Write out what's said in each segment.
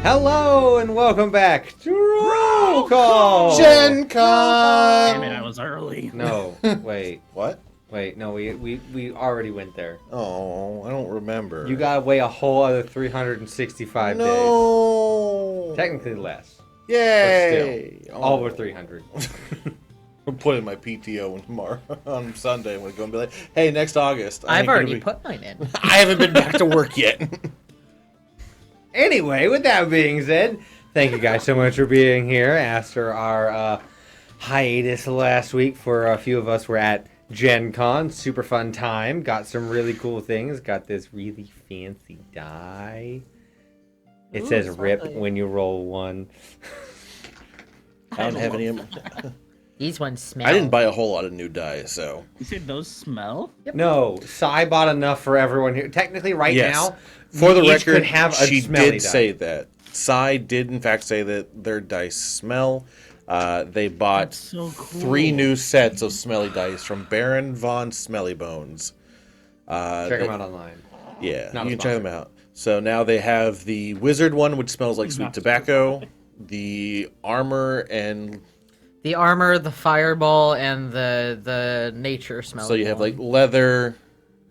Hello and welcome back to Roll Call! Gen Con! Damn it, I was early. No, wait. What? Wait, no, we already went there. Oh, I don't remember. You gotta wait a whole other 365 days. No! Technically less. Yay! But still, all but 300. I'm putting my PTO in tomorrow on Sunday. I'm going to go and be like, hey, next August. I've already put mine in. I haven't been back to work yet. Anyway, with that being said, thank you guys so much for being here after our hiatus last week. For a few of us were at Gen Con. Super fun time. Got some really cool things. Got this really fancy die. It says RIP when you roll one. I don't have any. These ones smell. I didn't buy a whole lot of new dice, so. You said those smell? Yep. No, Skye bought enough for everyone here. Technically, right now, for the each record, could have a she smelly did die. say that. Skye did, in fact, say that their dice smell. They bought That's so cool. 3 new sets of smelly dice from Baron Von Smelly Bones. Check them out online. Yeah, Not you a can check sponsor. them out. So now they have the wizard one, which smells like sweet tobacco, the armor, and The armor, the fireball, and the nature smell. so you have like leather,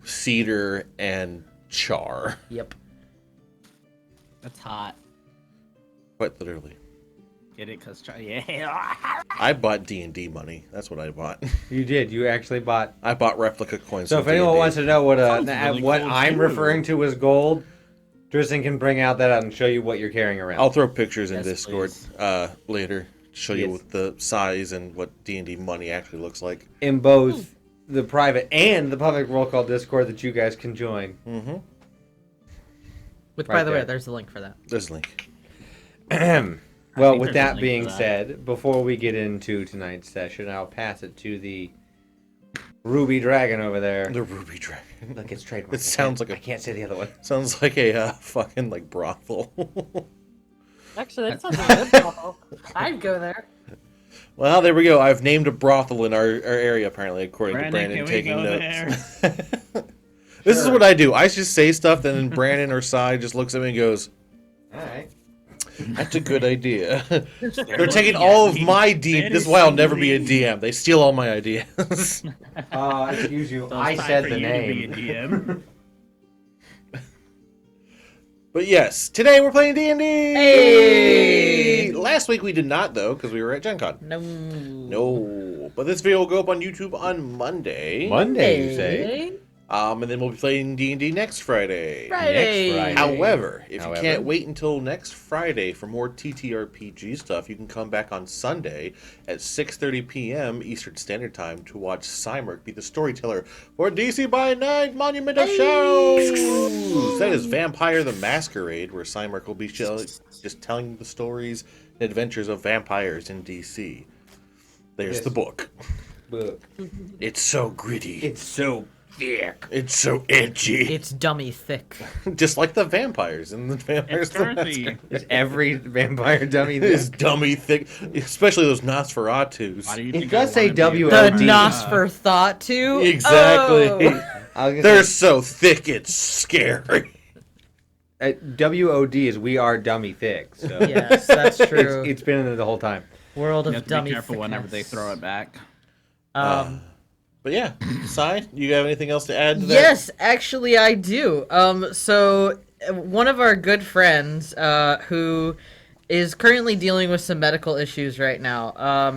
cedar, and char. Yep. That's hot. Quite literally. Get it? Cause yeah. I bought D&D money. That's what I bought. You did. You actually bought. I bought replica coins. So from if anyone D&D. wants to know what Sounds really what cool, I'm too. referring to as gold, Tristin can bring out that and show you what you're carrying around. I'll throw pictures in Yes, Discord please. later. Show you Yes. what the size and what D&D money actually looks like. In both the private and the public roll call Discord that you guys can join. Mm-hmm. Which, Right by the way, there. there's a link for that. There's a link. Well, think with there's a that link being for that. said, before we get into tonight's session, I'll pass it to the Ruby Dragon over there. The Ruby Dragon. Look, it's trademarked. It sounds like I can't say the other one. Sounds like a fucking like brothel. Actually, that sounds like a good bottle. I'd go there. Well, there we go. I've named a brothel in our area, apparently, according to Brandon, Brandon can we taking go notes. This is what I do. I just say stuff, and then Brandon or Cy just looks at me and goes, All right. that's a good idea. They're taking all of my DM. This is why I'll never be a DM. They steal all my ideas. Excuse you. So I it's time said for the you name. to be a DM. But yes, today we're playing D&D! Hey! Last week we did not, though, because we were at Gen Con. No. No. But this video will go up on YouTube on Monday. Monday, you say? Hey. And then we'll be playing D&D next Friday. Friday. Next Friday. However, if However. you can't wait until next Friday for more TTRPG stuff, you can come back on Sunday at 6:30 p.m. Eastern Standard Time to watch Cymerk be the storyteller for DC by Night Monument of Shadows. That is Vampire the Masquerade, where Cymerk will be just telling the stories and adventures of vampires in DC. There's Yes. the book. Book. It's so gritty. It's so thick. It's so edgy. It's dummy thick. Just like the vampires in the Vampires It's the currently. Masquerade. Is every vampire dummy It is thick? dummy thick, especially those Nosferatus. Why do you It think does I say wanna be a WOD. The Oh, Nosfer thought to. Exactly. Oh. I was They're gonna so thick, it's scary. say, WOD is we are dummy thick. So Yes, that's true. it's been in there the whole time. World You of have to dummy be careful whenever they thickness. throw it back. But yeah, Sai, you have anything else to add to that? Yes, actually I do. So one of our good friends, who is currently dealing with some medical issues right now,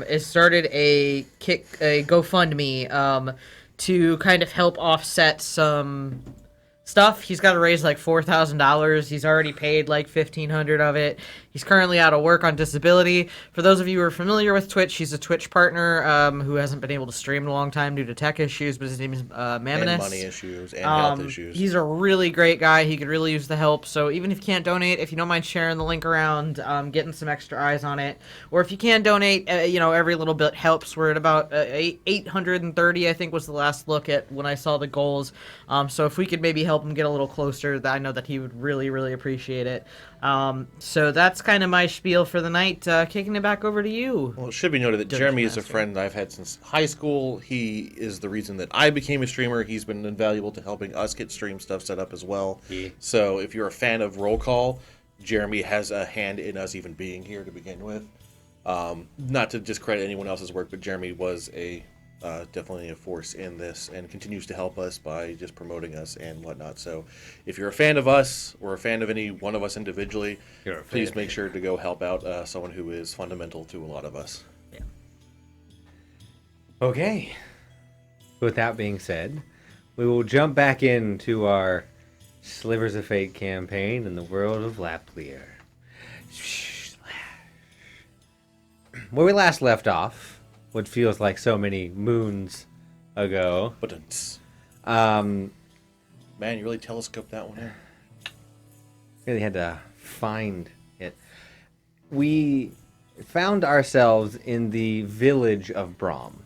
has started a GoFundMe, to kind of help offset some stuff. He's got to raise like $4,000. He's already paid like $1,500 of it. He's currently out of work on disability. For those of you who are familiar with Twitch, he's a Twitch partner who hasn't been able to stream in a long time due to tech issues, but his name is Mamonis. And money issues and health issues. He's a really great guy. He could really use the help. So even if you can't donate, if you don't mind sharing the link around, getting some extra eyes on it, or if you can donate, every little bit helps. We're at about 830, I think, was the last look at when I saw the goals. So if we could maybe help him get a little closer, I know that he would really, really appreciate it. So that's kind of my spiel for the night. Kicking it back over to you. Well, it should be noted that Dungeon Jeremy is a Master. friend I've had since high school. He is the reason that I became a streamer. He's been invaluable to helping us get stream stuff set up as well. Yeah. So if you're a fan of Roll Call, Jeremy has a hand in us even being here to begin with. Not to discredit anyone else's work, but Jeremy was definitely a force in this and continues to help us by just promoting us and whatnot. So if you're a fan of us or a fan of any one of us individually, please make sure to go help out someone who is fundamental to a lot of us. Yeah. Okay. With that being said, we will jump back into our Slivers of Fate campaign in the world of Lapleer. Where we last left off, what feels like so many moons ago. Man, you really telescoped that one in. Really had to find it. We found ourselves in the village of Brahm.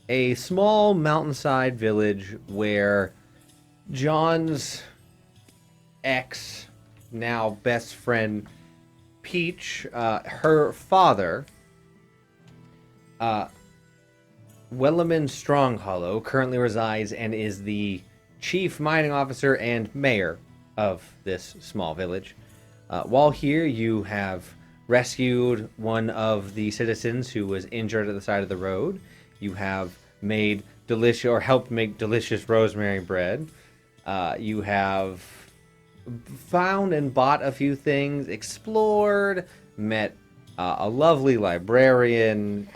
A small mountainside village where John's ex, now best friend, Peach, her father, Wellerman Stronghollow, currently resides and is the chief mining officer and mayor of this small village. While here, you have rescued one of the citizens who was injured at the side of the road. You have made delicious, or helped make delicious rosemary bread. You have found and bought a few things, explored, met a lovely librarian,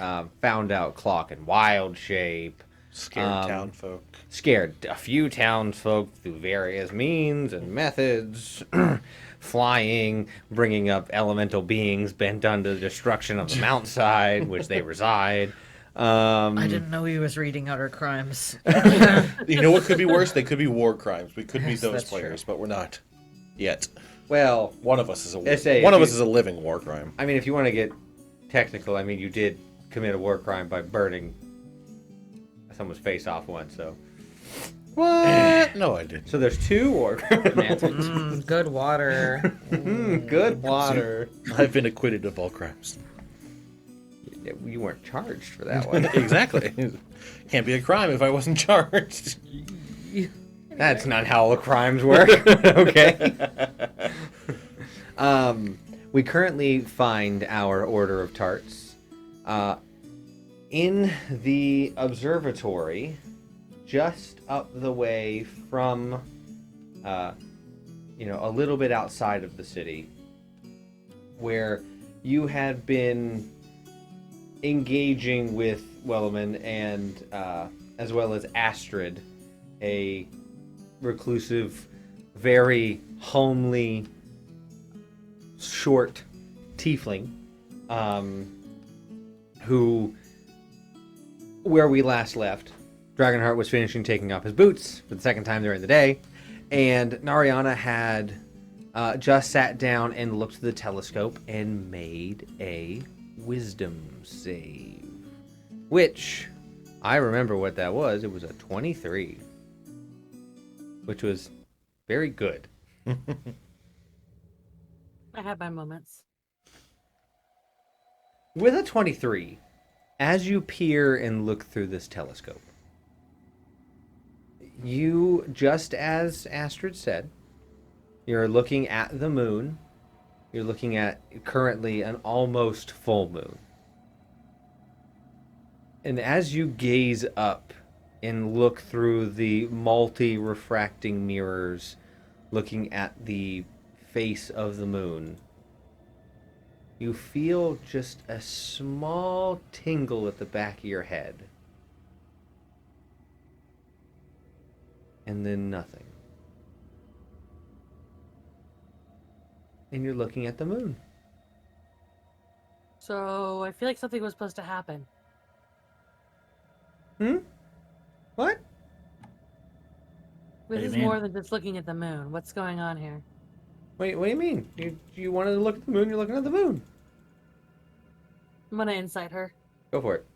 found out Clock and Wild Shape. Scared townfolk. Scared a few townsfolk through various means and methods. Flying, bringing up elemental beings bent on the destruction of the mountainside, which they reside. I didn't know he was reading out our crimes. You know what could be worse? They could be war crimes. We could be Yes, those that's players, but we're not yet. Well, One of us is Let's say one if of us you- is a living war crime. I mean, if you want to get technical, I mean, you did commit a war crime by burning someone's face off once, so. What? No, I didn't. So there's 2 war crimes. Good water. Good water. I've been acquitted of all crimes. You weren't charged for that one. Exactly. Can't be a crime if I wasn't charged. That's not how all crimes work. Okay. We currently find our order of tarts in the observatory, just up the way from, a little bit outside of the city, where you had been engaging with Wellerman and as well as Astrid, a reclusive, very homely, short tiefling, who, where we last left, Dragonheart was finishing taking off his boots for the second time during the day, and Nariana had just sat down and looked at the telescope and made a wisdom save, which I remember what that was. It was a 23, which was very good. I had my moments. With a 23, as you peer and look through this telescope, you, just as Astrid said, you're looking at the moon. You're looking at currently an almost full moon. And as you gaze up and look through the multi-refracting mirrors, looking at the face of the moon, you feel just a small tingle at the back of your head. And then nothing. And you're looking at the moon. So I feel like something was supposed to happen. What? This Hey, is man. more than just looking at the moon. What's going on here? Wait, what do you mean? You wanted to look at the moon, you're looking at the moon. I'm gonna incite her. Go for it.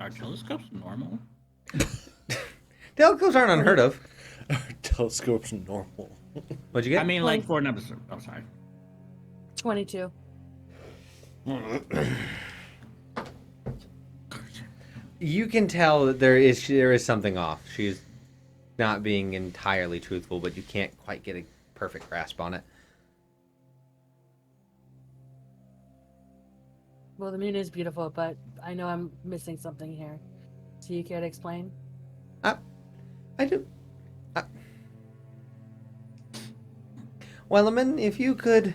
Are telescopes normal? Telescopes aren't unheard of. Our telescope's normal. What'd you get? I mean, like for an episode. Oh, sorry. 22. You can tell that there is something off. She's not being entirely truthful, but you can't quite get a perfect grasp on it. Well, the moon is beautiful, but I know I'm missing something here. Do you care to explain? I do. Wellerman, if you could...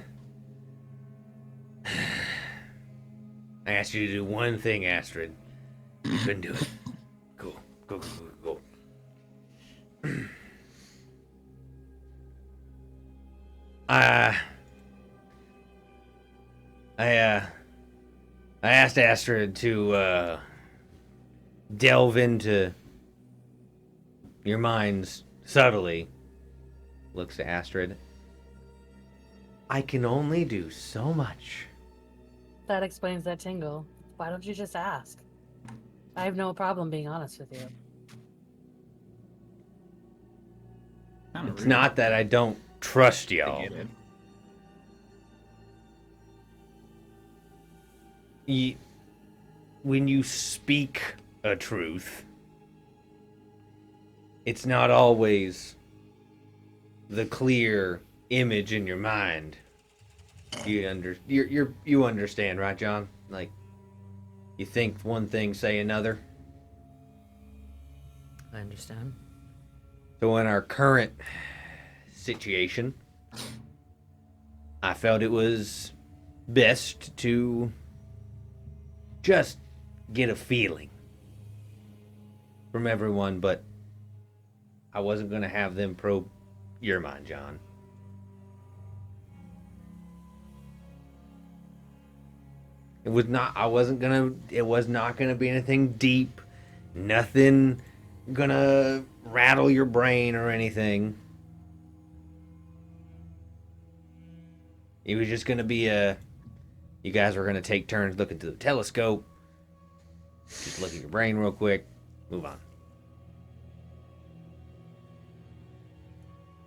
I asked you to do one thing, Astrid. You couldn't do it. Go. I asked Astrid to delve into your minds subtly. Looks at Astrid. I can only do so much. That explains that tingle. Why don't you just ask? I have no problem being honest with you. Kinda It's rude. not that I don't trust I y'all. get it. When you speak a truth, it's not always the clear image in your mind. You understand, right, John? Like, you think one thing, say another. I understand. So in our current situation, I felt it was best to just get a feeling from everyone, but I wasn't going to have them probe your mind, John. It was not gonna be anything deep, nothing gonna rattle your brain or anything. It was just gonna be you guys were gonna take turns looking through the telescope, just look at your brain real quick, move on.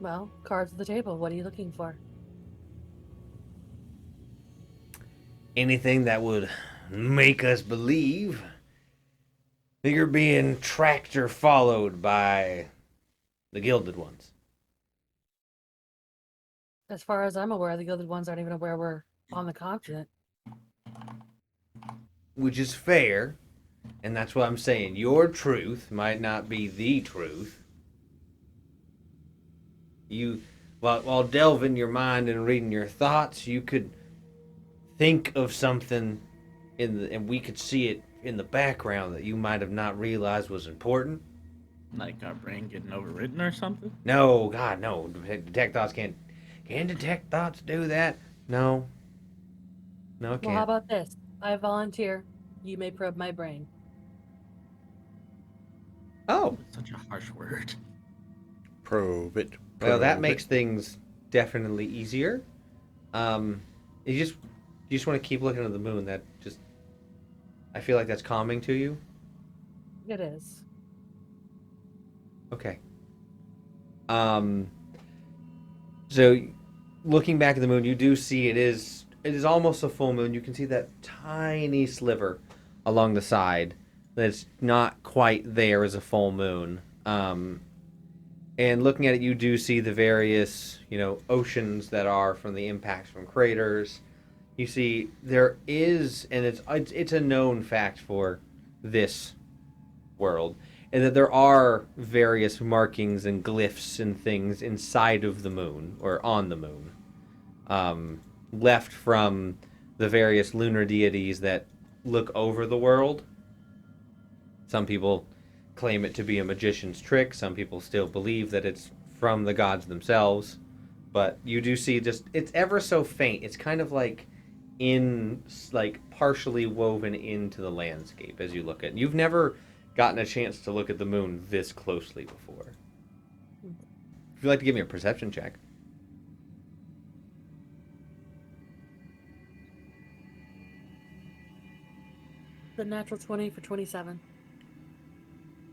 Well, cards on the table. What are you looking for? Anything that would make us believe that you're being tracked or followed by the Gilded Ones. As far as I'm aware, the Gilded Ones aren't even aware we're on the continent. Which is fair, and that's what I'm saying. Your truth might not be the truth. While delving your mind and reading your thoughts, you could think of something and we could see it in the background that you might have not realized was important. Like our brain getting overridden or something? No, God, no. Detect thoughts can't. Can detect thoughts do that? No. No, it Well, how can't. about this? I volunteer. You may probe my brain. Oh, Such a harsh word. Probe it. well, that probe makes it. things definitely easier. You just want to keep looking at the moon. That just, I feel like that's calming to you. It is. Okay. So looking back at the moon, you do see it is almost a full moon. You can see that tiny sliver along the side that's not quite there as a full moon. And looking at it, you do see the various, oceans that are from the impacts from craters. You see there is, and it's a known fact for this world, and that there are various markings and glyphs and things inside of the moon or on the moon, left from the various lunar deities that look over the world. Some people claim it to be a magician's trick. Some people still believe that it's from the gods themselves. But you do see it's ever so faint. It's kind of like partially woven into the landscape as you look at it. You've never gotten a chance to look at the moon this closely before. If you'd like to give me a perception check. The natural 20 for 27.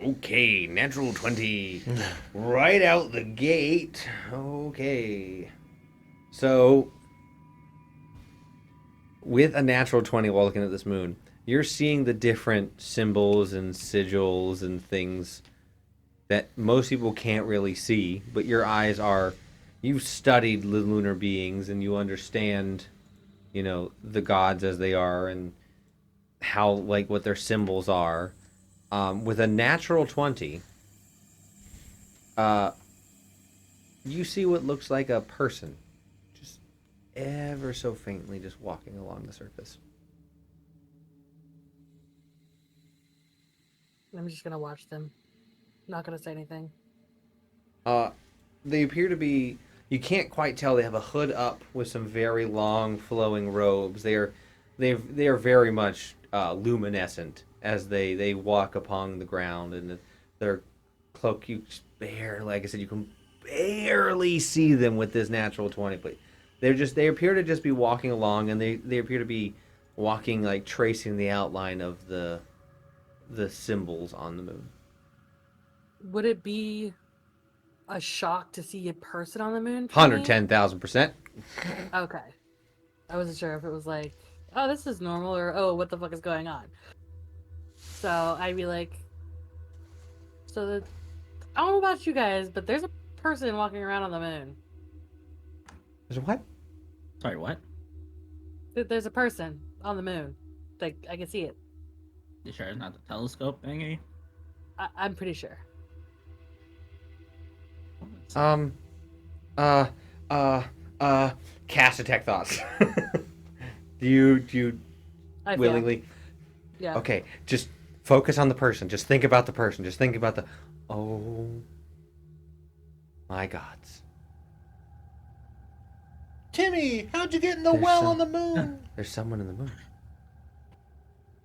Okay, natural 20. Right out the gate. Okay. So, with a natural 20 while looking at this moon, you're seeing the different symbols and sigils and things that most people can't really see, but your eyes are. You've studied the lunar beings and you understand, the gods as they are and how, like, what their symbols are. With a natural 20, you see what looks like a person, just ever so faintly, just walking along the surface. I'm just gonna watch them. Not gonna say anything. They appear to be. You can't quite tell. They have a hood up with some very long, flowing robes. They are very much luminescent as they walk upon the ground, and their cloak. Like I said, you can barely see them with this natural 20, but they appear to just be walking along, and they appear to be walking, like, tracing the outline of the symbols on the moon. Would it be a shock to see a person on the moon? for me? 110,000%. Okay. I wasn't sure if it was like, oh, this is normal, or oh, what the fuck is going on? So I'd be like, I don't know about you guys, but there's a person walking around on the moon. There's what? Sorry, what? There's a person on the moon. Like, I can see it. You sure it's not the telescope thingy? I'm pretty sure. Cast Detect Thoughts. do you I failed. willingly? Yeah. Okay, just focus on the person. Just think about the person. Just think about oh my gods. Timmy, how'd you get in the There's well some- on the moon? There's someone in the moon.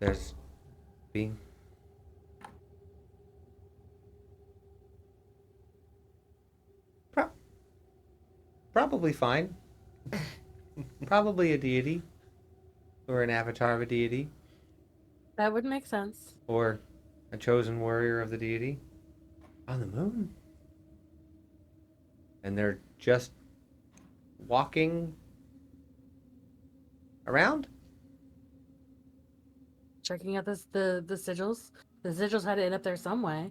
There's being. Probably fine. Probably a deity. Or an avatar of a deity. That would make sense. Or a chosen warrior of the deity. On the moon. And they're just walking around? Checking out the sigils. The sigils had to end up there some way.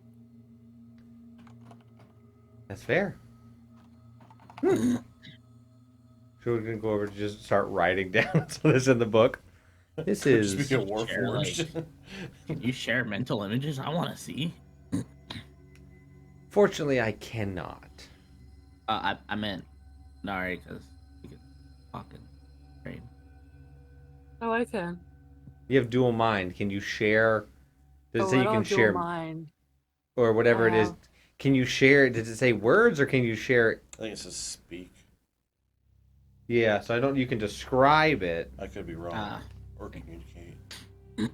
That's fair. So we're gonna go over to just start writing down so this in the book. This Just is be a Warforged. Share, Can you share mental images? I want to see. fortunately I cannot. I meant Nari because you can fucking train. Oh, I can. You have dual mind. Can you share? Does it say I you don't can have dual share mind. or whatever it is? Oh. Can you share? Does it say words or can you share? I think it says speak. Yeah, so I don't. You can describe it. I could be wrong. Ah. Or communicate. Oh,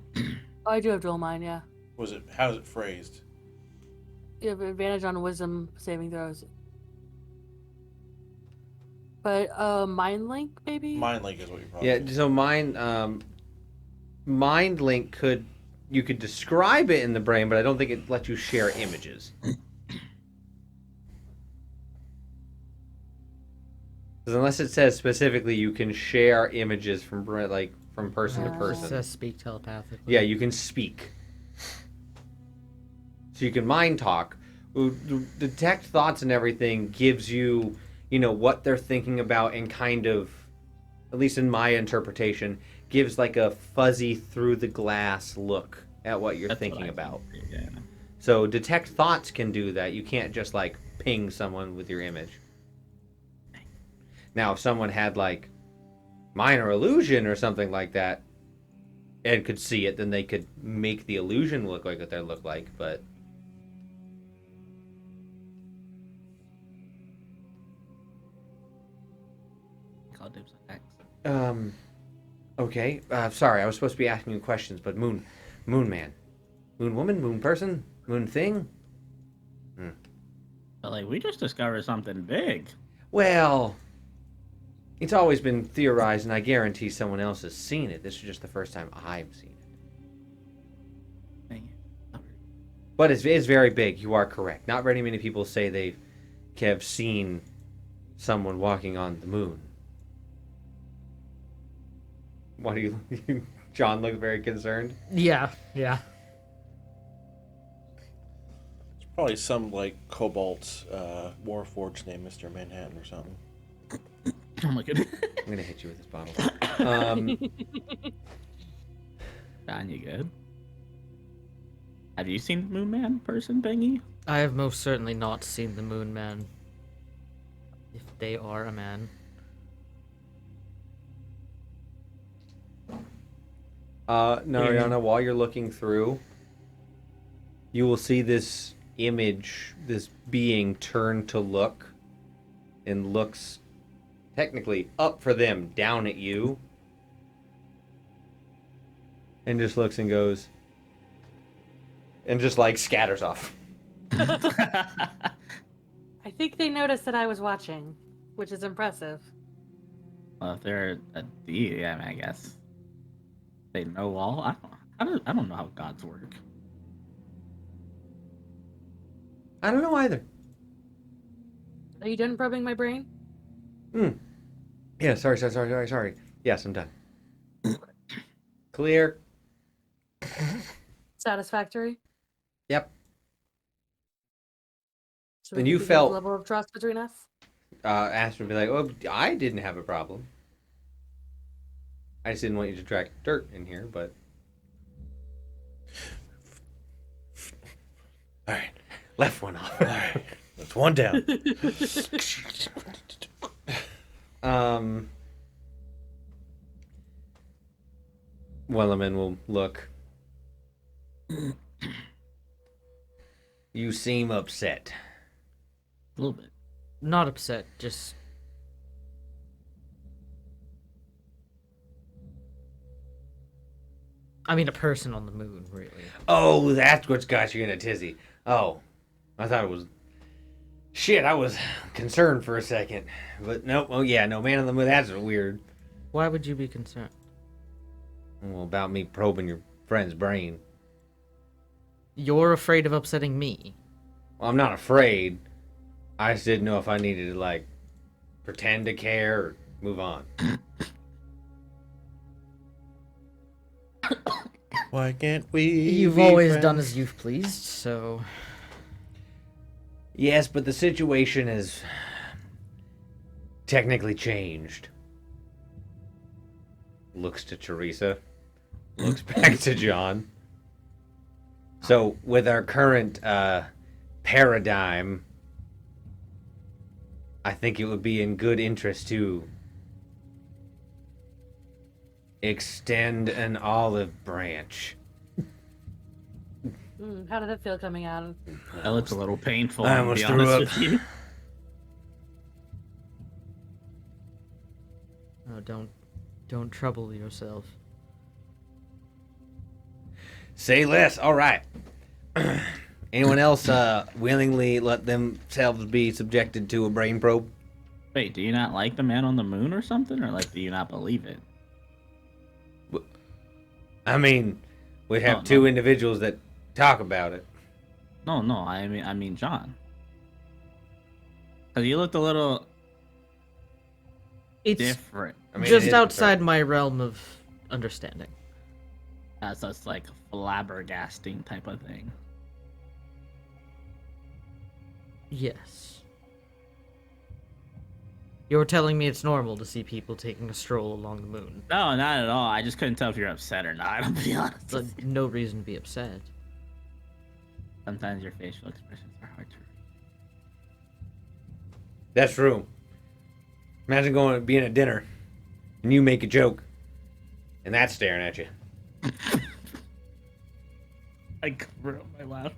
I do have dual mind, yeah. Was it? How is it phrased? You have advantage on wisdom saving throws. But mind link, maybe? Mind link is what you probably. Yeah. So mind link you could describe it in the brain, but I don't think it lets you share images. Because unless it says specifically you can share images from person to It It person. says speak telepathically. Yeah, you can speak. So you can mind talk. Detect thoughts and everything gives you, what they're thinking about and kind of, at least in my interpretation, gives like a fuzzy through the glass look at what you're That's thinking what I about. think, yeah. So detect thoughts can do that. You can't just like ping someone with your image. Now, if someone had like minor illusion or something like that and could see it, then they could make the illusion look like what they look like, but Call dibs on X. okay. Sorry, I was supposed to be asking you questions, but Moon Man, Moon Woman, Moon Person, Moon Thing. But like, we just discovered something big. Well, it's always been theorized, and I guarantee someone else has seen it. This is just the first time I've seen it. Dang it. But it's very big. You are correct. Not very many people say they have seen someone walking on the moon. What are you John looked very concerned. Yeah. It's probably some like Cobalt Warforged named Mr. Manhattan or something. Oh my goodness. I'm gonna hit you with this bottle. John, you good? Have you seen the Moon Man person, Bengy? I have most certainly not seen the Moon Man. If they are a man. Nariana, while you're looking through, you will see this image, this being turn to look, and looks technically up for them, down at you, and just looks and goes, and just like scatters off. I think they noticed that I was watching, which is impressive. Well, if they're a deity, I mean, I guess they know all. I don't know how gods work. I don't know either. Are you done probing my brain? Yeah, sorry. Yes, I'm done. Clear. Satisfactory? Yep. So And we you can begin felt- the level of trust between us? Astrid would be like, "Oh, I didn't have a problem. I just didn't want you to drag dirt in here, but." All right. Left one off. All right. That's one down. Wellerman will look. You seem upset. A little bit. Not upset, just... I mean, a person on the moon, really. Oh, that's what's got you in a tizzy. Oh, I thought it was... Shit, I was concerned for a second. But no, oh yeah, no, man on the moon, that's weird. Why would you be concerned? Well, about me probing your friend's brain. You're afraid of upsetting me. Well, I'm not afraid. I just didn't know if I needed to, like, pretend to care or move on. Why can't we? You've be always friends? done as you've pleased, so... Yes, but the situation has technically changed. Looks to Teresa. Looks back to John. So, with our current paradigm, I think it would be in good interest to extend an olive branch. How did that feel coming out? That looks a little painful. I to almost be threw honest up. with you. Oh, don't trouble yourself. Say less. All right. Anyone else willingly let themselves be subjected to a brain probe? Wait, do you not like the man on the moon or something, or like do you not believe it? I mean, we have Oh, two no. individuals that talk about it. No, I mean John. Cause you looked a little It's different. I mean, it just is outside concerned. my realm of understanding. That's like a flabbergasting type of thing. Yes. You're telling me it's normal to see people taking a stroll along the moon. No, not at all. I just couldn't tell if you're upset or not. I'll be honest. So no reason to be upset. Sometimes your facial expressions are hard to read. That's true. Imagine being at dinner, and you make a joke, and that's staring at you. I cover up my laugh.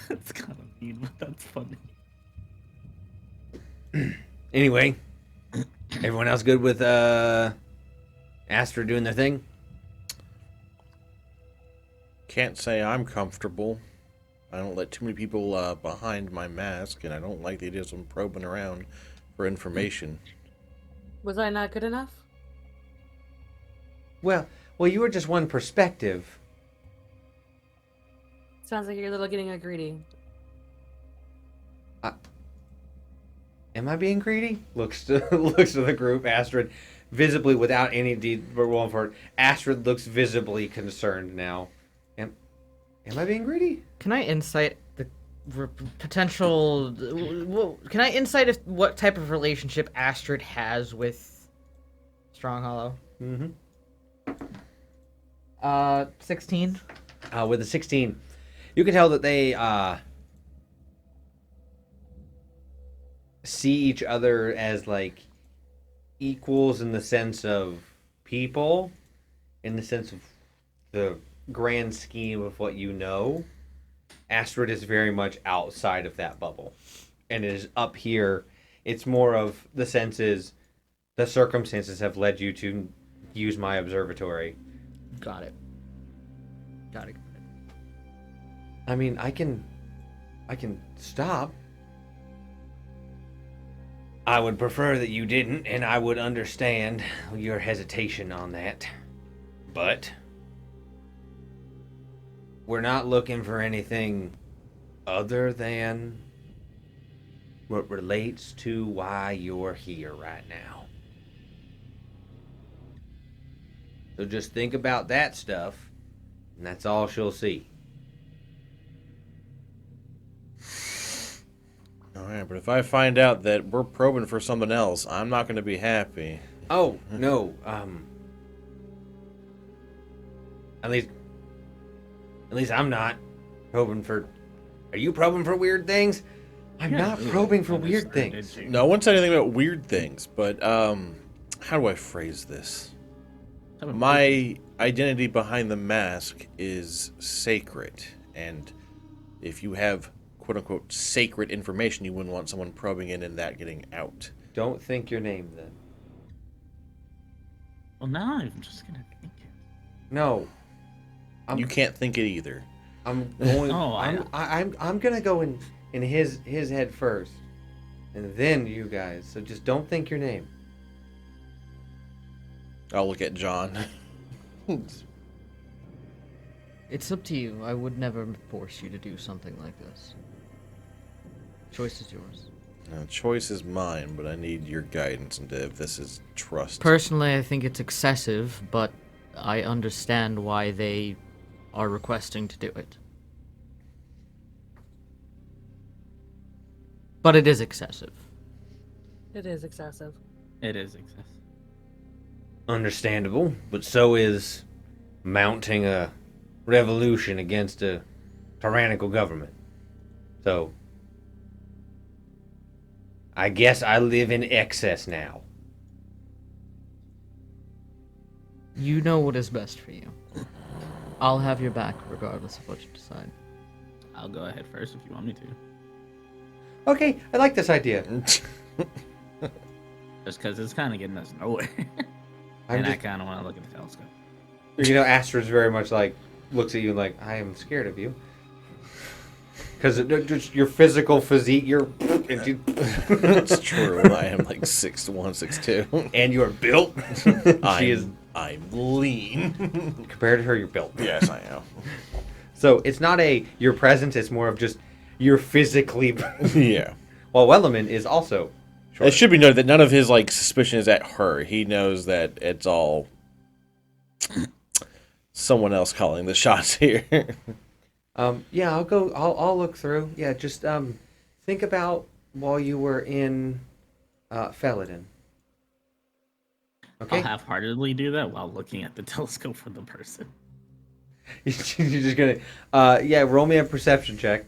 That's kind of mean, but that's funny. Anyway, everyone else good with Astra doing their thing? Can't say I'm comfortable. I don't let too many people behind my mask, and I don't like the idea of them probing around for information. Was I not good enough? Well, you were just one perspective. Sounds like you're a little getting greedy. Am I being greedy? Looks to the group, Astrid. visibly, without any deed, we're rolling for it. Astrid looks visibly concerned now. Am I being greedy? Can I insight the potential? Can I insight if what type of relationship Astrid has with Strong Hollow? Mm-hmm. 16. With a 16, you can tell that they see each other as like equals in the sense of people, in the sense of the grand scheme of what you know. Astrid is very much outside of that bubble and is up here. It's more of the sense is the circumstances have led you to use my observatory. Got it. Got it. I mean, I can stop. I would prefer that you didn't, and I would understand your hesitation on that. But we're not looking for anything other than what relates to why you're here right now. So just think about that stuff, and that's all she'll see. Alright, but if I find out that we're probing for something else, I'm not going to be happy. Oh, no, At least I'm not probing for... Are you probing for weird things? I'm not probing for weird things. No one said anything about weird things, but, how do I phrase this? My identity behind the mask is sacred, and if you have quote-unquote sacred information, you wouldn't want someone probing in and that getting out. Don't think your name, then. Well, now I'm just gonna think it. No. You can't think it either. I'm going... Oh, I'm gonna go in his head first, and then you guys. So just don't think your name. I'll look at John. It's up to you. I would never force you to do something like this. Choice is yours. Now, choice is mine, but I need your guidance into if this is trust. Personally, I think it's excessive, but I understand why they are requesting to do it. But it is excessive. It is excessive. It is excessive. Understandable, but so is mounting a revolution against a tyrannical government. So, I guess I live in excess now. You know what is best for you. I'll have your back regardless of what you decide. I'll go ahead first if you want me to. Okay, I like this idea. Just because it's kind of getting us nowhere. And I kind of want to look at the telescope. You know, Astrid's very much like, looks at you like, I am scared of you. Because just your physical physique, It's true. I am like 6'1", 6'2". and you're built. I'm lean. Compared to her, you're built. Yes, I am. So it's not your presence, it's more of just you're physically... Yeah. While Wellerman is also short. It should be noted that none of his suspicion is at her. He knows that it's all someone else calling the shots here. Yeah, I'll look through. Yeah, just think about while you were in Felidin. Okay. I'll half-heartedly do that while looking at the telescope for the person. You're just gonna roll me a perception check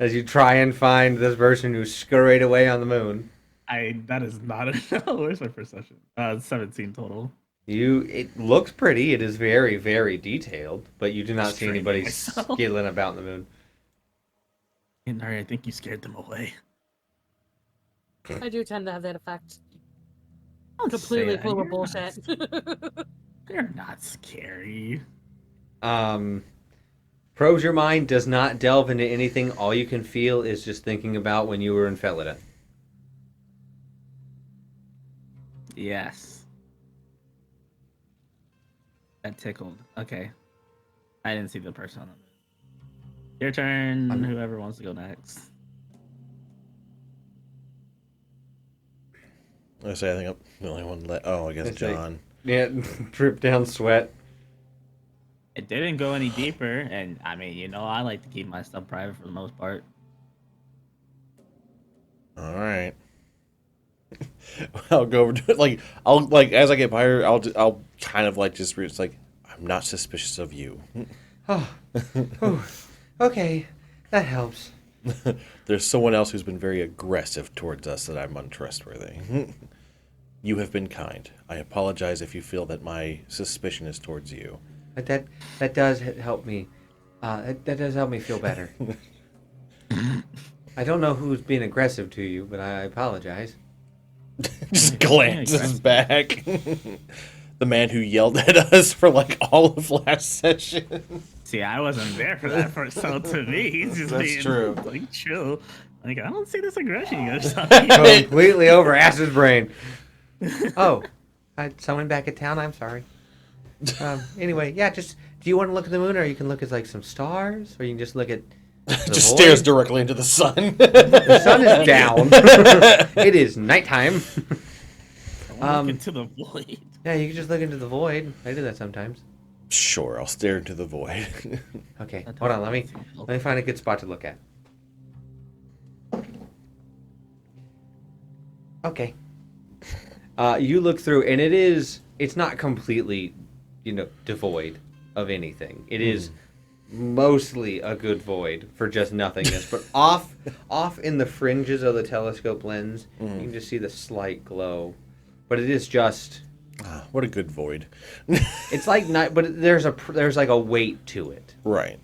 as you try and find this person who scurried away on the moon. That is not enough. Where's my perception? 17 total. It looks pretty. It is very, very detailed, but you do not see anybody myself. skittling about in the moon. And Nari, I think you scared them away. I do tend to have that effect. Don't Completely say that. full of You're bullshit. They're not scary. Probes your mind, does not delve into anything. All you can feel is just thinking about when you were in Felida. Yes. That tickled. Okay. I didn't see the person on it. Your turn. Whoever wants to go next. I say I think I'm the only one left. Oh, I guess That's right. John. Yeah, drip down sweat. It didn't go any deeper, and I mean, I like to keep my stuff private for the most part. All right. I'll go over to it. Like I'll like as I get by her, I'll kind of like just it's like I'm not suspicious of you. Oh, okay, that helps. There's someone else who's been very aggressive towards us that I'm untrustworthy. You have been kind. I apologize if you feel that my suspicion is towards you. But that does help me. That does help me feel better. I don't know who's being aggressive to you, but I apologize. Just glances back. The man who yelled at us for like all of last session. See, I wasn't there for that, so to me, he's just That's being true. like chill. Like, I don't see this aggression you guys Completely over Ash's brain. Oh, someone back at town? I'm sorry. Anyway, yeah, do you want to look at the moon, or you can look at like some stars, or you can just look at Just void? stares directly into the sun. The sun is down. It is nighttime. look into the void. Yeah, you can just look into the void. I do that sometimes. Sure, I'll stare into the void. Okay, hold on. Let me find a good spot to look at. Okay. You look through, and it's not completely, devoid of anything. It is mostly a good void for just nothingness. But off in the fringes of the telescope lens, you can just see the slight glow. But it is just. What a good void. It's like night, but there's like a weight to it. Right.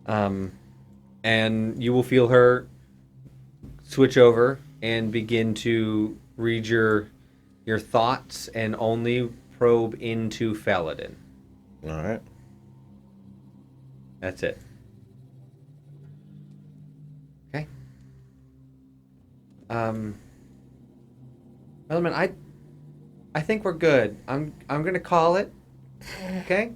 And you will feel her switch over and begin to read your thoughts and only probe into Faladin. All right. That's it. Okay. Element, I think we're good. I'm gonna call it. Okay.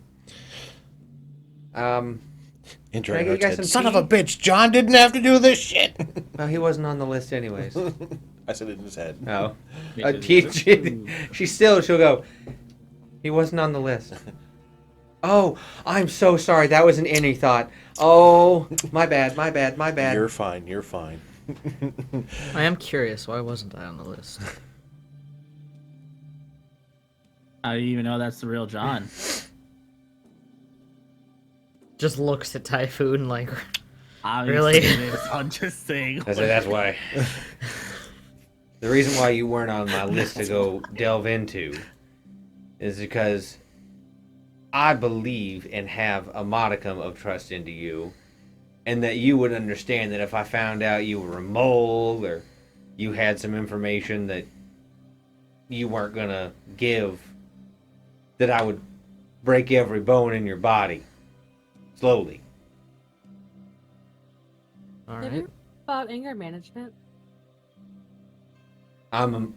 Enter Can I get you guys some Son of tea? a bitch, John didn't have to do this shit. Well, he wasn't on the list anyways. I said it in his head. No. Because- She'll go. He wasn't on the list. Oh, I'm so sorry. That was an inner thought. Oh, my bad. You're fine. You're fine. I am curious. Why wasn't I on the list? How do you even know that's the real John? Just looks at Typhoon like, Obviously, Really? it is. I'm just saying. I said that's why. The reason why you weren't on my list to go delve into is because I believe and have a modicum of trust into you, and that you would understand that if I found out you were a mole or you had some information that you weren't gonna give, that I would break every bone in your body slowly. all Have right. you about anger management? I'm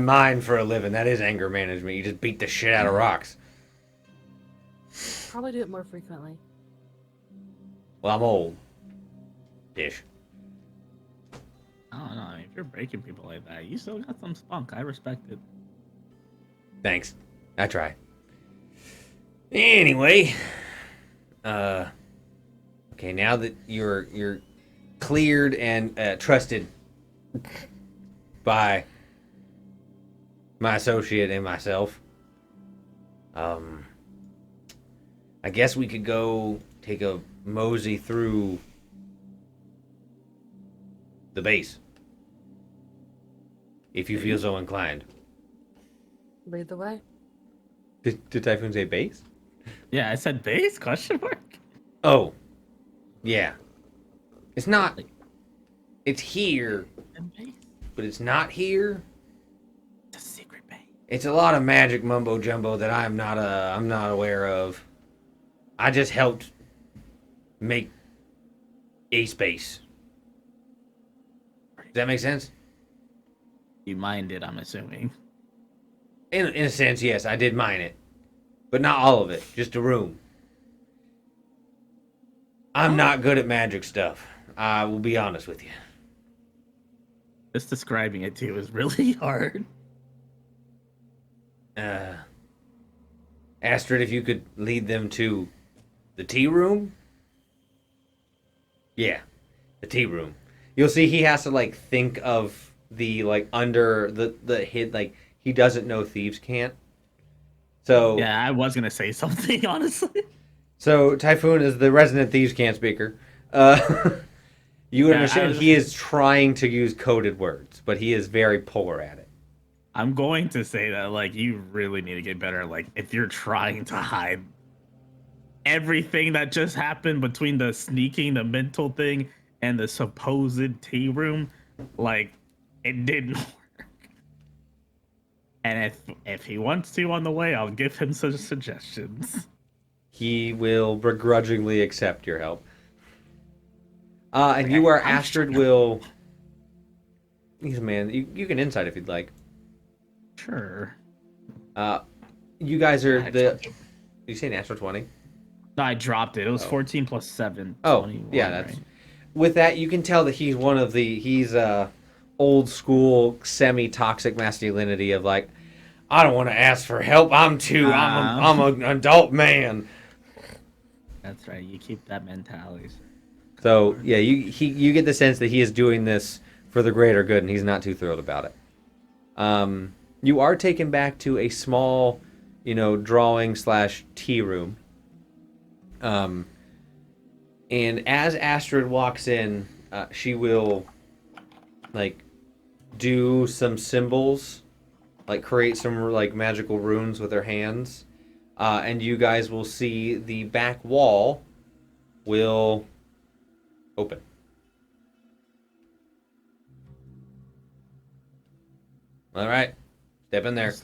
mine for a living. That is anger management. You just beat the shit out of rocks. Probably do it more frequently. Well, I'm old. Ish. I don't know. I mean, if you're breaking people like that, you still got some spunk. I respect it. Thanks. I try. Anyway, okay, now that you're cleared and trusted by my associate and myself, I guess we could go take a mosey through the base, if you feel so inclined. Lead the way. Did Typhoon say base? Yeah, I said base? Question mark. Oh, yeah. It's not. It's here, Base? but it's not here. It's a secret base. It's a lot of magic mumbo jumbo that I'm not aware of. I just helped make a space. Does that make sense? You mined it, I'm assuming. In a sense, yes, I did mine it, but not all of it. Just a room. I'm not good at magic stuff. I will be honest with you. Just describing it to you is really hard. Astrid, if you could lead them to the tea room. Yeah, the tea room. You'll see he has to like think of the like under the hid like he doesn't know thieves can't. So Yeah, I was gonna say something, honestly. So Typhoon is the resident thieves can't speaker. You Yeah, understand he is trying to use coded words, but he is very poor at it. I'm going to say that, like, you really need to get better. Like, if you're trying to hide everything that just happened between the sneaking, the mental thing, and the supposed tea room, like, it didn't work. And if he wants to on the way, I'll give him some suggestions. He will begrudgingly accept your help. And you are Astrid will. He's a man. You can insight if you'd like. Sure. You guys are the. Did you say natural 20? No, I dropped it. It was 14 plus 7. Oh, 21, yeah, that's. right? With that, you can tell that he's one of the. He's old school semi-toxic masculinity of like, I don't want to ask for help. I'm an adult man. That's right. You keep that mentality. So yeah, you get the sense that he is doing this for the greater good, and he's not too thrilled about it. You are taken back to a small, drawing / tea room. And as Astrid walks in, she will like do some symbols, like create some like magical runes with her hands, and you guys will see the back wall will open. All right, step in there.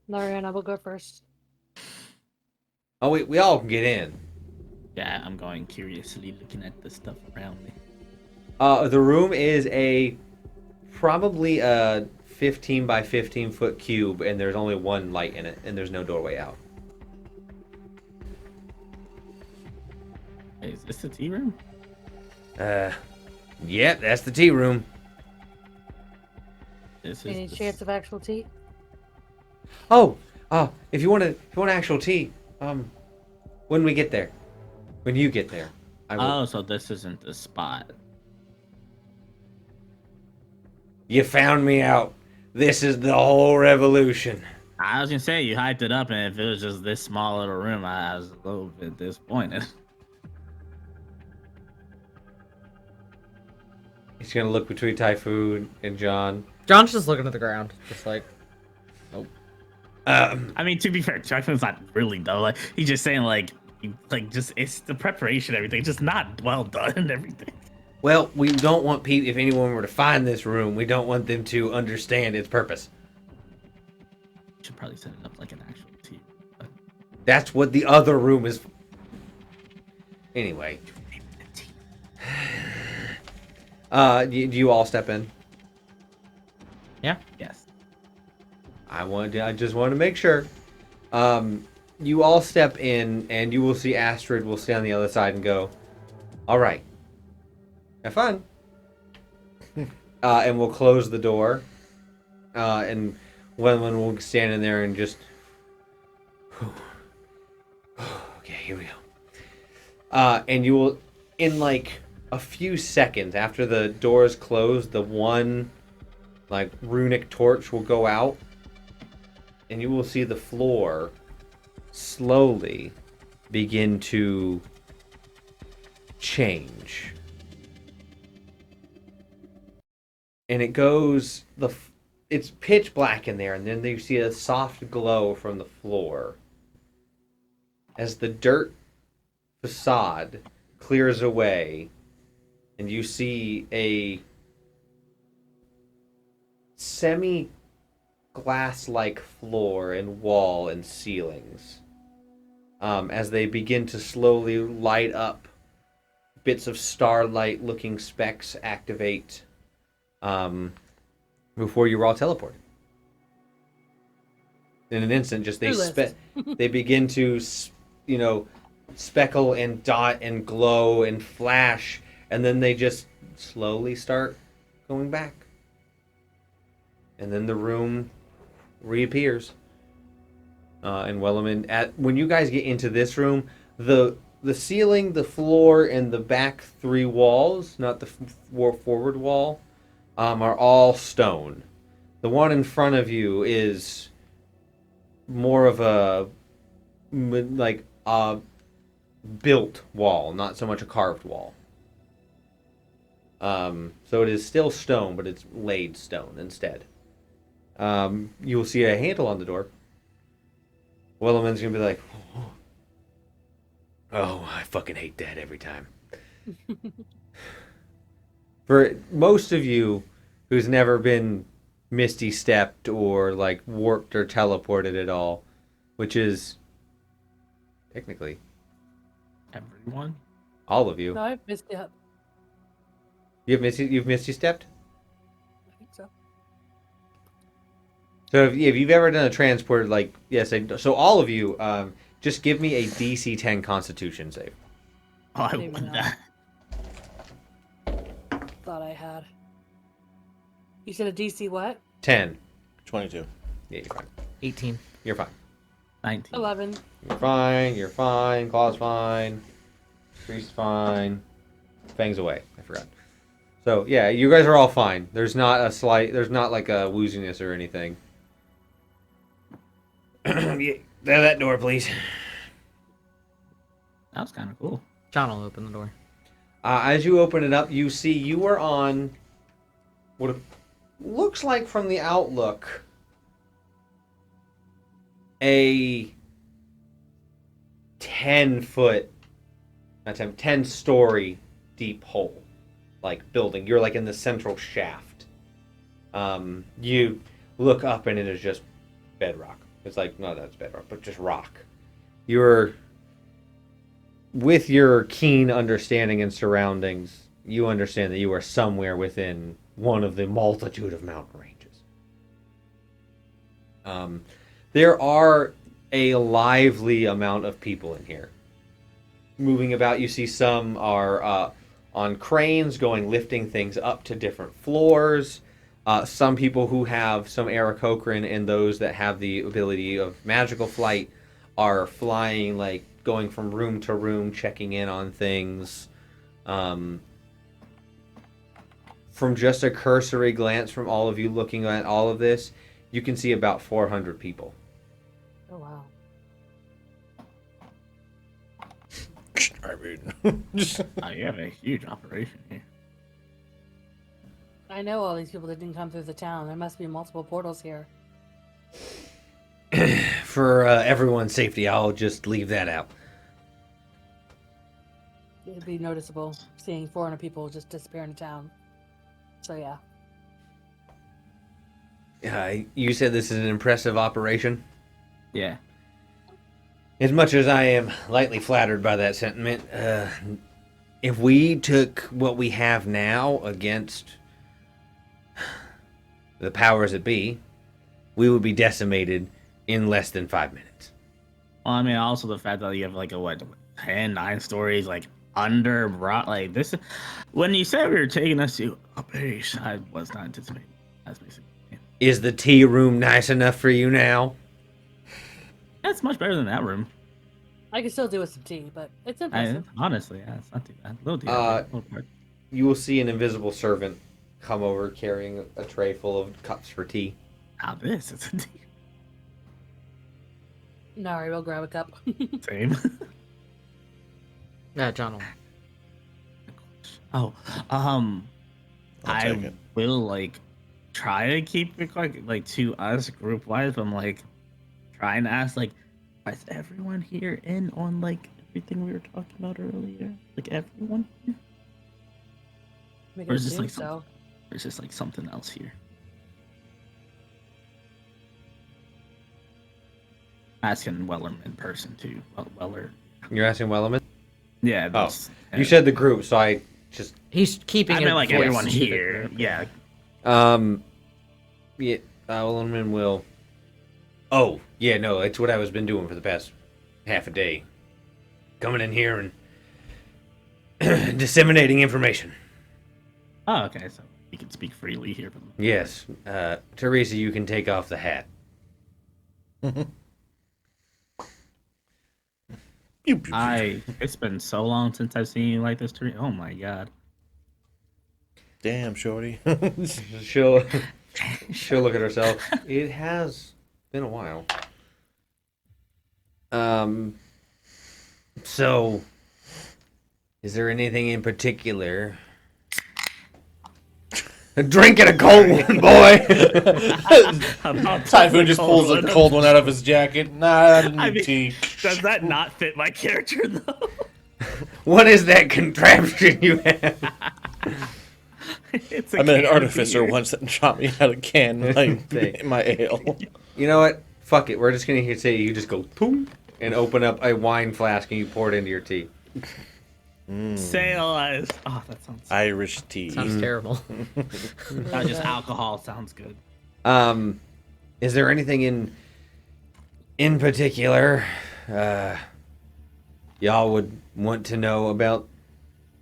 Lariana will go first. Oh, we all can get in. Yeah, I'm going curiously looking at the stuff around me. The room is probably a 15 by 15 foot cube, and there's only one light in it, and there's no doorway out. Hey, is this the tea room? Yeah, that's the tea room. This Any is chance of actual tea? Oh, if you want actual tea, when we get there, when you get there, I will. Oh, so this isn't the spot. You found me out. This is the whole revolution. I was gonna say you hyped it up, and if it was just this small little room, I was a little bit disappointed. He's gonna look between Typhoon and John. John's just looking at the ground, just like, nope. I mean, to be fair, Typhoon's not really though. Like he's just saying, just it's the preparation, everything, just not well done and everything. Well, we don't want people. If anyone were to find this room, we don't want them to understand its purpose. Should probably set it up like an actual tea. But... That's what the other room is. Anyway. Do you all step in? Yeah. Yes. I just want to make sure. You all step in, and you will see Astrid will stay on the other side and go, all right. Have fun. And we'll close the door. And when we'll stand in there and just... Okay, here we go. And you will, in like a few seconds after the doors close, the one like runic torch will go out. And you will see the floor slowly begin to change. And it goes, it's pitch black in there, and then you see a soft glow from the floor. As the dirt facade clears away, and you see a semi-glass-like floor and wall and ceilings. As they begin to slowly light up, bits of starlight-looking specks activate before you were all teleported. In an instant, just they begin to, speckle and dot and glow and flash, and then they just slowly start going back. And then the room reappears. And Wellerman, when you guys get into this room, the ceiling, the floor, and the back 3 walls, not the forward wall, are all stone. The one in front of you is more of a built wall, not so much a carved wall. So it is still stone, but it's laid stone instead. You'll see a handle on the door. Wellerman's gonna be like, oh, I fucking hate that every time. For most of you who's never been misty stepped or like warped or teleported at all, which is technically Everyone? all of you. No, I've missed it. You've misty stepped? I think so. So if you've ever done a transport, like, yes, so all of you, just give me a DC 10 Constitution save. Oh, I Maybe want not. that. Thought I had. You said a DC what? 10. 22. Yeah, you're fine. 18. You're fine. 19. 11. You're fine. You're fine. Claw's fine. Priest's fine. Fang's away. I forgot. So yeah, you guys are all fine. There's not like a wooziness or anything. Yeah, that door, please. That was kind of cool. John will open the door. As you open it up, you see you are on what looks like from the outlook a 10-story deep hole, like building. You're like in the central shaft. You look up and it is just bedrock. It's like, no, that's bedrock, but just rock. You're, with your keen understanding and surroundings, you understand that you are somewhere within one of the multitude of mountain ranges. There are a lively amount of people in here. Moving about, you see some are on cranes lifting things up to different floors. Some people who have some Aarakocra and those that have the ability of magical flight are flying, like going from room to room, checking in on things. From just a cursory glance from all of you looking at all of this, you can see about 400 people. Oh, wow. I mean, Oh, you have a huge operation here. I know all these people that didn't come through the town. There must be multiple portals here. For everyone's safety, I'll just leave that out. It'd be noticeable seeing 400 people just disappear in a town. So, yeah. You said this is an impressive operation? Yeah. As much as I am lightly flattered by that sentiment, if we took what we have now against the powers that be, we would be decimated in less than 5 minutes. Well, I mean, also the fact that you have like 9 stories, like under like this. When you said we were taking us to a base, I was not anticipating. That's basically. Yeah. Is the tea room nice enough for you now? That's much better than that room. I could still do with some tea, but it's impressive. Honestly, yeah, it's not too bad. A little tea. You will see an invisible servant come over carrying a tray full of cups for tea. Now this is a tea. Nari will grab a cup. Same. Yeah, John will. Oh, I'll take I it. will try to keep it like to us group wise. But I'm trying to ask is everyone here in on everything we were talking about earlier? Like everyone here? Make Or it is this assume like so. Or is this something else here? Asking Wellerman in person too. Weller. You're asking Wellerman? Yeah. Oh, this- you said the group, so I just... He's keeping I it meant voiced everyone to the here. group. Yeah. Yeah, Wellerman will... Oh, yeah, no, it's what I was been doing for the past half a day. Coming in here and disseminating information. Oh, okay. So you can speak freely here. Yes. Teresa, you can take off the hat. It's been so long since I've seen you like this, Teresa. Oh my god. Damn, shorty. She'll look at herself. It has been a while. So, is there anything in particular? Drinking a cold one, boy. Typhoon just pulls a cold one out of his jacket. Nah, I need tea. Does that not fit my character though? What is that contraption you have? I met an artificer once that shot me out of can in my ale. You know what? Fuck it. We're just gonna say you just go boom and open up a wine flask and you pour it into your tea. Sail. Oh, that sounds Irish tea. Sounds terrible. just alcohol sounds good. Is there anything in particular y'all would want to know about?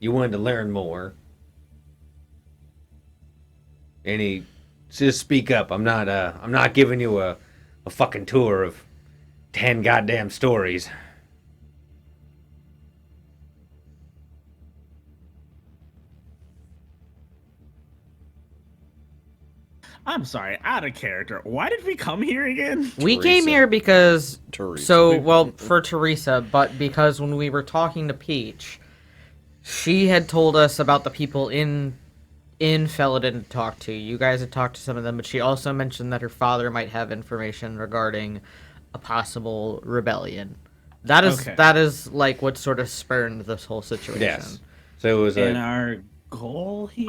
You wanted to learn more. Just speak up. I'm not giving you a fucking tour of 10 goddamn stories. I'm sorry, out of character. Why did we come here again? We Teresa. came here because Teresa. for Teresa, but because when we were talking to Peach, she had told us about the people in Felidin to talk to. You guys had talked to some of them, but she also mentioned that her father might have information regarding a possible rebellion. That is like what sort of spurned this whole situation. Yes. So it was And our goal here.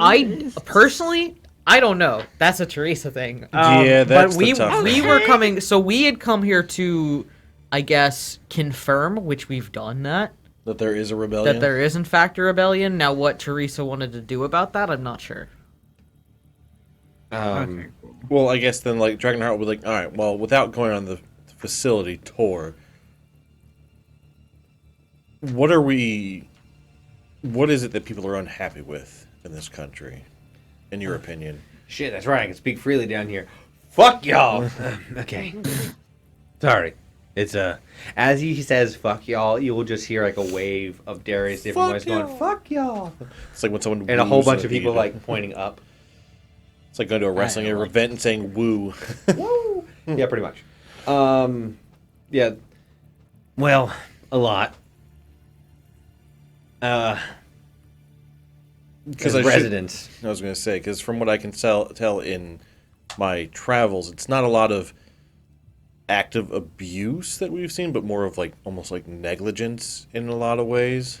Personally, I don't know. That's a Teresa thing. Yeah, that's but the tough we one. were coming. So we had come here to, I guess, confirm, which we've done that there is a rebellion. there is in fact a rebellion. Now, what Teresa wanted to do about that, I'm not sure. Okay, cool. Well, I guess then like Dragonheart would like, all right, well, without going on the facility tour, what is it that people are unhappy with in this country, in your opinion? shit. That's right. I can speak freely down here. Fuck y'all. Okay. Sorry. It's as he says "fuck y'all," you will just hear like a wave of various different voices going "fuck y'all," It's like when someone and a whole woos bunch in of people theater. like pointing up. It's like going to a wrestling event and saying "woo." Woo! Yeah, pretty much. Yeah. Well, a lot. Because As residents. I was going to say, because from what I can tell in my travels, it's not a lot of active abuse that we've seen, but more of like almost like negligence in a lot of ways.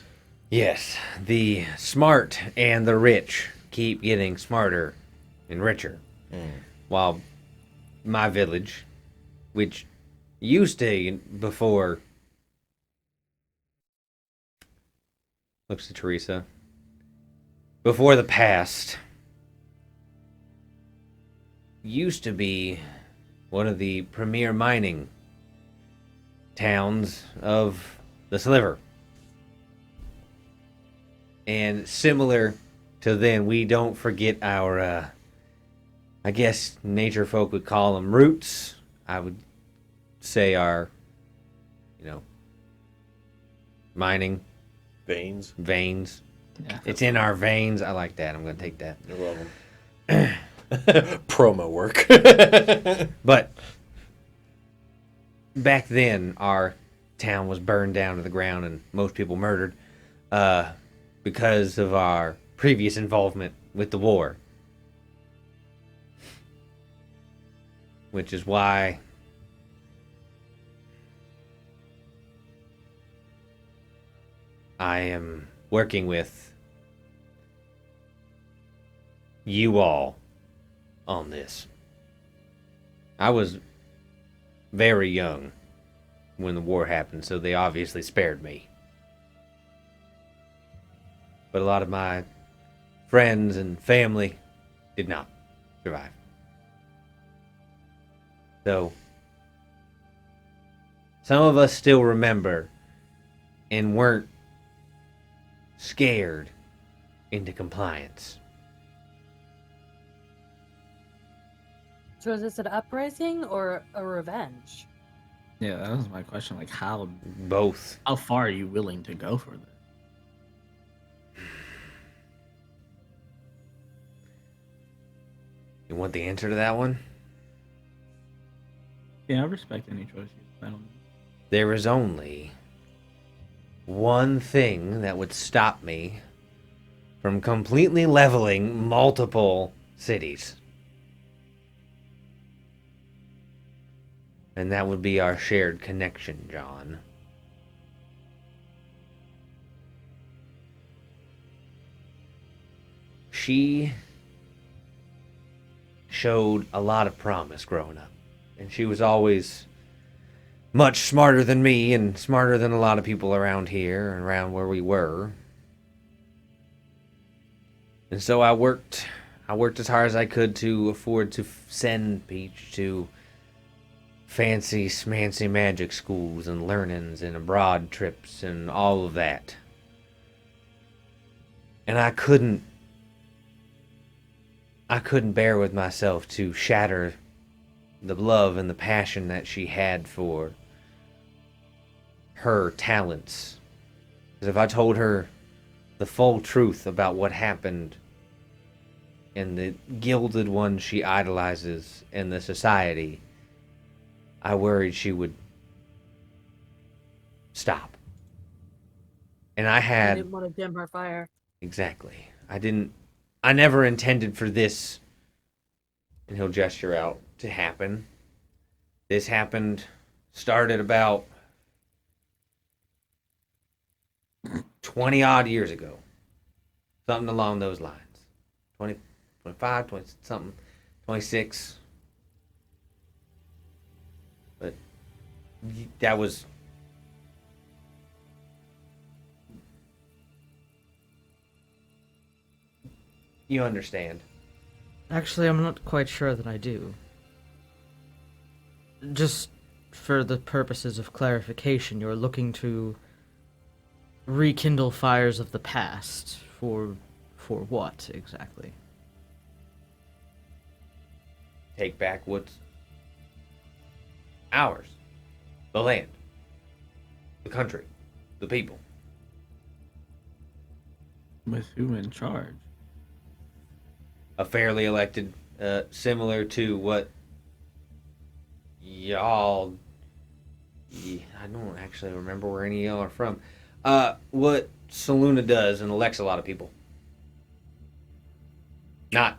Yes, the smart and the rich keep getting smarter and richer, while my village, which used to before, looks to Teresa, before the past, used to be one of the premier mining towns of the Sliver. And similar to then, we don't forget our, I guess nature folk would call them roots. I would say our, mining Veins. veins. Yeah. It's in our veins. I like that. I'm going to take that. You're welcome. Promo work. But back then, our town was burned down to the ground and most people murdered because of our previous involvement with the war. Which is why I am working with you all on this. I was very young when the war happened, so they obviously spared me. But a lot of my friends and family did not survive. So, some of us still remember and weren't scared into compliance. So is this an uprising or a revenge? Yeah, that was my question. Like, how Both. far are you willing to go for this? You want the answer to that one? Yeah, I respect any choice you. I don't. There is only one thing that would stop me from completely leveling multiple cities. And that would be our shared connection, John. She showed a lot of promise growing up. And she was always much smarter than me and smarter than a lot of people around here and around where we were. And so I worked as hard as I could to afford to send Peach to fancy smancy magic schools and learnings and abroad trips and all of that. And I couldn't bear with myself to shatter the love and the passion that she had for her talents. Because if I told her the full truth about what happened and the gilded ones she idolizes in the society, I worried she would stop. And I I didn't want to dim her fire. Exactly. I never intended for this, and he'll gesture out, to happen. This started about 20 odd years ago. Something along those lines. 20, 25, 20 something, 26. But that was... You understand. Actually, I'm not quite sure that I do. Just for the purposes of clarification, you're looking to rekindle fires of the past for what exactly? Take back what's ours. The land. The country. The people. With who in charge? A fairly elected, similar to what y'all... I don't actually remember where any of y'all are from. What Saluna does and elects a lot of people. Not,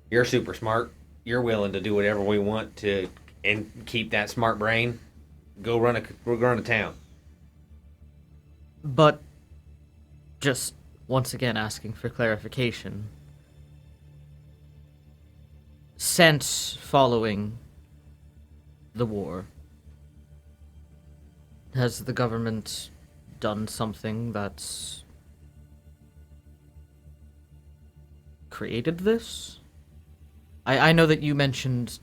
you're super smart. You're willing to do whatever we want to and keep that smart brain. Go run a town. But, just once again asking for clarification, since following the war, has the government done something that's created this? I know that you mentioned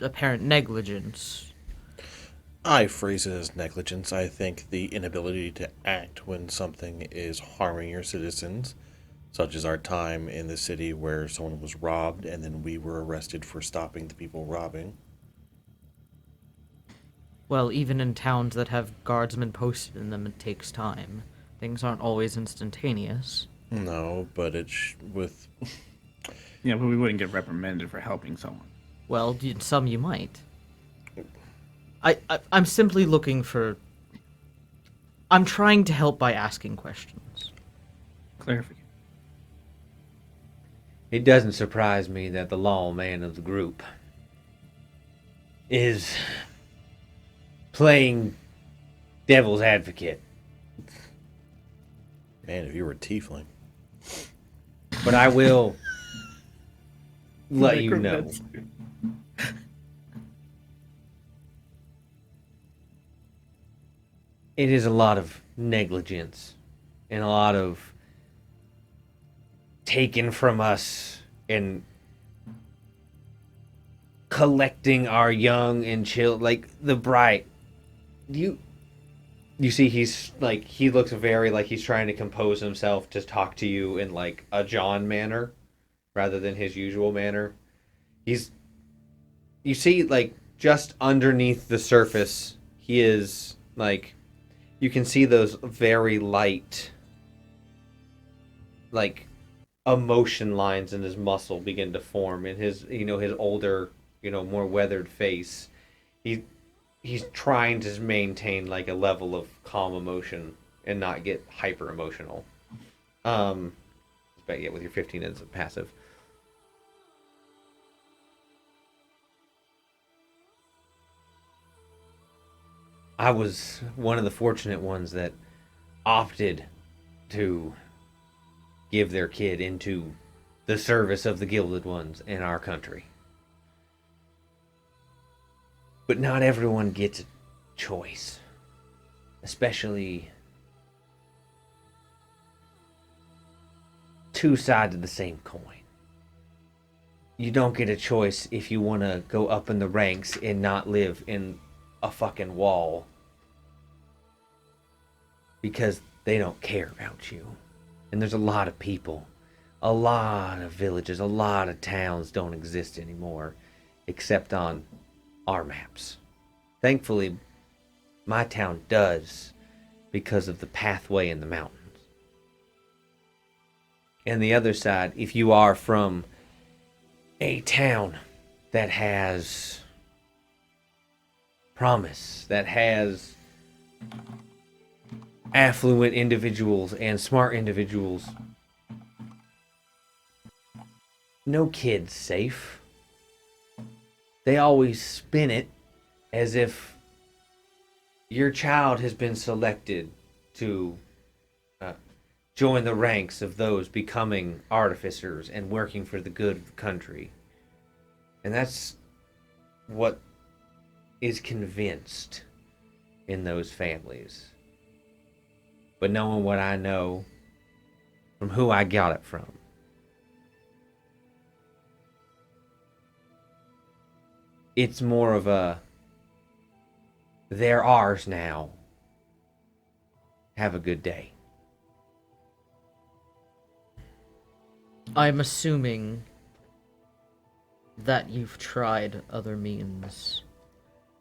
apparent negligence. I phrase it as negligence. I think the inability to act when something is harming your citizens, such as our time in the city where someone was robbed and then we were arrested for stopping the people robbing. Well, even in towns that have guardsmen posted in them, it takes time. Things aren't always instantaneous. No, but it's with... Yeah, but we wouldn't get reprimanded for helping someone. Well, some you might. I'm simply looking for... I'm trying to help by asking questions. Clarification. It doesn't surprise me that the lawman of the group is playing devil's advocate. Man, if you were a tiefling. But I will let you know. It is a lot of negligence and a lot of taken from us and collecting our young and chill, like the bright. You see, he's like he looks very like he's trying to compose himself to talk to you in like a John manner, rather than his usual manner. He's you see like just underneath the surface, he is like you can see those very light like emotion lines in his muscle begin to form in his his older more weathered face. he he's trying to maintain like a level of calm emotion and not get hyper emotional. But yeah, with your 15 as a passive. I was one of the fortunate ones that opted to give their kid into the service of the Gilded Ones in our country. But not everyone gets a choice. Especially two sides of the same coin. You don't get a choice if you want to go up in the ranks and not live in a fucking wall. Because they don't care about you. And there's a lot of people, a lot of villages, a lot of towns don't exist anymore, except on our maps. Thankfully, my town does, because of the pathway in the mountains. And the other side, if you are from a town that has promise, that has affluent individuals and smart individuals, no kid's safe. They always spin it as if your child has been selected to join the ranks of those becoming artificers and working for the good of the country. And that's what is convinced in those families. But knowing what I know from who I got it from, it's more of a they're ours now. Have a good day. I'm assuming that you've tried other means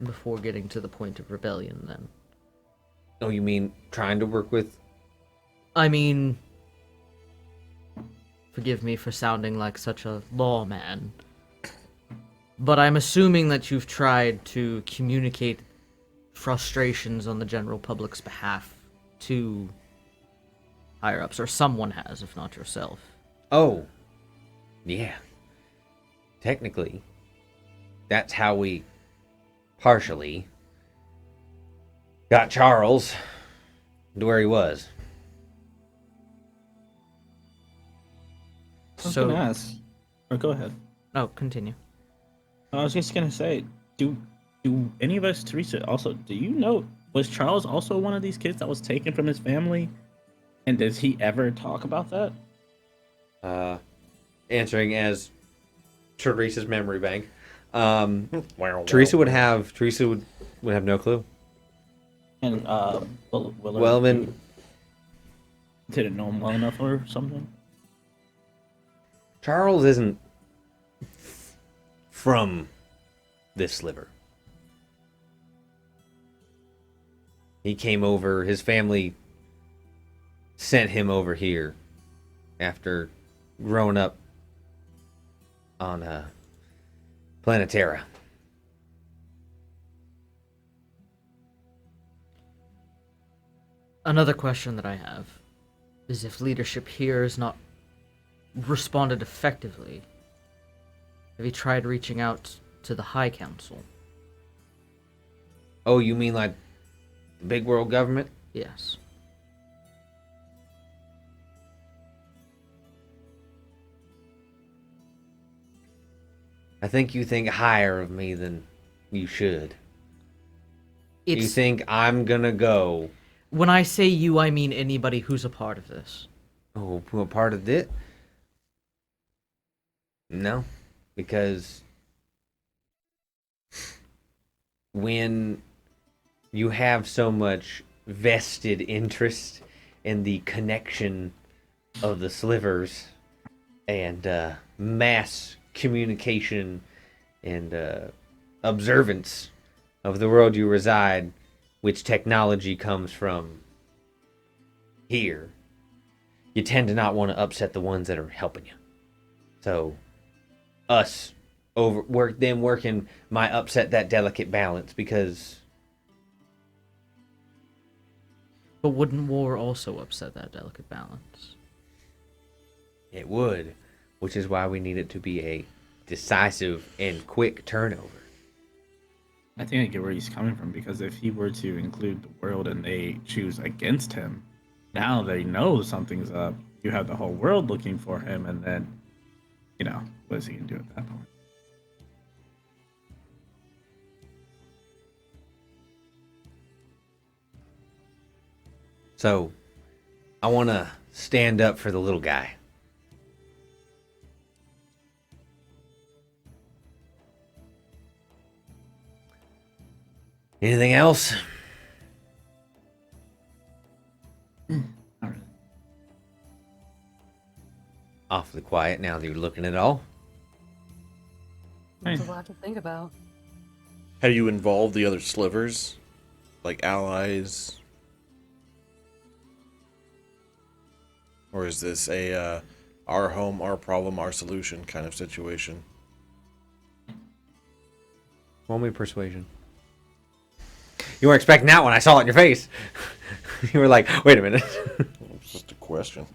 before getting to the point of rebellion, then. Oh, you mean trying to work with... I mean... Forgive me for sounding like such a lawman, but I'm assuming that you've tried to communicate frustrations on the general public's behalf to higher-ups, or someone has, if not yourself. Oh, yeah. Technically, that's how we partially got Charles to where he was. I was gonna ask. Or go ahead. Oh, continue. I was just gonna say, do any of us, Teresa, also, do you know, was Charles also one of these kids that was taken from his family? And does he ever talk about that? Answering as Teresa's memory bank. Teresa would have no clue. And Wellman didn't know him well enough or something. Charles isn't from this sliver. He came over, his family sent him over here after growing up on Planetara. Another question that I have is if leadership here has not responded effectively, have you tried reaching out to the High Council? Oh, you mean like the big world government? Yes. I think you think higher of me than you should. You think I'm gonna go... When I say you, I mean anybody who's a part of this. Oh, who a part of it? No, because when you have so much vested interest in the connection of the slivers and mass communication and observance of the world you reside, which technology comes from here, you tend to not want to upset the ones that are helping you. So, us working might upset that delicate balance because. But wouldn't war also upset that delicate balance? It would, which is why we need it to be a decisive and quick turnover. I think I get where he's coming from, because if he were to include the world and they choose against him, now they know something's up. You have the whole world looking for him, and then, what is he going to do at that point? So, I want to stand up for the little guy. Anything else? Not really. Awfully quiet now that you're looking at it all. There's a lot to think about. Have you involved the other slivers? Like allies? Or is this a our home, our problem, our solution kind of situation? Roll me persuasion. You weren't expecting that when I saw it in your face. You were like, wait a minute. It's just a question.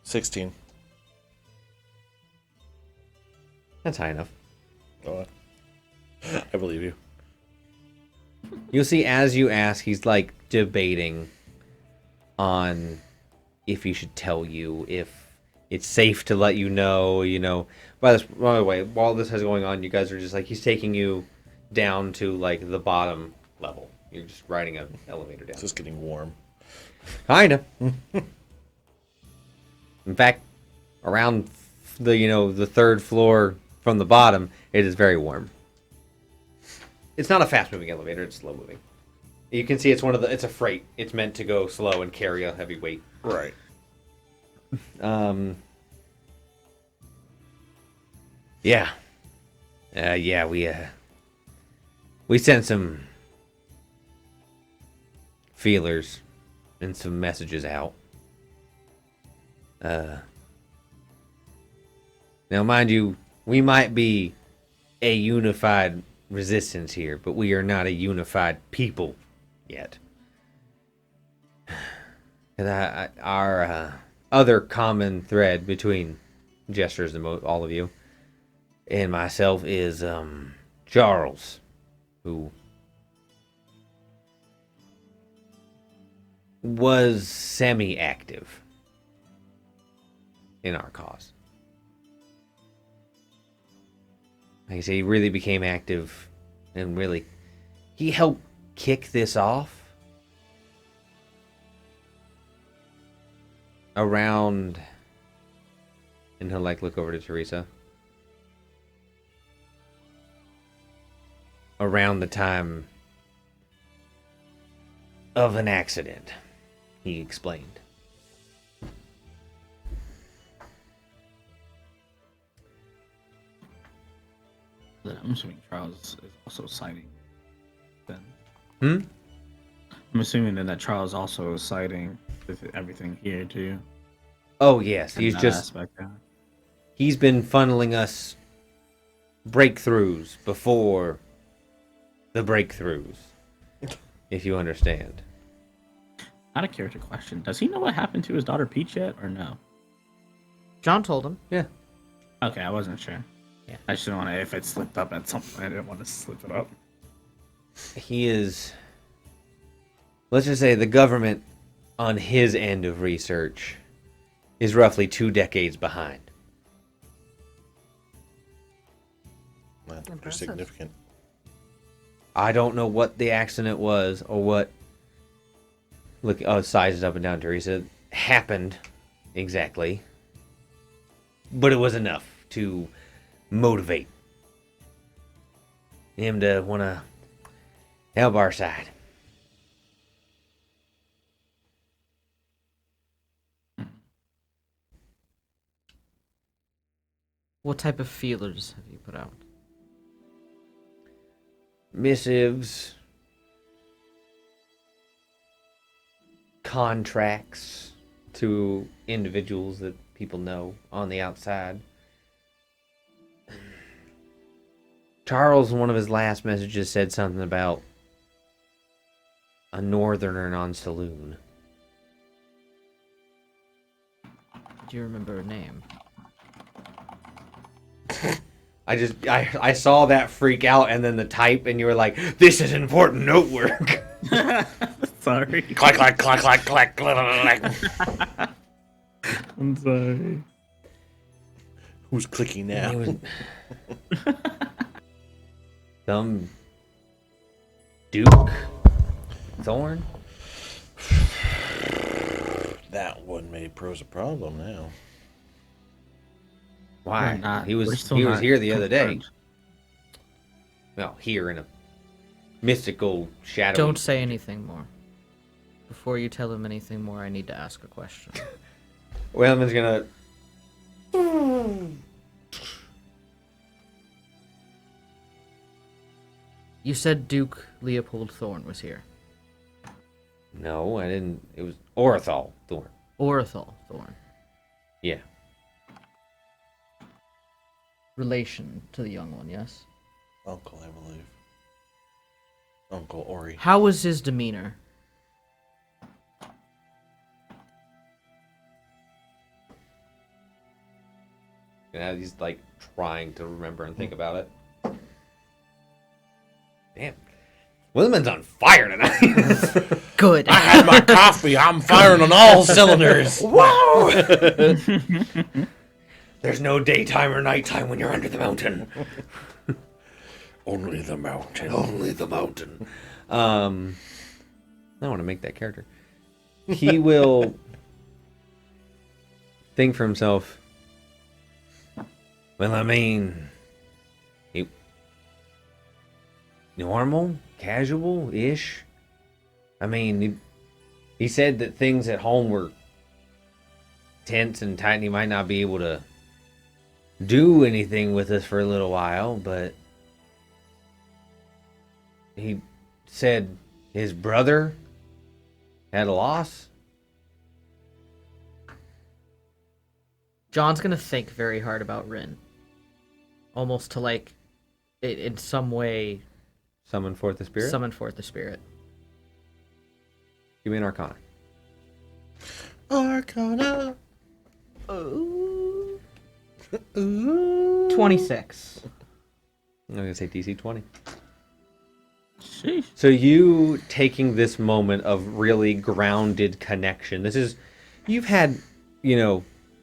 16. That's high enough. Oh, I believe you. You'll see as you ask, he's like debating on if he should tell you, if it's safe to let you know, By the way, while this is going on, you guys are just like, he's taking you down to like the bottom level. You're just riding an elevator down. It's just getting warm. Kinda. In fact, around the third floor from the bottom, it is very warm. It's not a fast-moving elevator; it's slow-moving. You can see it's it's a freight. It's meant to go slow and carry a heavy weight. Right. Yeah. We sent some feelers and some messages out. Now, mind you, we might be a unified resistance here, but we are not a unified people yet. And our other common thread between Jesters and all of you and myself is Charles, who was semi-active in our cause. Like I say, he really became active and really, he helped kick this off around, and he'll like look over to Teresa. Around the time of an accident, he explained. I'm assuming Charles is also citing then. Hmm? I'm assuming then that Charles also is citing everything here too. Oh yes, In he's that just aspect, yeah. he's been funneling us breakthroughs before the breakthroughs, if you understand. Not a character question. Does he know what happened to his daughter Peach yet, or no? John told him. Yeah. Okay, I wasn't sure. Yeah. I just didn't want to, if it slipped up at some point, I didn't want to slip it up. He is, let's just say the government on his end of research is roughly 2 decades behind. That's pretty Impressive. significant. I don't know what the accident was or what, look, sizes up and down, Teresa, happened exactly. But it was enough to motivate him to want to help our side. What type of feelers have you put out? Missives, contracts to individuals that people know on the outside. Charles, in one of his last messages, said something about a northerner on Saloon. Do you remember her name? I saw that freak out and then the type, and you were like, "This is important note work." Sorry. Clack, clack, clack, clack, clack, clack, clack. I'm sorry. Who's clicking now? It was some Duke Thorn. That one may pose a problem now. Why? We're not- He we're was still he was not here the other day. confirmed. Well, here in a mystical shadowy. Don't say anything more. Before you tell him anything more, I need to ask a question. Whaleman's gonna. You said Duke Leopold Thorn was here. No, I didn't. It was Orthol Thorn. Orthol Thorn. Yeah. Relation to the young one, yes? Uncle, I believe. Uncle Ori. How was his demeanor? And he's like trying to remember and think about it. Damn. Whaleman's on fire tonight. Good. I had my coffee. I'm firing on all cylinders. Whoa! There's no daytime or nighttime when you're under the mountain. Only the mountain. Only the mountain. I want to make that character. He will think for himself. Well, I mean, normal, casual-ish. I mean, he said that things at home were tense and tight, and he might not be able to do anything with us for a little while, but he said his brother had a loss. John's gonna think very hard about Rin. Almost to like, in some way, Summon forth the spirit. summon forth the spirit. Give me an Arcana. Arcana. 26. I'm gonna say DC 20. Sheesh. So you taking this moment of really grounded connection. You've had,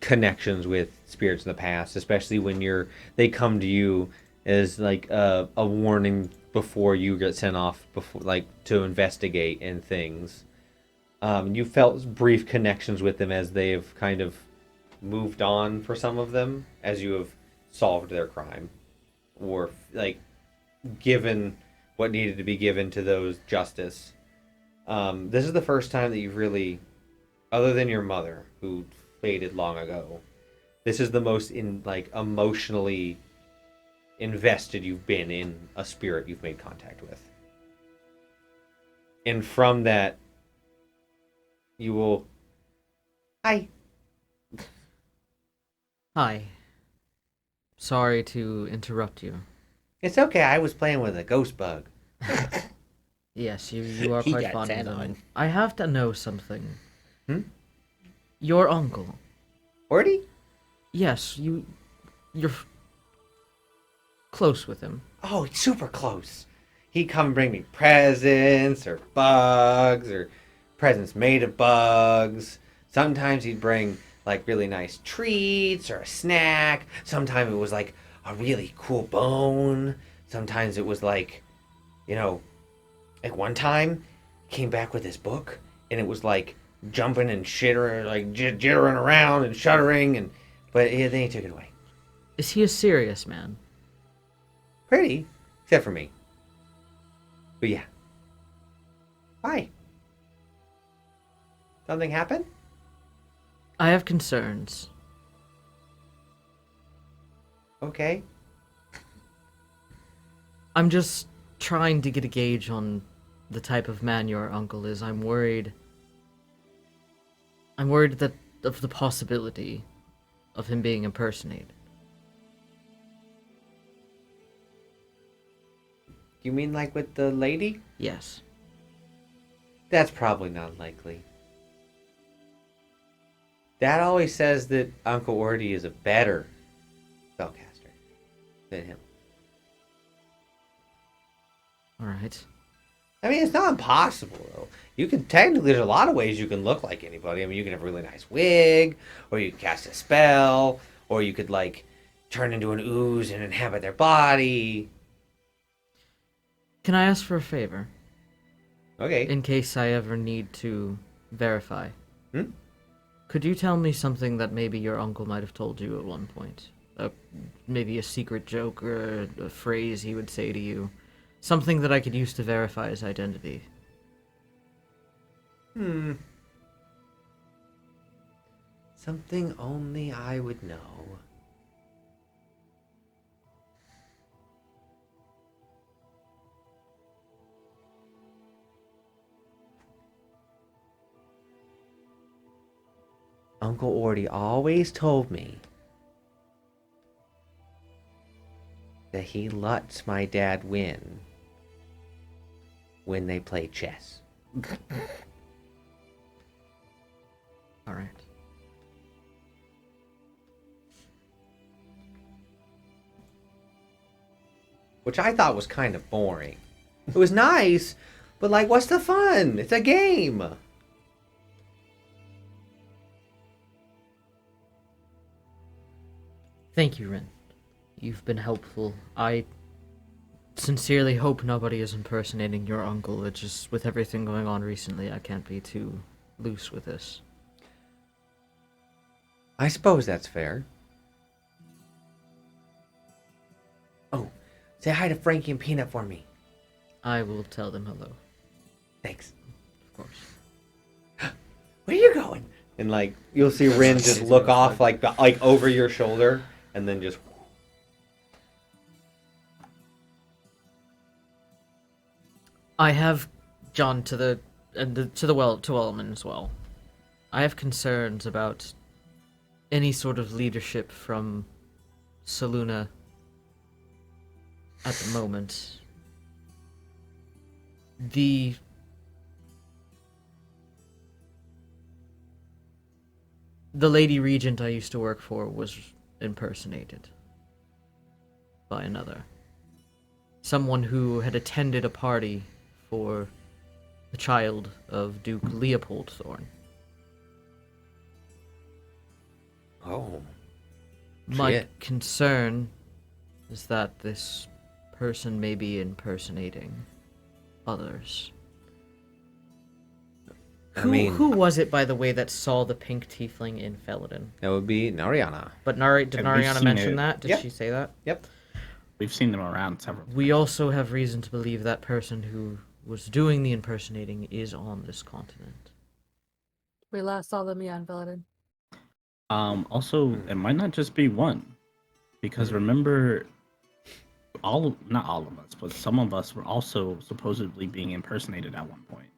connections with spirits in the past, especially when they come to you as like a warning before you get sent off to investigate and things. You felt brief connections with them as they've kind of moved on for some of them as you have solved their crime or like given what needed to be given to those justice. This is the first time that you've really, other than your mother who faded long ago, this is the most emotionally invested you've been in a spirit you've made contact with. And from that, you will... Hi. Hi. Sorry to interrupt you. It's okay, I was playing with a ghost bug. Yes, you are He quite got fond of 10 them. on. I have to know something. Hmm? Your uncle. Orty? Yes, you're close with him. Oh, he's super close. He'd come bring me presents or bugs or presents made of bugs. Sometimes he'd bring like really nice treats or a snack. Sometimes it was like a really cool bone. Sometimes it was like one time came back with his book and it was like jumping and jittering around and shuddering but then he took it away. Is he a serious man? Pretty, except for me. But yeah. Why? Something happened? I have concerns. Okay. I'm just trying to get a gauge on the type of man your uncle is. I'm worried that of the possibility of him being impersonated. You mean like with the lady? Yes. That's probably not likely. Dad always says that Uncle Ordy is a better spellcaster than him. Alright. I mean, it's not impossible, though. You can technically, there's a lot of ways you can look like anybody. I mean, you can have a really nice wig, or you can cast a spell, or you could, like, turn into an ooze and inhabit their body. Can I ask for a favor? Okay. In case I ever need to verify. Hmm? Could you tell me something that maybe your uncle might have told you at one point? Maybe a secret joke or a phrase he would say to you. Something that I could use to verify his identity. Something only I would know. Uncle Ordy always told me that he lets my dad win when they play chess. Alright. Which I thought was kind of boring. It was nice, but like, what's the fun? It's a game. Thank you, Rin. You've been helpful. I sincerely hope nobody is impersonating your uncle. It's just, with everything going on recently, I can't be too loose with this. I suppose that's fair. Oh, say hi to Frankie and Peanut for me. I will tell them hello. Thanks. Of course. Where are you going? And like, you'll see Rin just look off like over your shoulder, and then just. I have John to Wellman as well. I have concerns about any sort of leadership from Saluna at the moment. The Lady Regent I used to work for was impersonated by another. Someone who had attended a party for the child of Duke Leopold Thorn. Oh. My Shit. concern is that this person may be impersonating others. Who was it, by the way, that saw the pink tiefling in Felidin? That would be Nariana. But did And we've Nariana seen mention it. that? Did Yeah. she say that? Yep. We've seen them around several. We also have reason to believe that person who was doing the impersonating is on this continent. We last saw them, yeah, in Felidin. Also, it might not just be one, because remember, not all of us, but some of us were also supposedly being impersonated at one point.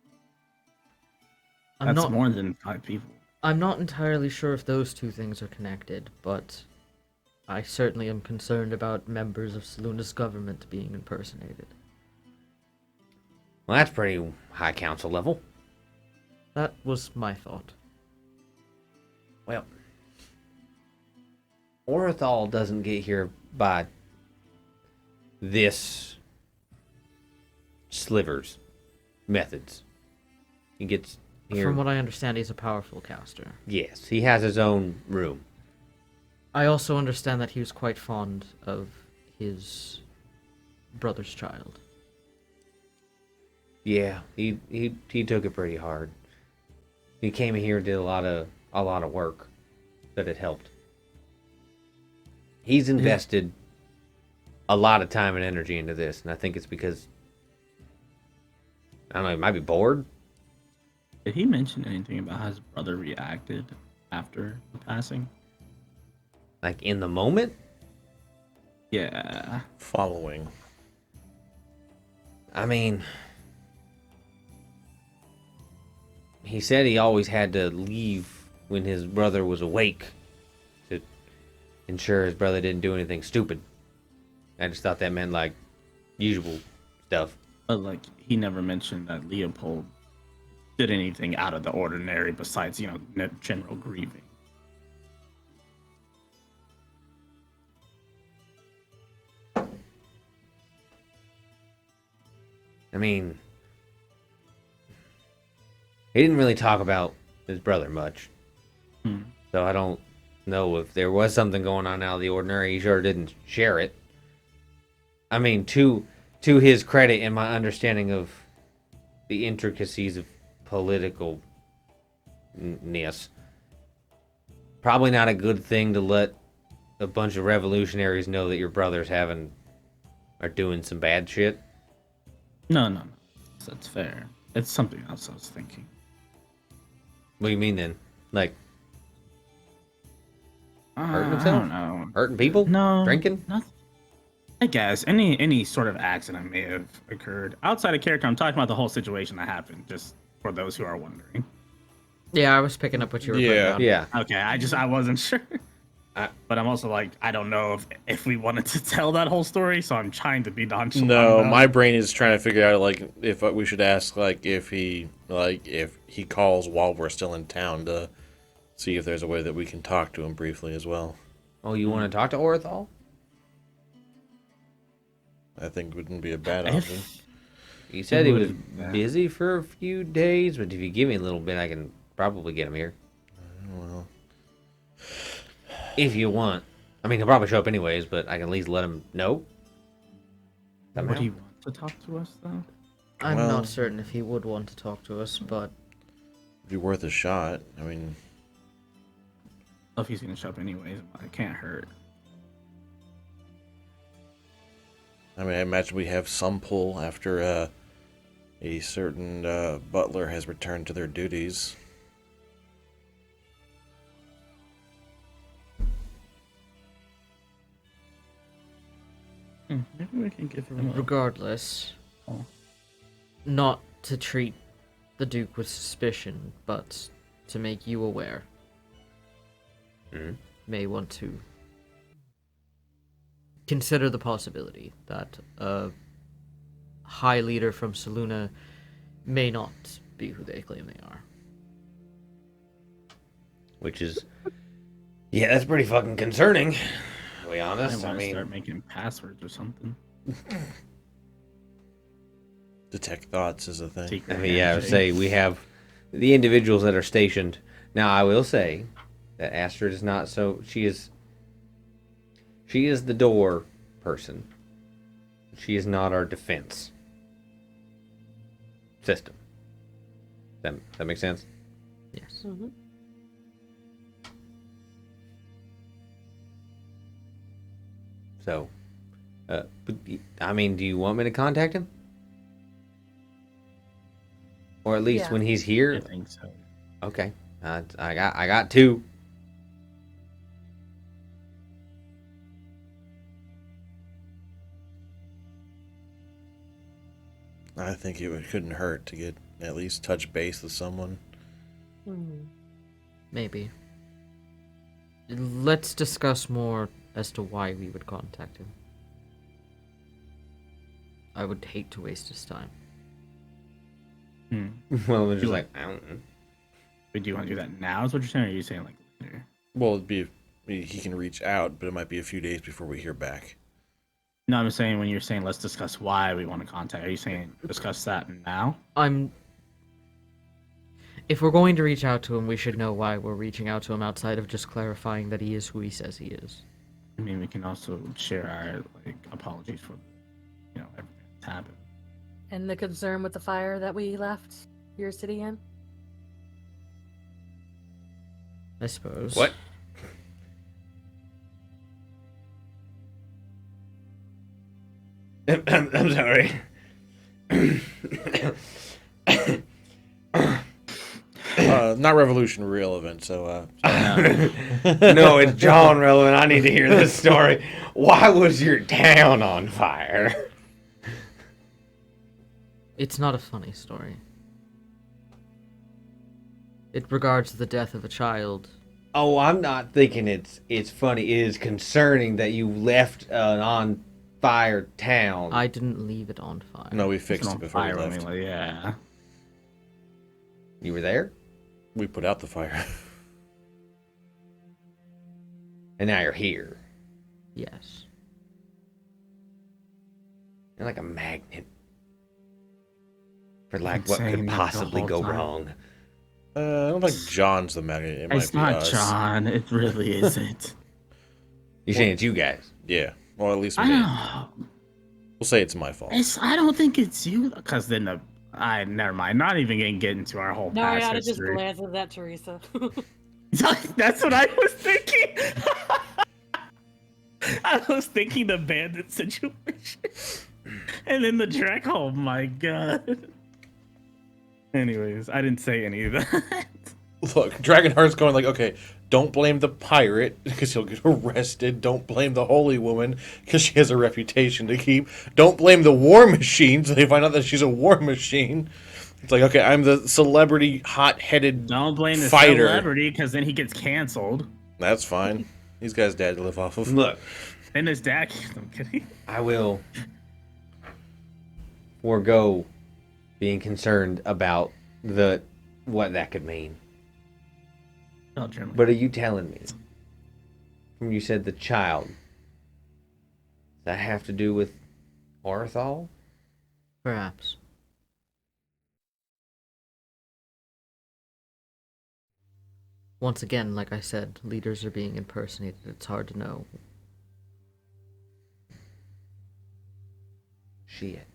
That's more than 5 people. I'm not entirely sure if those two things are connected, but I certainly am concerned about members of Saluna's government being impersonated. Well, that's pretty high council level. That was my thought. Well, Orithal doesn't get here by this Slivers methods. He gets here. From what I understand, he's a powerful caster. Yes, he has his own room. I also understand that he was quite fond of his brother's child. Yeah, he took it pretty hard. He came here and did a lot of work that it helped. He's invested a lot of time and energy into this, and I think it's because I don't know, he might be bored. Did he mention anything about how his brother reacted after the passing? Like in the moment? Yeah. following. I mean, he said he always had to leave when his brother was awake to ensure his brother didn't do anything stupid. I just thought that meant like usual stuff. But like he never mentioned that Leopold did anything out of the ordinary besides, general grieving. I mean, he didn't really talk about his brother much. So I don't know if there was something going on out of the ordinary. He sure didn't share it. I mean, to his credit and my understanding of the intricacies of politicalness, probably not a good thing to let a bunch of revolutionaries know that your brothers are doing some bad shit. No. That's fair. It's something else I was thinking. What do you mean then? Like hurting I himself? don't know. Hurting people? No. Drinking? Nothing. I guess any sort of accident may have occurred. Outside of character, I'm talking about the whole situation that happened, just for those who are wondering. Yeah, I was picking up what you were putting Yeah. down. Yeah. Okay, I wasn't sure. But I'm also like, I don't know if we wanted to tell that whole story, so I'm trying to be nonchalant. No, about my it. brain is trying to figure out like if we should ask if he calls while we're still in town to see if there's a way that we can talk to him briefly as well. Oh, you want to talk to Orthal? I think wouldn't be a bad option. He said he was Yeah. busy for a few days, but if you give me a little bit, I can probably get him here. Well, If you want. I mean, he'll probably show up anyways, but I can at least let him know. Would he want to talk to us though? I'm Well- not certain if he would want to talk to us, but it'd be worth a shot. I mean, Well, if he's gonna show up anyways, it can't hurt. I imagine we have some pull after a certain butler has returned to their duties. Maybe we can give him a regardless, Oh. not to treat the Duke with suspicion, but to make you aware. May want to consider the possibility that a high leader from Saluna may not be who they claim they are. Which is... Yeah, that's pretty fucking concerning, to be I honest. I want to mean... start making passwords or something. Detect thoughts is a thing. Secret I mean, yeah, I would handshake. say we have the individuals that are stationed. Now, I will say that Astrid is not so... She is the door person. She is not our defense system. That makes sense? Yes. Mhm. So, but, I mean, do you want me to contact him? Or at least Yeah. when he's here? I think so. Okay. I got two. I think it couldn't hurt to get at least touch base with someone. Mhm. Maybe. Let's discuss more as to why we would contact him. I would hate to waste his time. Well, they're just You- like, I don't know. Wait, do you want to do that now? Is what you're saying? Or are you saying like later? Well, he can reach out, but it might be a few days before we hear back. No, I'm saying when you're saying let's discuss why we want to contact. Are you saying discuss that now? If we're going to reach out to him, we should know why we're reaching out to him outside of just clarifying that he is who he says he is. I mean, we can also share our apologies for everything that's happened. And the concern with the fire that we left your city in? I suppose. What? I'm sorry. Not Revolution relevant, so... No, it's John relevant. I need to hear this story. Why was your town on fire? It's not a funny story. It regards the death of a child. Oh, I'm not thinking it's funny. It is concerning that you left an on fire town. I didn't leave it on fire. No, we fixed it before we Fire left. anyway, yeah. You were there? We put out the fire. And now you're here. Yes. You're like a magnet. For like Been what saying could that the possibly whole go time. wrong. I don't think John's the magnet. It It's might be not us. John. It really isn't. You're saying it's you guys. Yeah. Well, at least I me. don't. We'll say it's my fault. I don't think it's you, because then never mind. Not even gonna get into our whole past Nariana just history. glances at Teresa. That's what I was thinking. I was thinking the bandit situation, and then the Drek. Oh my god. Anyways, I didn't say any of that. Look, Dragonheart's going like, okay, don't blame the pirate because he'll get arrested. Don't blame the holy woman because she has a reputation to keep. Don't blame the war machine so they find out that she's a war machine. It's like, okay, I'm the celebrity hot-headed Don't blame the fighter. celebrity, because then he gets canceled. That's fine. He's got his dad to live off of. Look, And his dad. I'm kidding. I will forego being concerned about what that could mean. Children. But are you telling me? When you said the child, does that have to do with Orthol? Perhaps. Once again, like I said, leaders are being impersonated. It's hard to know. Shit.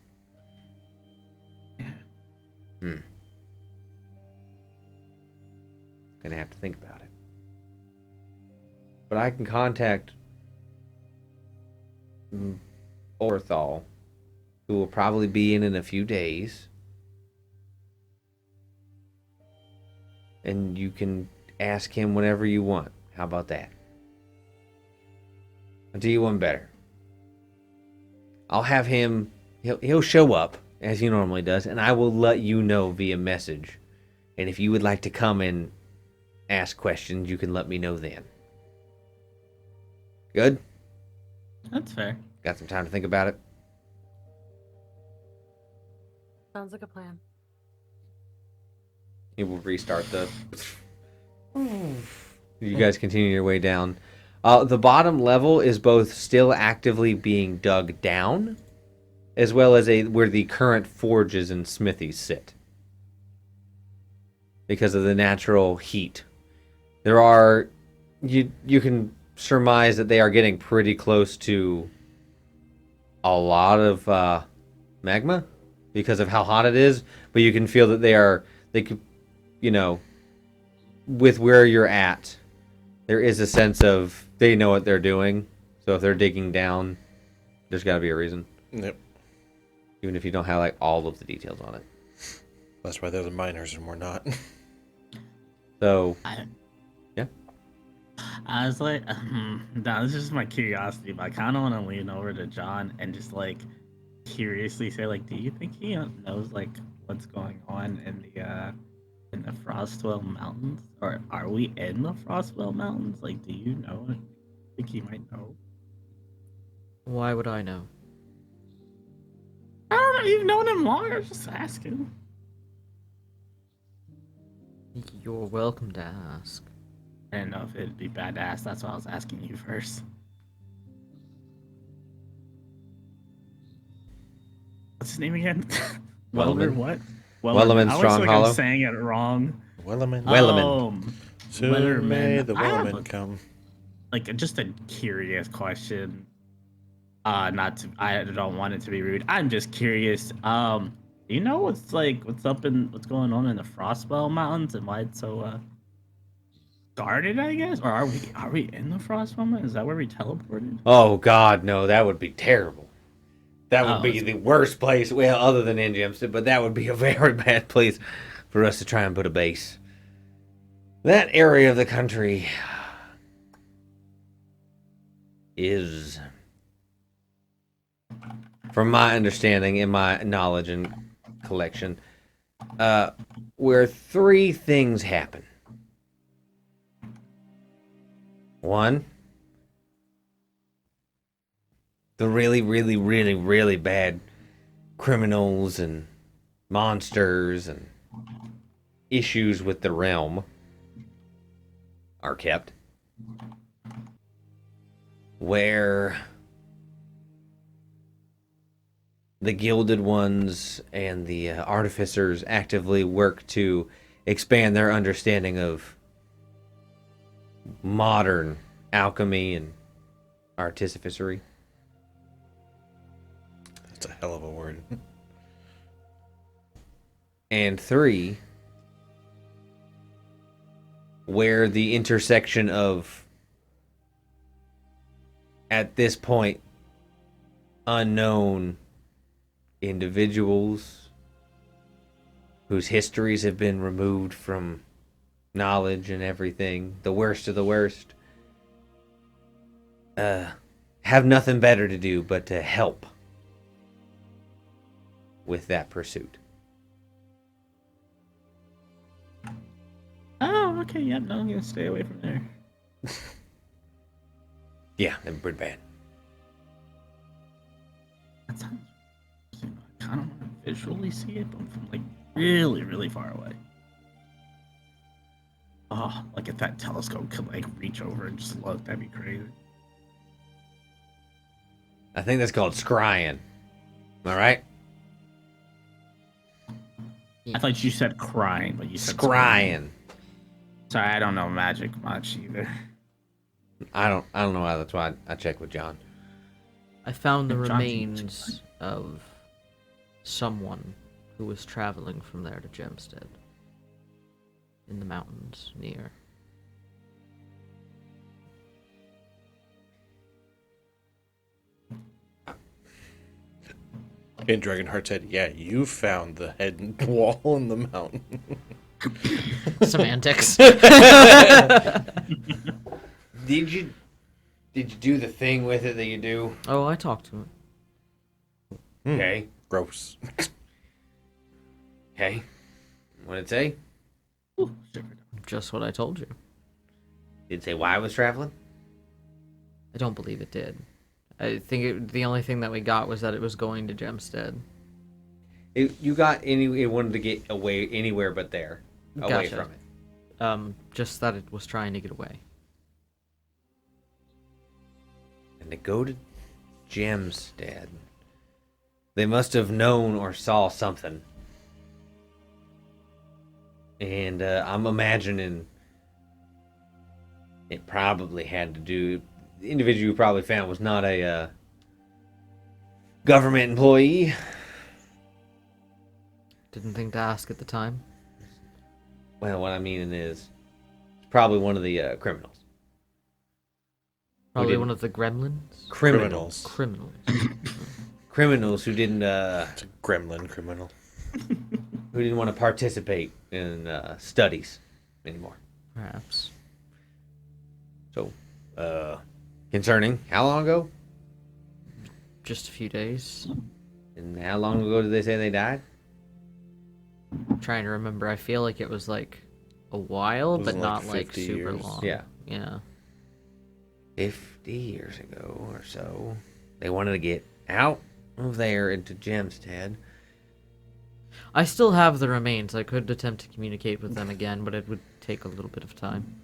Gonna have to think about it. But I can contact Orthol, who will probably be in a few days. And you can ask him whatever you want. How about that? I'll do you one better. I'll have him, he'll show up, as he normally does, and I will let you know via message. And if you would like to come and ask questions, you can let me know then. Good? That's fair. Got some time to think about it? Sounds like a plan. He will restart the... You guys continue your way down. The bottom level is both still actively being dug down, as well as where the current forges and smithies sit. Because of the natural heat. There are... You can surmise that they are getting pretty close to a lot of magma because of how hot it is, but you can feel that they could, you know, with where you're at, there is a sense of they know what they're doing. So if they're digging down, there's got to be a reason. Yep. Even if you don't have like all of the details on it. That's why they're the miners and we're not. So, I was like, no, this is just my curiosity, but I kind of want to lean over to John and just like curiously say, like, do you think he knows like what's going on in the Frostwell Mountains, or are we in the Frostwell Mountains? Like, do you know? I think he might know. Why would I know? I don't know. You've known him longer. Just asking. You're welcome to ask. I didn't know if it'd be bad to ask. That's why I was asking you first. What's his name again? Welder, Wellerman. what? Wellerman I always feel Strong like Hollow. I'm saying it wrong. Wellerman. Wellerman. Soon Wellerman. may the I have Wellerman come. Like, just a curious question. I don't want it to be rude. I'm just curious. Do you know what's going on in the Frostwell Mountains and why it's so guarded, I guess? Or are we in the Frostwell Mountains? Is that where we teleported? oh god, no, that would be terrible. That would Oh, be it's- the worst place, well, other than Ingemston, but that would be a very bad place for us to try and put a base. That area of the country is, from my understanding and my knowledge and collection, where three things happen. One, the really, really, really, really bad criminals and monsters and issues with the realm are kept. Where the Gilded Ones and the Artificers actively work to expand their understanding of modern alchemy and artificery. That's a hell of a word. And three, where the intersection of, at this point, unknown individuals whose histories have been removed from knowledge and everything, the worst of the worst, have nothing better to do but to help with that pursuit. Oh, okay. Yep. No, I'm gonna stay away from there. Yeah, they're pretty bad. That sounds. I kind of want to visually see it, but from like really, really far away. Oh, like if that telescope could like reach over and just look, that'd be crazy. I think that's called scrying. Am I right? I thought you said crying, but you said Scrying. Sorry, I don't know magic much either. I don't know. That's why I checked with John. I found the John's remains of someone who was traveling from there to Gemstead. In the mountains near. And Dragonheart said, "Yeah, you found the head wall in the mountain." Semantics. Did you do the thing with it that you do? Oh, I talked to him. Okay. Gross. Okay. What did it say? Ooh, shivered. Just what I told you. Did it say why I was traveling? I don't believe it did. I think the only thing that we got was that it was going to Gemstead. It wanted to get away anywhere but there. Away Gotcha. from it. Just that it was trying to get away. And to go to Gemstead, they must have known or saw something. And I'm imagining it probably had to do. The individual you probably found was not a government employee. Didn't think to ask at the time. Well, what I mean is, it's probably one of the criminals. Probably didn't- one of the gremlins. Criminals. Criminals. Criminals who didn't It's a gremlin criminal. want to participate in studies anymore. Perhaps. So, concerning how long ago? Just a few days. And how long ago did they say they died? I'm trying to remember. I feel like it was like a while, but Wasn't like not like 50 super years? long. Yeah. Yeah. 50 years ago or so. They wanted to get out of there into Gemstead. I still have the remains. I could attempt to communicate with them again, but it would take a little bit of time.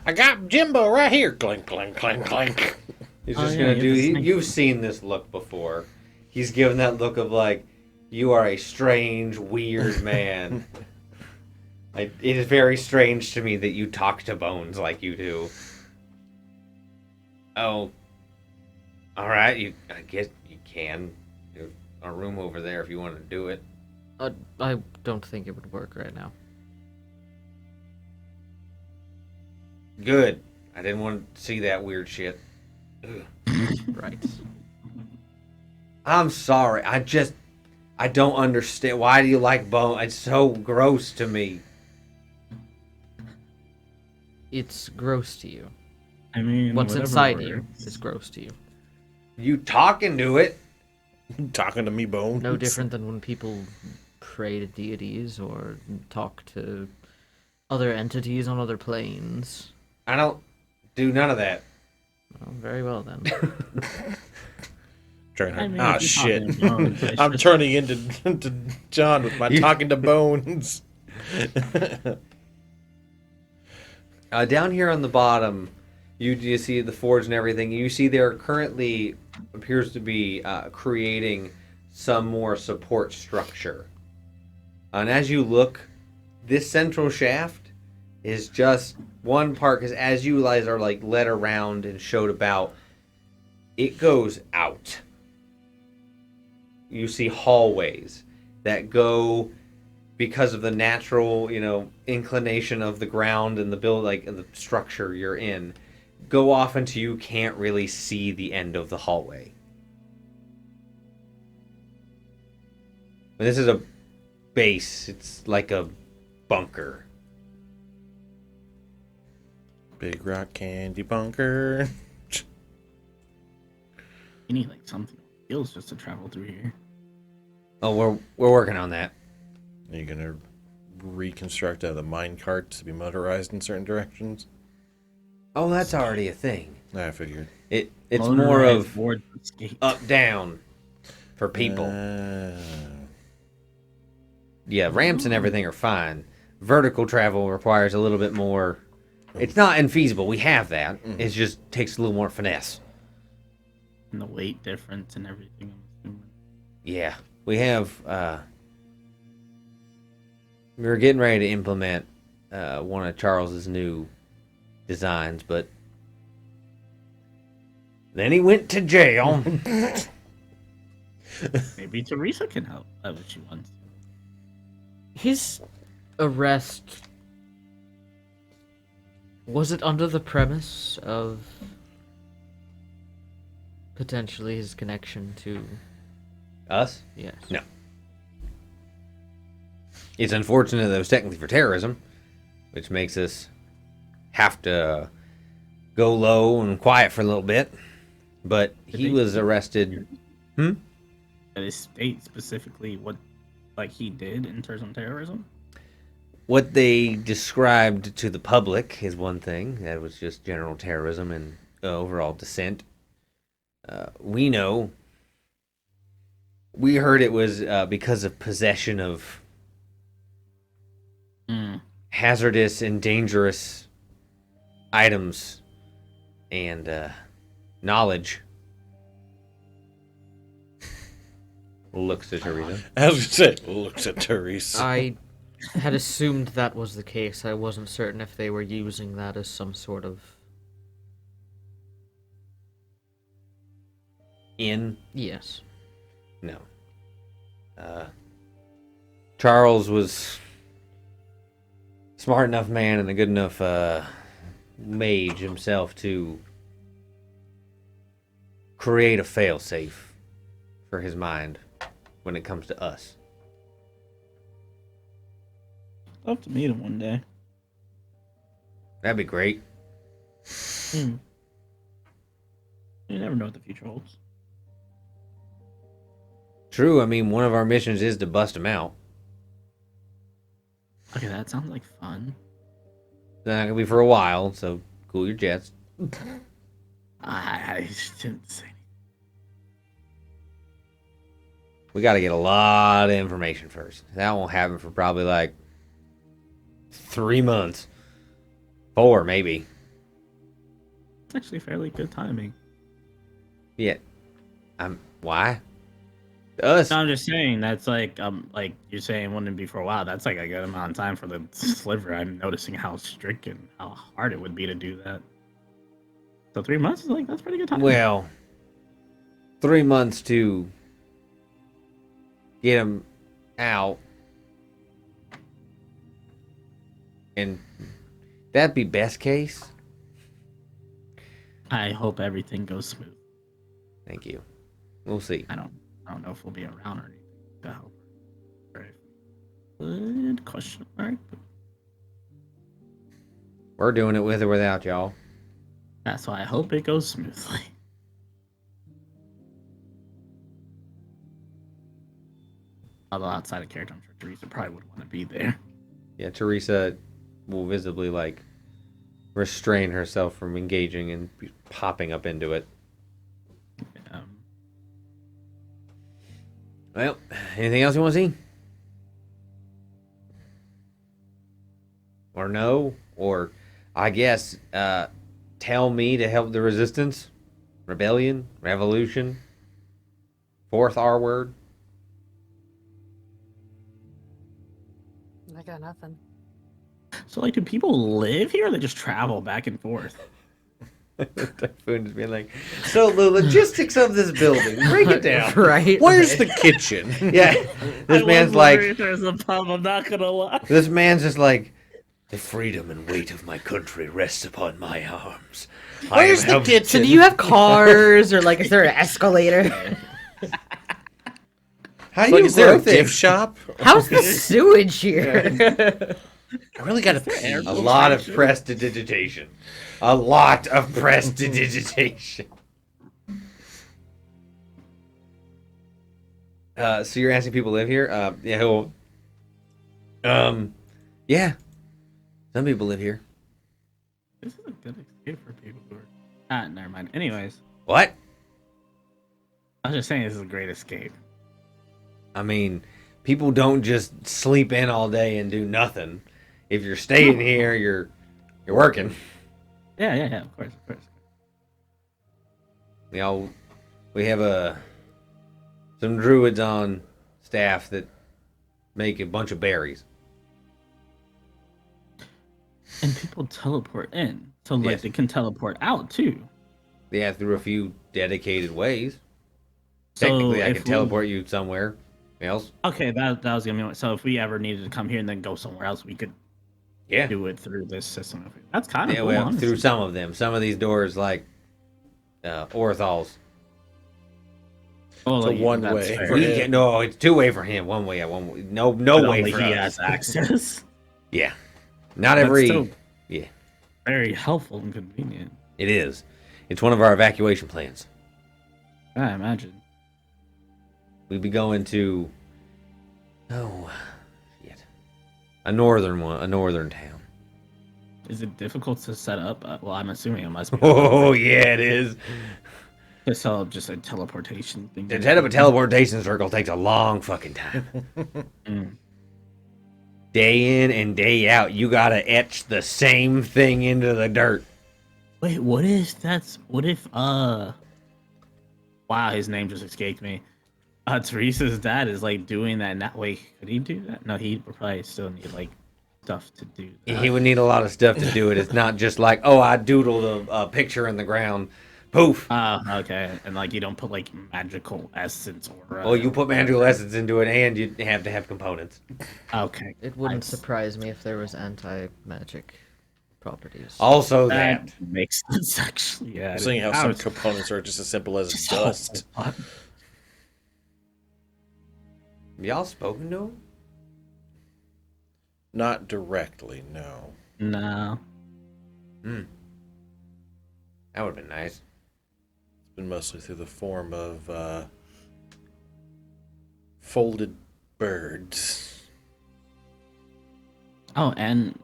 I got Jimbo right here. Clink, clink, clink, clink. He's Oh, just yeah, gonna you do. have the snake. You've seen this look before. He's given that look of like, you are a strange, weird man. It is very strange to me that you talk to bones like you do. Oh, all right. I guess you can. There's a room over there if you want to do it. I don't think it would work right now. Good. I didn't want to see that weird shit. Ugh. Right. I'm sorry. I don't understand. Why do you like bone? It's so gross to me. it's gross to you. I mean, What's whatever inside you works. is gross to you. You talking to it? Talking to me, Bones. No different than when people pray to deities or talk to other entities on other planes. I don't do none of that. Well, very well then. I mean, Ah, if you're shit. talking bones, it's I'm just- turning into John with my You- talking to Bones. Down here on the bottom, you see the forge and everything. You see there currently appears to be creating some more support structure. And as you look, this central shaft is just one part, because as you guys are like led around and showed about, it goes out. You see hallways that go, because of the natural, inclination of the ground and the build, like the structure you're in, go off until you can't really see the end of the hallway. And this is a base. It's like a bunker. Big rock candy bunker. You need like something on wheels just to travel through here. Oh, we're working on that. Are you gonna reconstruct the mine carts to be motorized in certain directions? Oh, that's already a thing. I figured. It's more Motorized of boards with skate. up down for people. Yeah, ramps and everything are fine. Vertical travel requires a little bit more. It's not infeasible. We have that. It just takes a little more finesse. And the weight difference and everything. I'm assuming. Yeah, we have. We were getting ready to implement one of Charles's new designs, but then he went to jail. Maybe Teresa can help. That's what she wants. His arrest, was it under the premise of potentially his connection to... Us? Yes. No. It's unfortunate that it was technically for terrorism, which makes us have to go low and quiet for a little bit. But he was arrested. That is state specifically what like he did in terms of terrorism. What they described to the public is one thing. That was just general terrorism and overall dissent. We know. We heard it was because of possession of hazardous and dangerous items and knowledge. Looks at Teresa. I was gonna say, looks at Teresa. I had assumed that was the case. I wasn't certain if they were using that as some sort of... Yes. No. Charles was smart enough man and a good enough mage himself to create a failsafe for his mind when it comes to us. I'd love to meet him one day. That'd be great. You never know what the future holds. True, I mean, one of our missions is to bust him out. Okay, that sounds like fun. It's not gonna be for a while, so cool your jets. I didn't say anything. We gotta get a lot of information first. That won't happen for probably like 3 months. 4, maybe. It's actually fairly good timing. Yeah. Why? Us. No, I'm just saying that's like you're saying wouldn't be for a while. That's like a good amount of time for the sliver. I'm noticing how strict and how hard it would be to do that. So 3 months is like that's pretty good time. Well, 3 months to get him out, and that'd be best case. I hope everything goes smooth. Thank you. We'll see. I don't know if we'll be around or anything to help. Right. Good question mark. We're doing it with or without y'all. That's why I hope it goes smoothly. Although outside of character, I'm sure Teresa probably would want to be there. Yeah, Teresa will visibly like restrain herself from engaging and popping up into it. Well, anything else you want to see? Or no? Or, I guess, tell me to help the resistance? Rebellion? Revolution? Fourth R word? I got nothing. So, like, do people live here or they just travel back and forth? Typhoon is being like, so the logistics of this building, break it down. Right? Where's the kitchen? Yeah. This man's like, if there's a pub, I'm not gonna lie. this man's just like, the freedom and weight of my country rests upon my arms. Where's the kitchen? So do you have cars, or like, is there an escalator? How do Like, you is there grow a gift things? shop? How's the sewage here? I really got to pee. A lot of prestidigitation. A lot of prestidigitation. So you're asking people live here? Yeah. Well, yeah. Some people live here. This is a good escape for people who are. Never mind. Anyways, What? I was just saying this is a great escape. I mean, people don't just sleep in all day and do nothing. If you're staying here, you're working. Yeah, of course. You know, we have some druids on staff that make a bunch of berries. And people teleport in, so like Yes. they can teleport out too. Yeah, through a few dedicated ways. So Technically, I if can we- teleport you somewhere else. Okay, that was gonna be one. So if we ever needed to come here and then go somewhere else, we could Yeah. do it through this system. That's kind of Yeah, cool. well, honestly. through some of them. Some of these doors, like Orthal's. Oh, So like, one that's way. fair. For We him. can't, no, it's two way for him. One way, yeah, one way. No But way only for he us. has access. Yeah, not That's every. still Yeah, very helpful and convenient. it is. It's one of our evacuation plans. I imagine. We'd be going to. Oh, shit. A northern town. Is it difficult to set up? Well, I'm assuming it must be. Oh yeah, it is. To set up just a teleportation thing. To set up a teleportation circle takes a long fucking time. Mm. Day in and day out, you gotta etch the same thing into the dirt. Wait, what if wow, his name just escaped me. Teresa's dad is like doing that now. Wait, could he do that? No, he would probably still need like stuff to do that. He would need a lot of stuff to do it. It's not just like, oh, I doodled a picture in the ground. Poof. Okay. And like you don't put like magical essence or Well, you put magical essence into it, and you have to have components. okay. It wouldn't Nice. surprise me if there was anti-magic properties. Also, that That makes sense actually. Yeah. I'm seeing how some components are just as simple as dust. y'all spoken to him? Not directly, no. No. That would have been nice. It's been mostly through the form of folded birds. Oh, and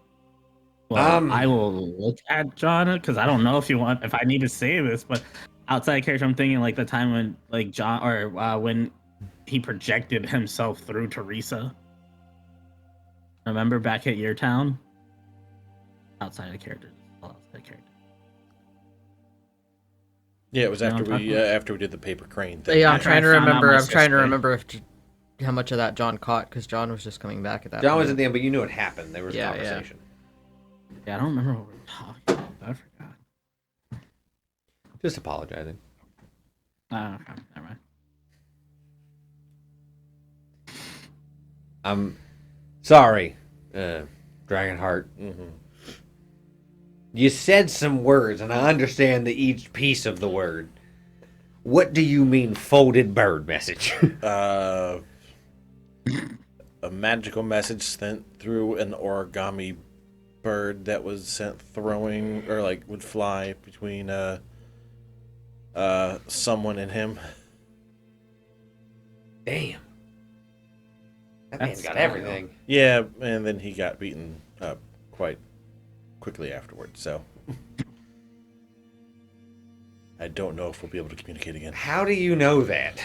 well, Um, I will look at John because I don't know if I need to say this, but outside character, I'm thinking like the time when like John or when he projected himself through Teresa. Remember back at your town? Outside of character. Outside of character. Yeah, it was You know after what I'm we talking about? after we did the paper crane thing. Yeah, I'm After trying to I found out remember. my I'm trying to sister- remember how much of that John caught, because John was just coming back at that. John was point. at the end, but you knew it happened. There was Yeah, a yeah. conversation. Yeah, I don't remember what we were talking about. I forgot. Just apologizing. Oh, okay, never mind. I'm sorry, Dragonheart. Mm-hmm. You said some words, and I understand each piece of the word. What do you mean, folded bird message? A magical message sent through an origami bird that was sent throwing or like would fly between someone and him. Damn. That man's got That's everything. Yeah, and then he got beaten up quite quickly afterwards. So I don't know if we'll be able to communicate again. How do you know that?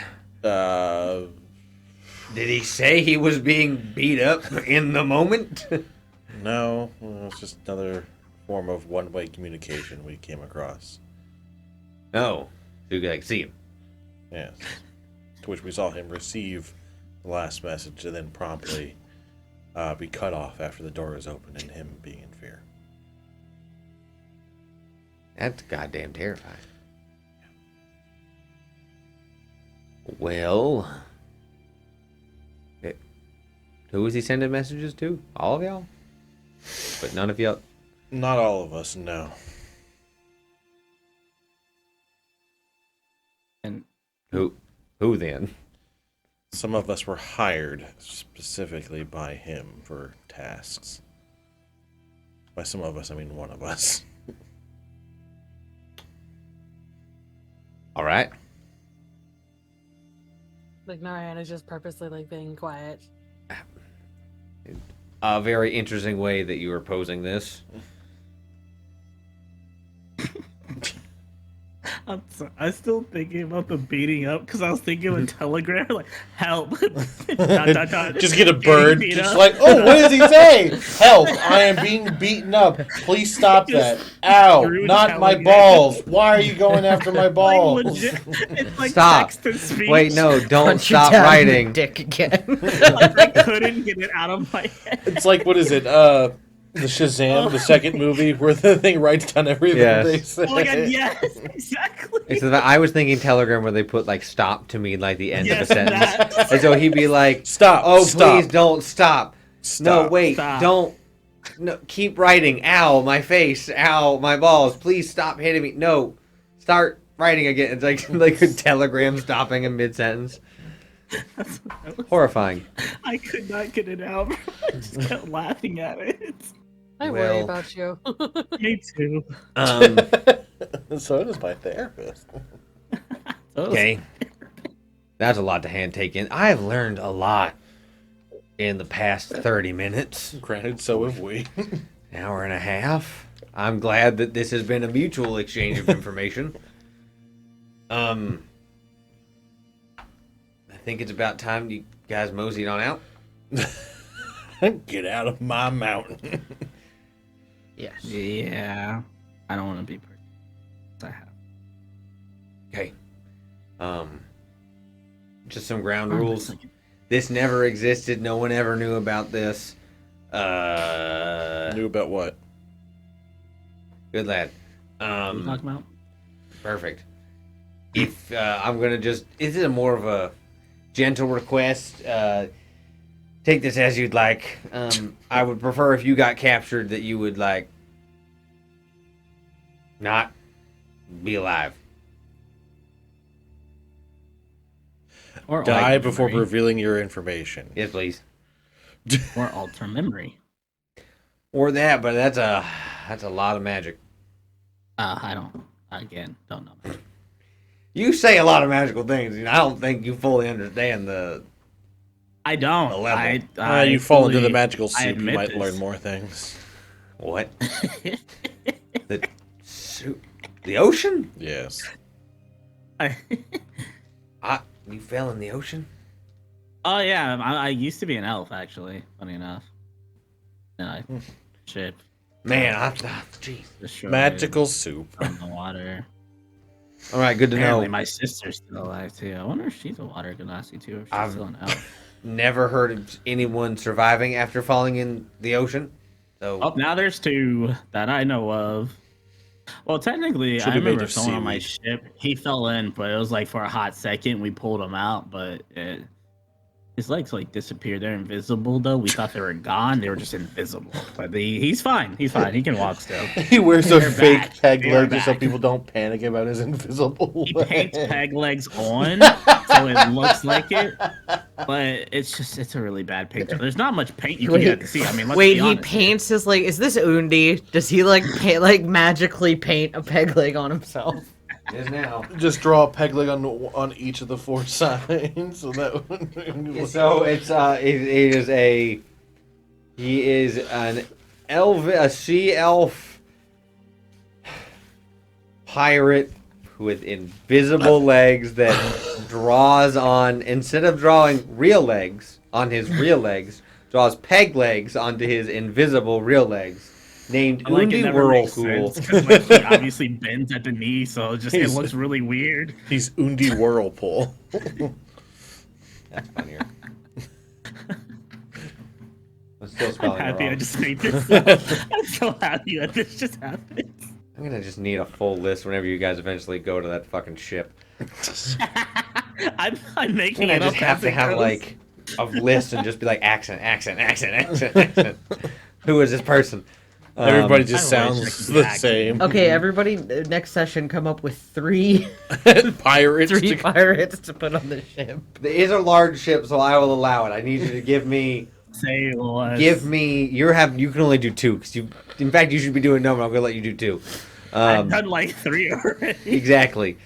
Did he say he was being beat up in the moment? No, it's just another form of one-way communication we came across. No. So you could like see him. Yes. To which we saw him receive the last message and then promptly be cut off after the door is open and him being in fear. That's goddamn terrifying. Well, who was he sending messages to? All of y'all? But none of y'all. Not all of us, no. And Who then? Some of us were hired specifically by him for tasks. By some of us, I mean one of us. All right. Like Narayan is just purposely like being quiet. A very interesting way that you were posing this. I'm still thinking about the beating up because I was thinking of a telegram like help. Just get a bird. Beat Just up. like, oh, what does he say? Help! I am being beaten up. Please stop that. Ow! Screw Not my telegram. balls. Why are you going after my Like, balls? legit, it's like Stop. text to speech. Wait, no, don't Punch your stop dad in the writing. dick again. Like, I couldn't get it out of my head. It's like, what is it? The Shazam, the second movie, where the thing writes down everything Yes. they say. Oh my god, yes, exactly. It's the, I was thinking Telegram where they put like stop to mean like the end of a Yes, sentence. that. And so he'd be like, Stop. oh, stop, please don't stop. No, stop. wait, Stop. don't. No, keep writing. Ow, my face. Ow, my balls. Please stop hitting me. No, start writing again. It's like a telegram stopping in mid sentence. Horrifying. I could not get it out. I just kept laughing at it. I worry Well- about you. Me too. So does my therapist. Okay. That's a lot to hand take in. I have learned a lot in the past 30 minutes, Granted, so have we. hour and a half. I'm glad that this has been a mutual exchange of information. I think it's about time you guys moseyed on out. Get out of my mountain. Yes. Yeah, I don't want to be. I have. Okay. Just some ground rules. This never existed. No one ever knew about this. Knew about what? Good lad. What are you talking about? Perfect. If I'm gonna just, this is a more of a gentle request. Take this as you'd like. I would prefer if you got captured that you would like not be alive. Or Die like before memory, revealing your information. Yes, please. or alter memory. Or that, but that's a lot of magic. I don't. Don't know. You say a lot of magical things, and I don't think you fully understand the. I don't. The level. You fall into the fully- magical I soup, you admit might this. learn more things. What? The ocean? Yes. You fell in the ocean? Oh yeah, I used to be an elf actually. Funny enough. And I shit. Man, jeez. Destroyed Magical soup. from the water. All right, good to Apparently, know. my sister's still alive too. I wonder if she's a water genasi too, or if she's I've- still an elf. Never heard of anyone surviving after falling in the ocean. So Oh, now there's two that I know of. Well, technically, Should I be made remember of someone on my seaweed. ship. He fell in, but it was like for a hot second. We pulled him out, but His legs like disappeared. They're invisible though. We thought they were gone. They were just invisible. But he's fine. He's fine. He can walk still. He wears a They're fake back. peg They are leg just so back. people don't panic about his invisible He leg. paints peg legs on, so it looks like it. But it's a really bad picture. There's not much paint you can get to see. I mean, let's Wait, be he honest paints his like. Is this Undi? Does he like magically paint a peg leg on himself? It is now. Just draw a peg leg on each of the 4 sides, so that would... So it is a he is a sea elf pirate with invisible legs that draws on, instead of drawing real legs on his real legs, draws peg legs onto his invisible real legs. Named I like Undi it never makes Whirlpool. sense, 'cause, like, he obviously bends at the knee, so it looks really weird. He's Undi Whirlpool. That's funnier. I'm still I'm spelling it happy I wrong. just made this up. I'm so happy that this just happened. I'm gonna just need a full list whenever you guys eventually go to that fucking ship. I'm making And I it just up have as to it have goes. like a list and just be like accent. Who is this person? Everybody just I don't really sounds check the the act. same. Okay, everybody. Next session, come up with three Pirates. three to- pirates to put on the ship. It is a large ship, so I will allow it. I need you to give me. Say less. Give me. You can only do 2 because you. In fact, you should be doing no, but I'm gonna let you do 2. I've done like 3 already. Exactly.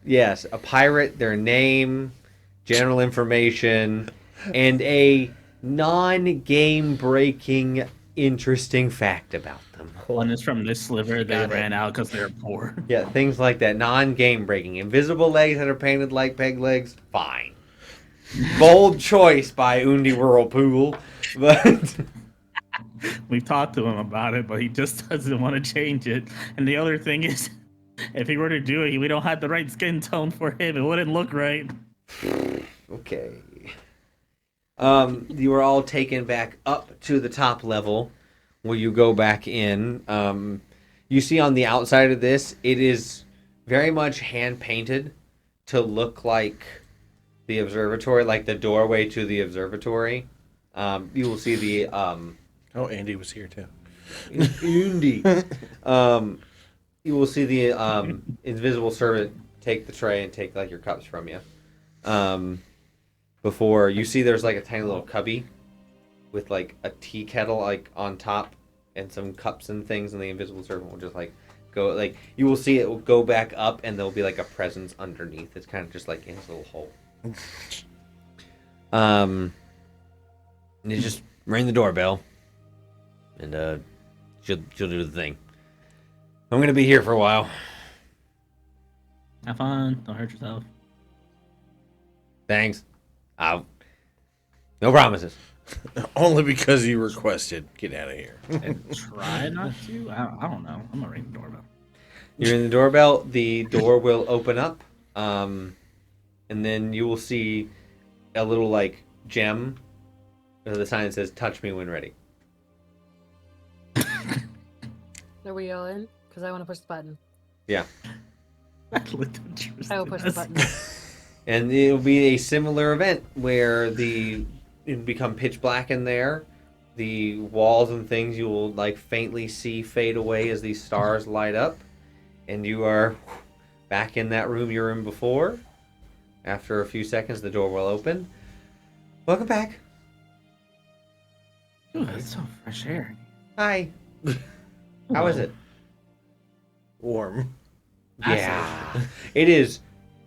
Yes, a pirate, their name, general information, and a non-game breaking interesting fact about them. One is from this sliver. They Got it. ran out because they're poor. Yeah, things like that. Non-game breaking. Invisible legs that are painted like peg legs. Fine. Bold choice by Undi Whirlpool. But We've talked to him about it, but he just doesn't want to change it. And the other thing is, if he were to do it, we don't have the right skin tone for him. It wouldn't look right. okay. You are all taken back up to the top level where you go back in. You see on the outside of this, it is very much hand painted to look like the observatory, like the doorway to the observatory. You will see the Oh, Andy was here too. Undi. You will see the invisible servant take the tray and take like your cups from you. Before you see, there's like a tiny little cubby with like a tea kettle like on top and some cups and things, and the invisible servant will just like go like you will see it will go back up, and there'll be like a presence underneath. It's kind of just like in his little hole. And you just ring the doorbell, and she'll do the thing. I'm gonna be here for a while. Have fun. Don't hurt yourself. Thanks. No promises. Only because you requested. Get out of here. And try not to. I don't know. I'm gonna ring the doorbell. You're in the doorbell. The door will open up, and then you will see a little like gem. The sign that says "Touch me when ready." Are we all in? Because I want to push the button. Yeah, I will push the button. and it'll be a similar event where it'll become pitch black in there. The walls and things you will like faintly see fade away as these stars light up, and you are back in that room you were in before. After a few seconds, the door will open. Welcome back. Ooh, it's so fresh air. Hi. How is it? Warm. Yeah. It is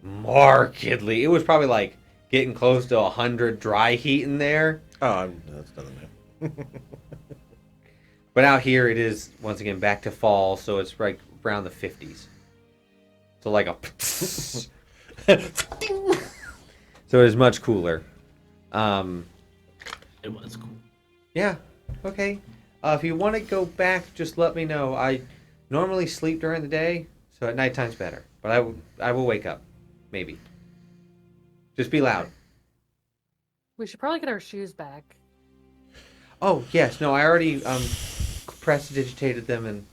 markedly. It was probably like getting close to 100 dry heat in there. Oh, that's nothing new. But out here it is, once again, back to fall, so it's like around the 50s. So like a... So it is much cooler. It was cool. Yeah, okay. If you want to go back, just let me know. I normally sleep during the day, so at nighttime's better. But I will wake up, maybe. Just be loud. We should probably get our shoes back. Oh yes, no, I already prestidigitated them and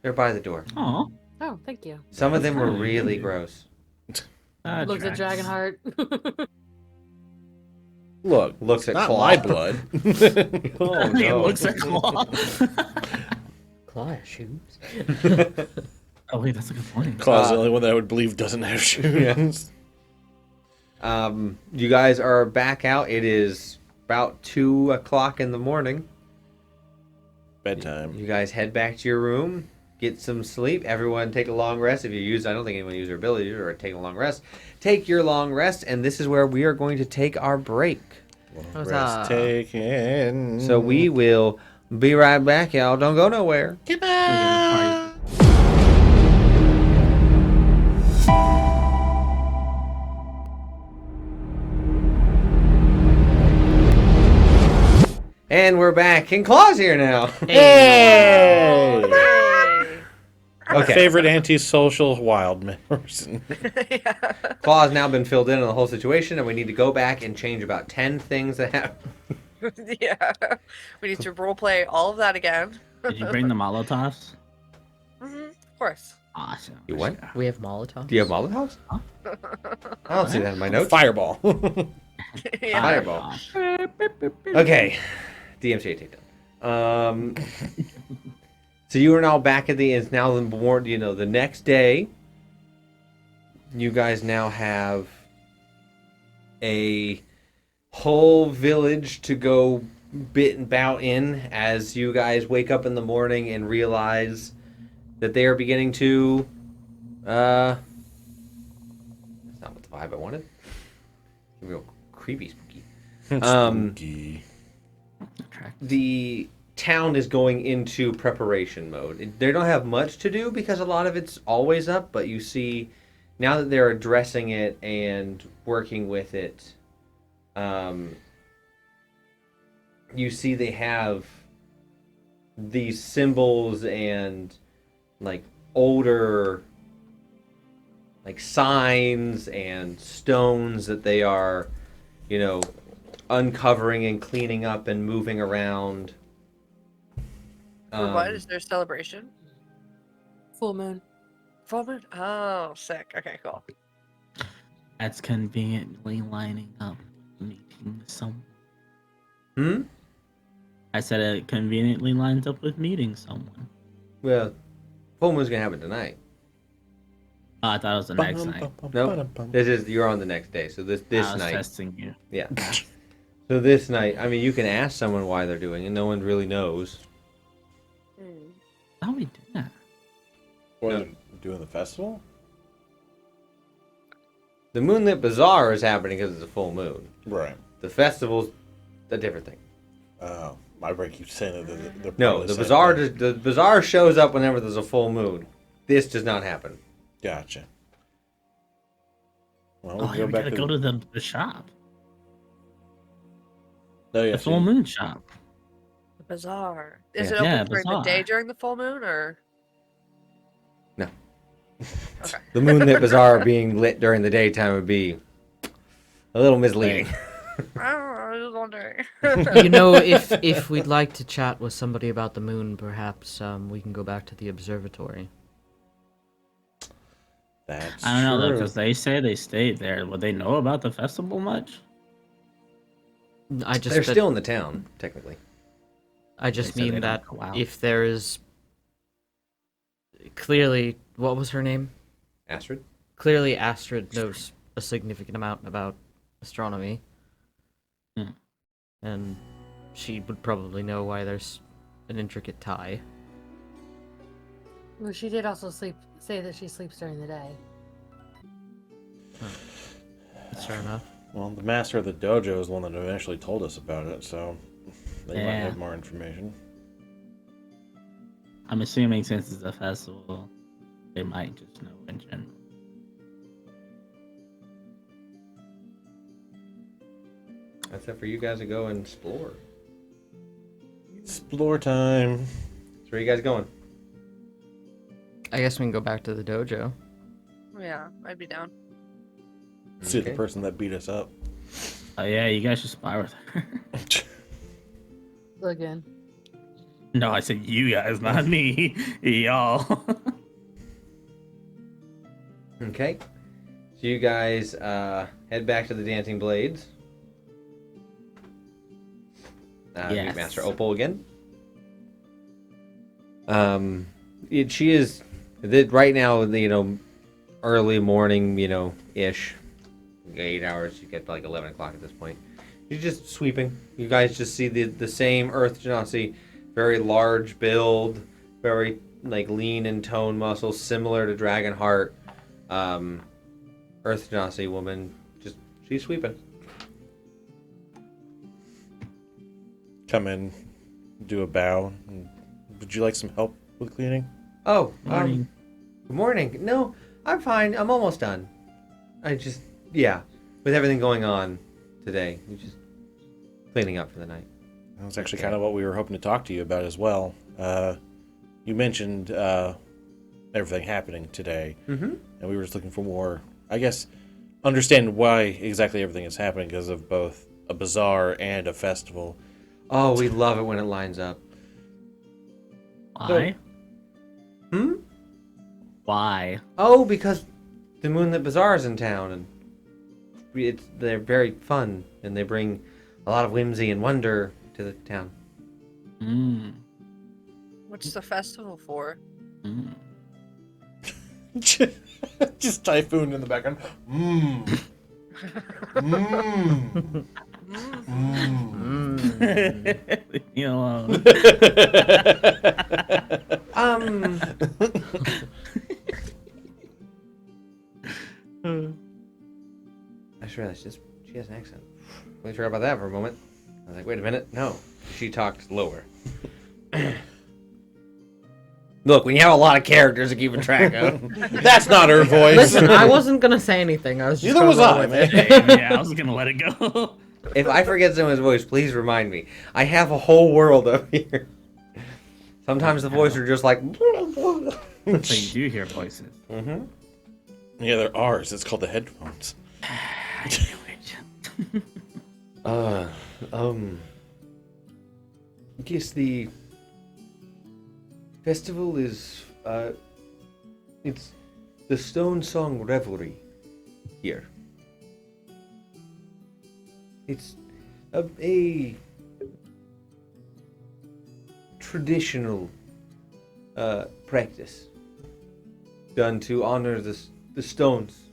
they're by the door. Oh, Oh, thank you. Some of them were really gross. Looks at Dragonheart. Look, Looks at not Claw. my blood. Oh He no. looks at Claw. Claw has shoes. Oh wait, that's a good point. Claw's the only one that I would believe doesn't have shoes. You guys are back out. It is about 2 o'clock in the morning. Bedtime. You guys head back to your room, get some sleep. Everyone take a long rest. If you use, I don't think anyone used their ability or take a long rest. Take your long rest, and this is where we are going to take our break. Rest taken. So we will be right back, y'all. Don't go nowhere. Goodbye. And we're back. And Claw's here now. Hey! Okay. Favorite antisocial wild person. Claw's now been filled in on the whole situation, and we need to go back and change about 10 things that happened. Yeah. We need to roleplay all of that again. Did you bring the Molotovs? Of course. Awesome. You what? We have Molotovs. Do you have Molotovs? Huh? I don't see that in my notes. Fireball. Yeah. Fireball. Okay. DMCA takedown. So you are now back at it's now the more, the next day. You guys now have a whole village to go bit and bout in as you guys wake up in the morning and realize that they are beginning to that's not what the vibe I wanted. Real creepy spooky. Spooky. The town is going into preparation mode. They don't have much to do because a lot of it's always up, but you see now that they're addressing it and working with it, you see they have these symbols and like older like signs and stones that they are, uncovering and cleaning up and moving around. For what is their celebration? Full moon. Full moon? Oh, sick. Okay, cool. That's conveniently lining up meeting someone. Hmm? I said it conveniently lines up with meeting someone. Well, full moon's gonna happen tonight. Oh, I thought it was the next night. Nope. You're on the next day. So this I was night. testing you. Yeah. So this night, I mean, you can ask someone why they're doing it. No one really knows. How we do that? What, doing the festival? The Moonlit Bazaar is happening because it's a full moon. Right. The festival's a different thing. Oh, my brain keeps saying that they're No, the bazaar shows up whenever there's a full moon. This does not happen. Gotcha. Well, Oh, yeah, we gotta go to the shop. No, The full moon shop. The bazaar. Is Yeah. it open Yeah, during the bazaar. day during the full moon, or? No. Okay. The Moonlit Bazaar being lit during the daytime would be a little misleading. I was wondering. If we'd like to chat with somebody about the moon, perhaps we can go back to the observatory. That's I don't know though, true. because they say they stayed there. Would they know about the festival much? They're still in the town, technically. I just They said they mean don't that go out. if there is clearly, what was her name? Astrid? Clearly, Astrid knows a significant amount about astronomy, and she would probably know why there's an intricate tie. Well, she did also say that she sleeps during the day. That's fair enough. Well, the master of the dojo is the one that eventually told us about it, so they might Yeah. have more information. I'm assuming since it's a festival, they might just know in general. That's it for you guys to go and explore. Explore time. So where are you guys going? I guess we can go back to the dojo. Yeah, I'd be down. See the Okay. person that beat us up. Oh yeah, you guys should spy with her. Again. No, I said you guys, not me. Y'all. Okay. So you guys head back to the Dancing Blades. Yes. Meet Master Opal again. She is right now, early morning, ish. 8 hours. You get to like 11 o'clock at this point. She's just sweeping. You guys just see the same Earth Genasi, very large build, very like lean in tone muscles, similar to Dragonheart. Earth Genasi woman, she's sweeping. Come in, do a bow. Would you like some help with cleaning? Oh, Morning. good morning. No, I'm fine. I'm almost done. With everything going on today, we're just cleaning up for the night. That was actually kind of what we were hoping to talk to you about as well. You mentioned everything happening today, and we were just looking for more, I guess, understand why exactly everything is happening because of both a bazaar and a festival. Oh, we love it when it lines up. Why? Why? Oh, because the Moonlit Bazaar is in town, and they're very fun, and they bring a lot of whimsy and wonder to the town. What's the festival for? Just typhoon in the background. Leave me alone. I just realized she has an accent. Really forgot about that for a moment. I was like, wait a minute. No, she talked lower. Look, when you have a lot of characters to keep a track of. That's not her voice. Listen, I wasn't gonna say anything. I was just Neither gonna was roll I, with man. it. Yeah, I was gonna let it go. If I forget someone's voice, please remind me. I have a whole world up here. Sometimes the voices are just like. So you do hear voices. Mm-hmm. Yeah, they're ours. It's called the headphones. I knew it. Guess the festival is it's the Stone Song Revelry here. It's a traditional practice done to honor the stones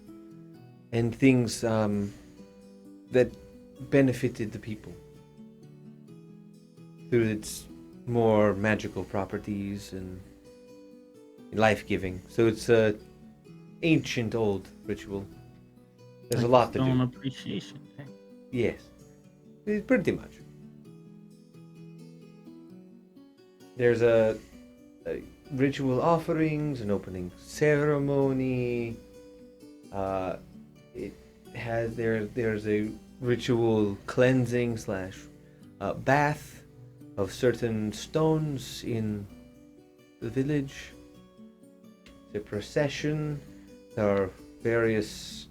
and things that benefited the people through its more magical properties and life-giving. So it's a ancient old ritual. There's a lot to Stone do. appreciation day. Yes, pretty much. There's a ritual offerings, an opening ceremony. There's a ritual cleansing / bath of certain stones in the village. The procession. There are various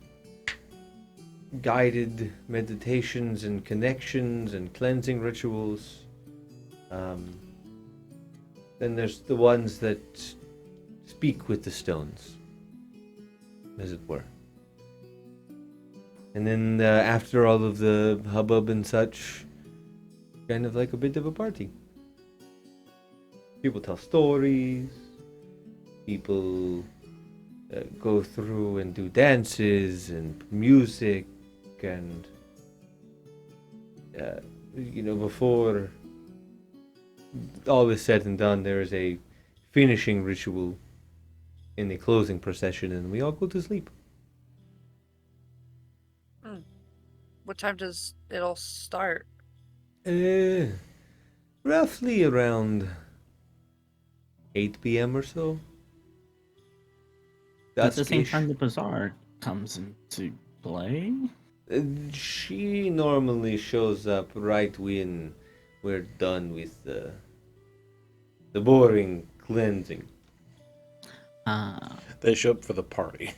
guided meditations and connections and cleansing rituals. Then there's the ones that speak with the stones, as it were. And then after all of the hubbub and such, kind of like a bit of a party. People tell stories. People go through and do dances and music, and before all is said and done, there is a finishing ritual in the closing procession, and we all go to sleep. What time does it all start? Roughly around 8 p.m. or so. At the same Dusk-ish. time the bazaar comes into play? She normally shows up right when we're done with the boring cleansing. They show up for the party.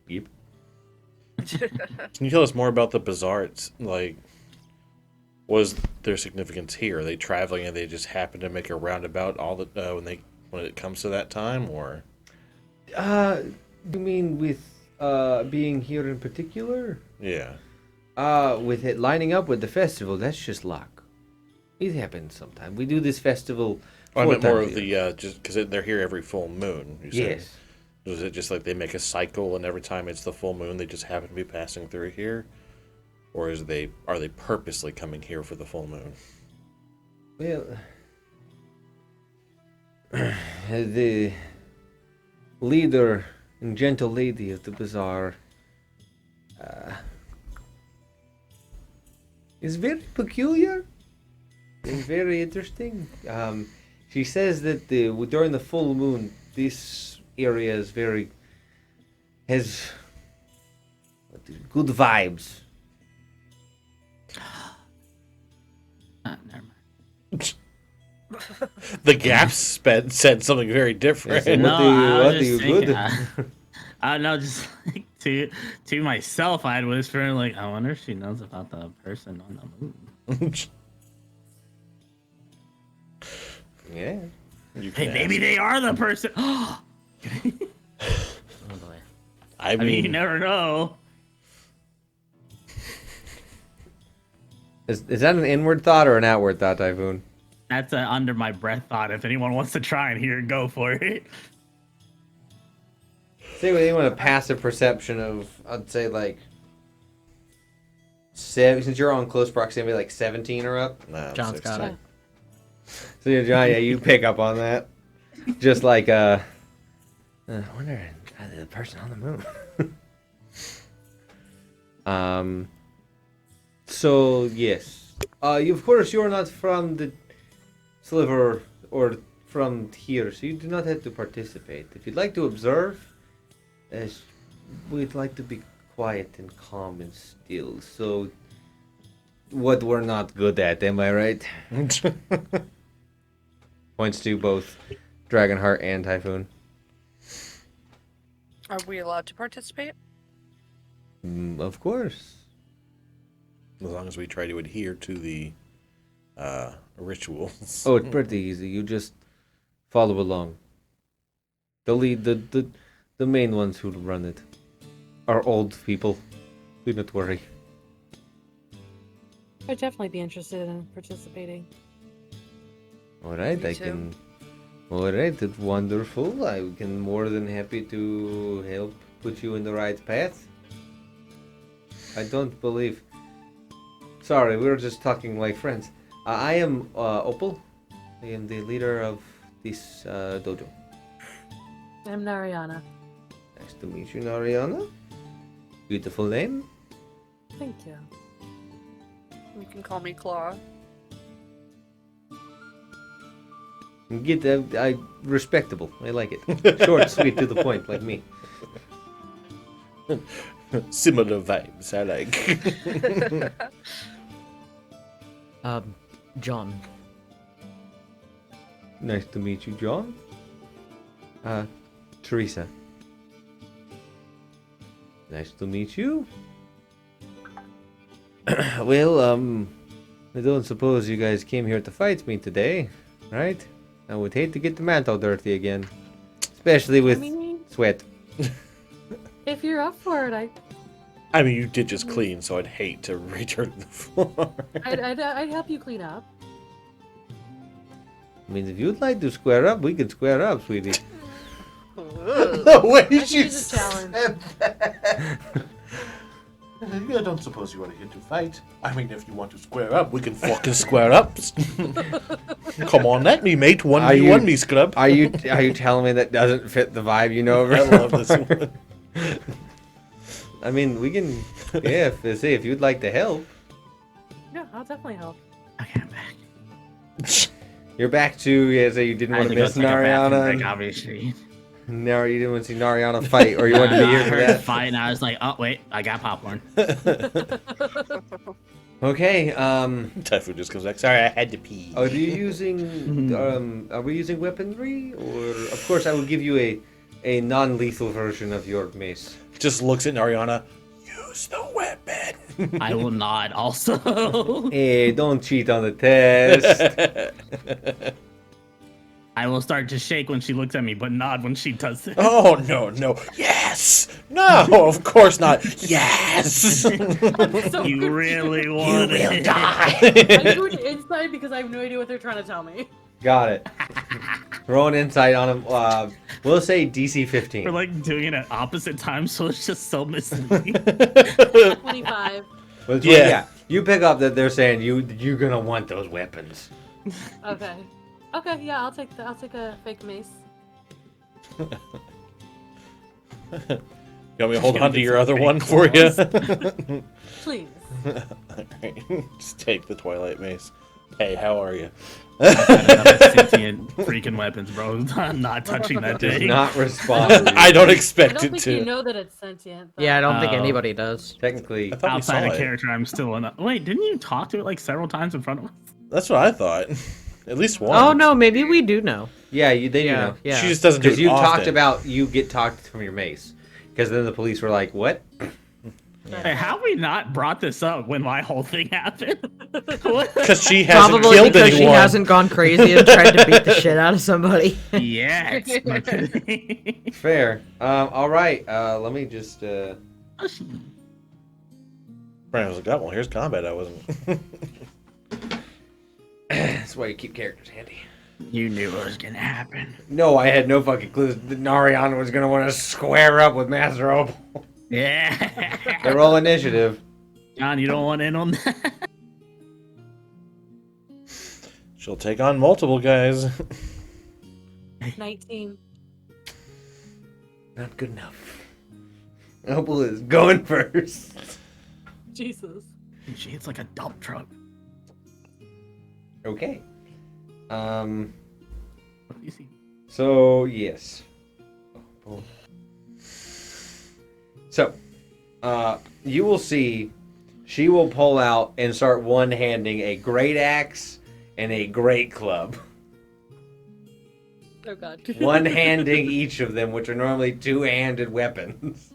Yep. Can you tell us more about the bazaar? It's like, was their significance here? Are they traveling and they just happen to make a roundabout all the when it comes to that time, or? You mean with being here in particular? Yeah. With it lining up with the festival, that's just luck. It happens sometime. We do this festival. I meant 4 more times of a year. the just because they're here every full moon. You said. Yes. Was it just like they make a cycle, and every time it's the full moon, they just happen to be passing through here, or are they purposely coming here for the full moon? Well, the leader and gentle lady of the bazaar is very peculiar and very interesting. She says that during the full moon, this area is has good vibes. Never mind. The Gap said something very different. Yes, No, I what was do you just thinking, good? I don't know, just like to myself, I'd whisper like, I wonder if she knows about the person on the moon. Yeah. You Hey, can maybe ask. they are the person. Oh boy. I I mean, you mean, never know. Is that an inward thought or an outward thought, Typhoon? That's an under my breath thought. If anyone wants to try and hear, go for it. Say with anyone a passive perception of, I'd say like 7, since you're on close proximity, like 17 or up. nah, I'm John's got 16. it. So yeah, John, yeah, you pick up on that. Just like I wonder the person on the moon. So yes, you, of course you're not from the Sliver or from here, so you do not have to participate. If you'd like to observe, we'd like to be quiet and calm and still. So, what we're not good at, am I right? Points to both Dragonheart and Typhoon. Are we allowed to participate? Of course. As long as we try to adhere to the rituals. Oh, it's pretty easy. You just follow along. The main ones who run it are old people. Do not worry. I'd definitely be interested in participating. All right, Me I too. can. All right, it's wonderful. I can more than happy to help put you in the right path. I don't believe. Sorry, we were just talking like friends. I am Opal. I am the leader of this dojo. I'm Nariana. Nice to meet you, Nariana. Beautiful name. Thank you. You can call me Claw. Get respectable. I like it. Short, sweet, to the point, like me. Similar vibes, I like. John. Nice to meet you, John. Teresa. Nice to meet you. Well, I don't suppose you guys came here to fight me today, right? I would hate to get the mantle dirty again. Especially with I mean, sweat. if you're up for it, I mean, you did just clean, so I'd hate to return to the floor. I'd help you clean up. I mean, if you'd like to square up, we can square up, sweetie. The way I she choose a challenge. said that. I don't suppose you are here to fight. I mean, if you want to square up, we can fucking square up. Come on, at me, mate. Are 1v1 you- me, scrub. Are you telling me that doesn't fit the vibe you know? I love this one. I mean, we can. Yeah, if you'd like to help, Yeah, I'll definitely help. Okay, I'm back. you're back to. Yeah, so you didn't I want had to to go miss take a bathroom break, Nariana. obviously. No, you didn't want to see Nariana fight, or you wanted to be I here for heard that. fight, and I was like, oh wait, I got popcorn. Okay. Typhoon just comes back. Sorry, I had to pee. Are you using? Are we using weaponry, or of course I will give you a non-lethal version of your mace. Just looks at Ariana. Use the weapon. I will nod also. Hey, don't cheat on the test. I will start to shake when she looks at me, but nod when she does it. Oh, no. Yes! No, of course not. Yes! I'm so You really confused. want will it. die. I'm doing insight because I have no idea what they're trying to tell me. Got it. Roll an insight on him. We'll say DC 15. We're like doing it at opposite times, so it's just so misleading. 25. Well, Yeah. You pick up that they're saying you're gonna want those weapons. Okay. Okay, yeah, I'll take a fake mace. You want me to hold Gonna on to get your some other fake one for you? claws. Please. Alright, just take the Twilight Mace. Hey, how are you? I've had enough sentient freaking weapons, bro. I'm not touching that Does thing. not respond. I don't I expect don't it think to. you know that it's sentient. Though. Yeah, I don't think Oh. anybody does. Technically, I thought we Outside saw of it. character, I'm still in. Wait, didn't you talk to it like several times in front of us? That's what I thought. At least one. Oh no, maybe we do know. yeah, they do Yeah, know. yeah. She just doesn't do it Because you talked often. about you get talked from your mace. Because then the police were like, "What?" Hey, how have we not brought this up when my whole thing happened? What? Because she hasn't Probably killed because anyone. she hasn't gone crazy and tried to beat the shit out of somebody. Yes. Fair. All right. Let me just. Brandon was like, "Oh, well, here's combat." I wasn't. That's why you keep characters handy. You knew it was gonna happen. No, I had no fucking clue that Nariana was gonna want to square up with Master Opal. Yeah. They roll initiative. John, you don't want in on that? She'll take on multiple guys. 19. Not good enough. Opal is going first. Jesus. She hits like a dump truck. Okay. What do you see? So yes. So, you will see she will pull out and start one-handing a great axe and a great club. Oh god. One-handing each of them, which are normally two-handed weapons.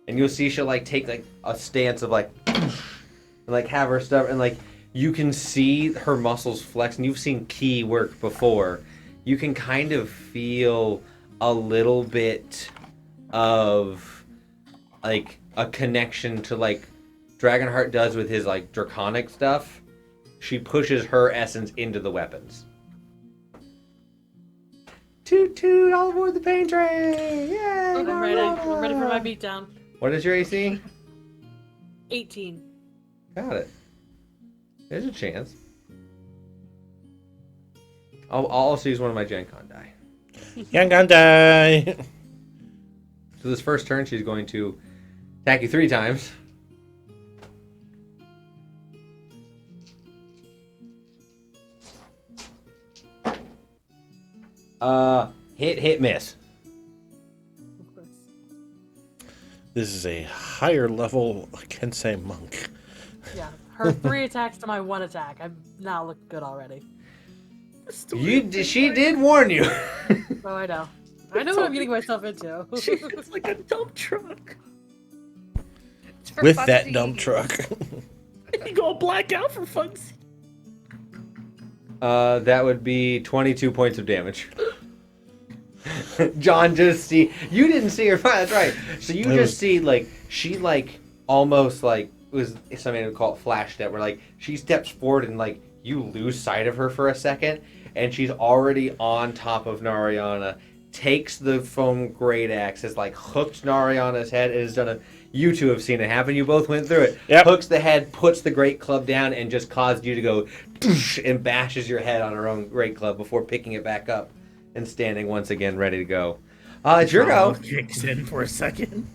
And you'll see she'll like take like a stance of like, and like have her stuff, and like you can see her muscles flex. And you've seen Key work before. You can kind of feel a little bit of like a connection to like Dragonheart does with his like draconic stuff. She pushes her essence into the weapons. Toot toot, all aboard the pain train! Yay! I'm ready. I'm ready for my beatdown. What is your AC? 18. Got it. There's a chance. I'll also use one of my Gen Con die. Young gun die. So this first turn, she's going to attack you 3 times. Hit, miss. Of course. This is a higher level Kensei monk. Yeah. Her 3 attacks to my 1 attack. I'm not looking good already. She did warn you. Oh, I know. I know what I'm getting myself into. It's like a dump truck. It's for With fun that to dump eat. truck. You go black out for fun's. That would be 22 points of damage. John just see you didn't see her fight. That's right. So you It just was- see like she like almost like was something would call it flash step, where like she steps forward and like you lose sight of her for a second, and she's already on top of Nariana. Takes the foam great axe, has like hooked Nariana's head, and has done a. You two have seen it happen. You both went through it. Yep. Hooks the head, puts the great club down, and just caused you to go and bashes your head on her own great club before picking it back up and standing once again ready to go. It's your go. Kicks in for a second.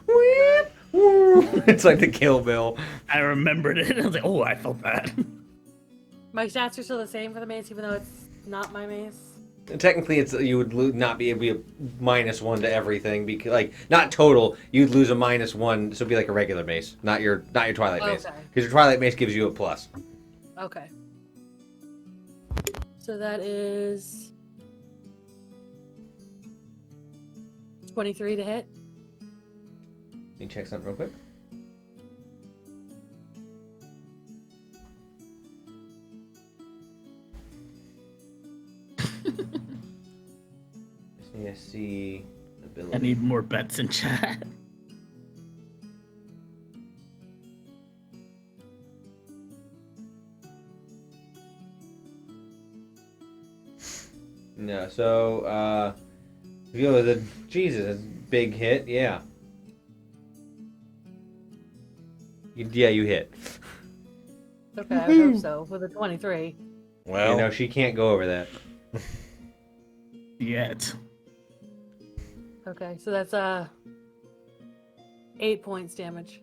Whip, whoop. It's like the Kill Bill. I remembered it. I was like, oh, I felt that. My stats are still the same for the mace, even though it's not my mace. Technically, it's you would not be able to be a -1 to everything, because like not total. You'd lose a -1, so it'd be like a regular mace, not your Twilight mace, Okay. because your Twilight mace gives you a plus. Okay. So that is 23 to hit. Let me check something real quick. I see ability. I need more bets in chat. No, so if you go with a Jesus, big hit, yeah. You hit. Okay, I hope so. With a 23. Well, You know, she can't go over that. Yet. Okay, so that's 8 points damage.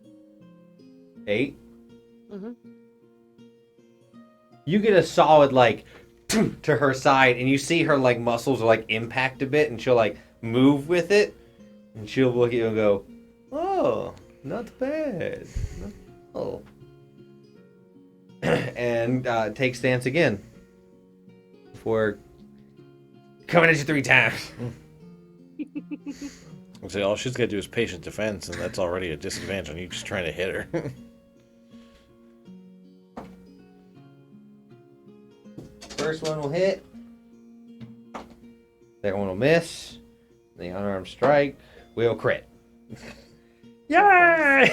8? Mm-hmm. You get a solid, like, to her side, and you see her, like, muscles, like, impact a bit, and she'll, like, move with it, and she'll look at you and go, oh, not bad. Oh. And take stance again. Before coming at you 3 times. I'll say all she's got to do is patient defense, and that's already a disadvantage on you just trying to hit her. First one will hit. Second one will miss. The unarmed strike will crit. Yay!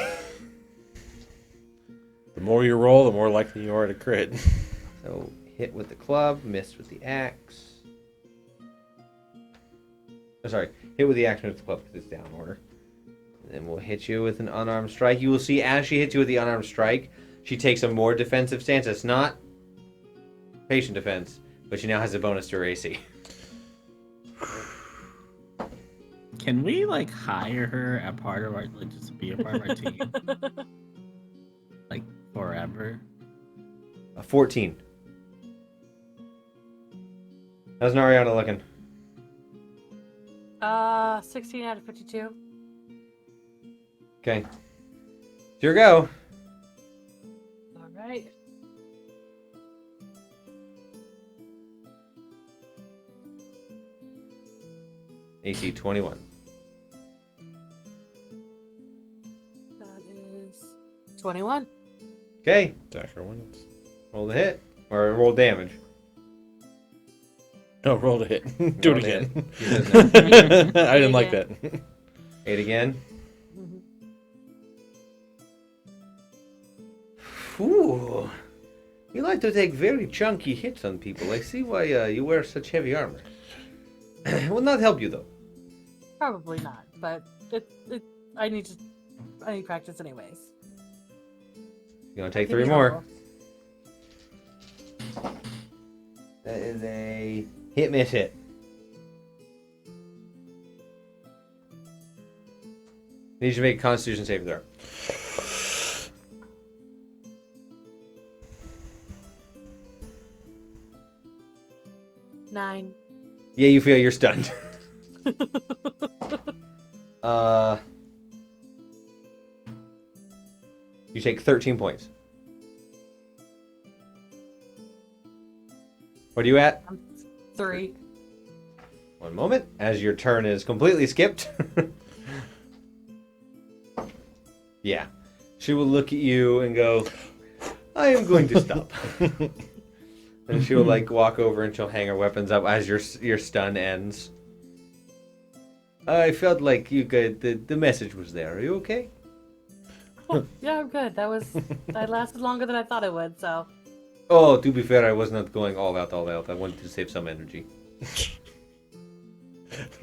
The more you roll, the more likely you are to crit. So hit with the club, miss with the axe. Oh, sorry, hit with the axe, miss with the club because it's down order. And then we'll hit you with an unarmed strike. You will see as she hits you with the unarmed strike, she takes a more defensive stance. It's not patient defense, but she now has a bonus to her AC. Can we like hire her a part of our like just be a part of our team? Like forever? A 14. How's Nariana looking? 16 out of 52. Okay. It's your go. All right. AC 21. That is 21. Okay. Attacker wins. Roll the hit. Or roll damage. No, roll to hit. Do Roll it to again. hit. I didn't like that. 8 again. Ooh. You like to take very chunky hits on people. I see why you wear such heavy armor. It will not help you though. Probably not, but I need practice anyways. You want to take Give me 3 more? trouble. That is a hit, miss, hit. Need you to make a Constitution saving throw. Nine. Yeah, you feel you're stunned. You take 13 points. What are you at? 3. One moment, as your turn is completely skipped. Yeah. She will look at you and go, I am going to stop. And she'll like walk over and she'll hang her weapons up as your stun ends. I felt like you could, the message was there. Are you okay? Yeah, I'm good. That lasted longer than I thought it would, so. Oh, to be fair, I was not going all out. I wanted to save some energy. I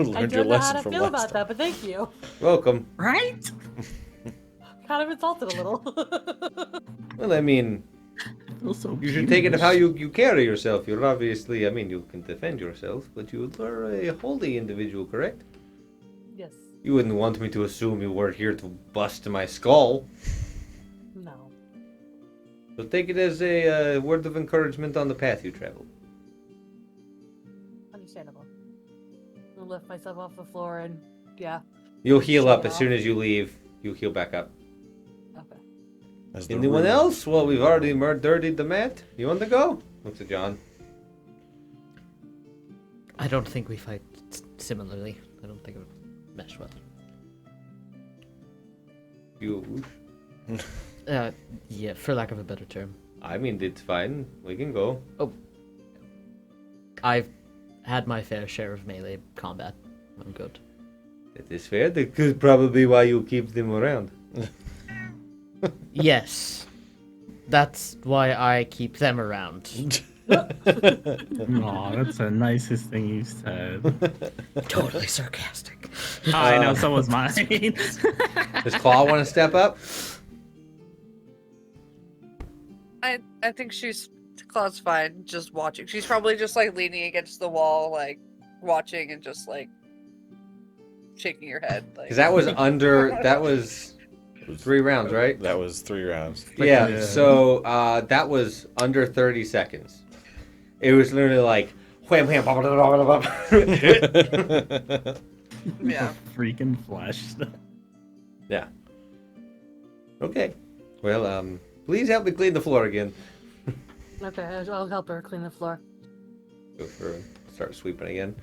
Learned don't your know how lesson to from feel last about time. that, but thank you. Welcome. Right? Kind of insulted a little. Well, I mean, I feel so you should take it huge. how you carry yourself. You're obviously, I mean, you can defend yourself, but you are a holy individual, correct? Yes. You wouldn't want me to assume you were here to bust my skull. No. So take it as a word of encouragement on the path you travel. Understandable. I'll lift myself off the floor and, yeah. You'll heal Shake up it as soon off. as you leave. You'll heal back up. Okay. As the Anyone room- else? Well, we've already dirtied the mat. You want to go? Looks at John. I don't think we fight similarly. I don't think it would mesh well. You. Yeah, for lack of a better term. I mean, it's fine. We can go. I've had my fair share of melee combat. I'm good. That is fair. That is probably why you keep them around. Yes. That's why I keep them around. Aw, that's the nicest thing you said. Totally sarcastic. I know, so was mine. Does Claw want to step up? I think Claude's fine, just watching. She's probably just like leaning against the wall, like watching and just like shaking your head. Like Because that was under. That was 3 rounds, right? That was 3 rounds. Yeah. So that was under 30 seconds. It was literally like wham wham. Blah, blah, blah, blah, blah. yeah. Freaking flesh. Yeah. Okay. Well, please help me clean the floor again. Okay, I'll help her clean the floor. Go for start sweeping again.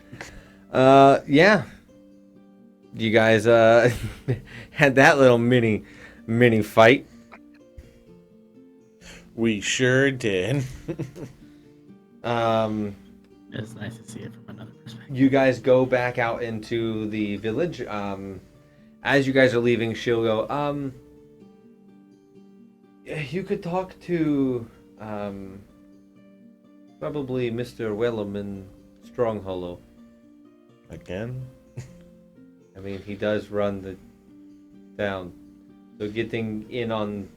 Yeah. You guys had that little mini fight. We sure did. It's nice to see it from another perspective. You guys go back out into the village. As you guys are leaving, she'll go, you could talk to probably Mr. Wellham in Stronghollow. Again? I mean, he does run the town. So getting in on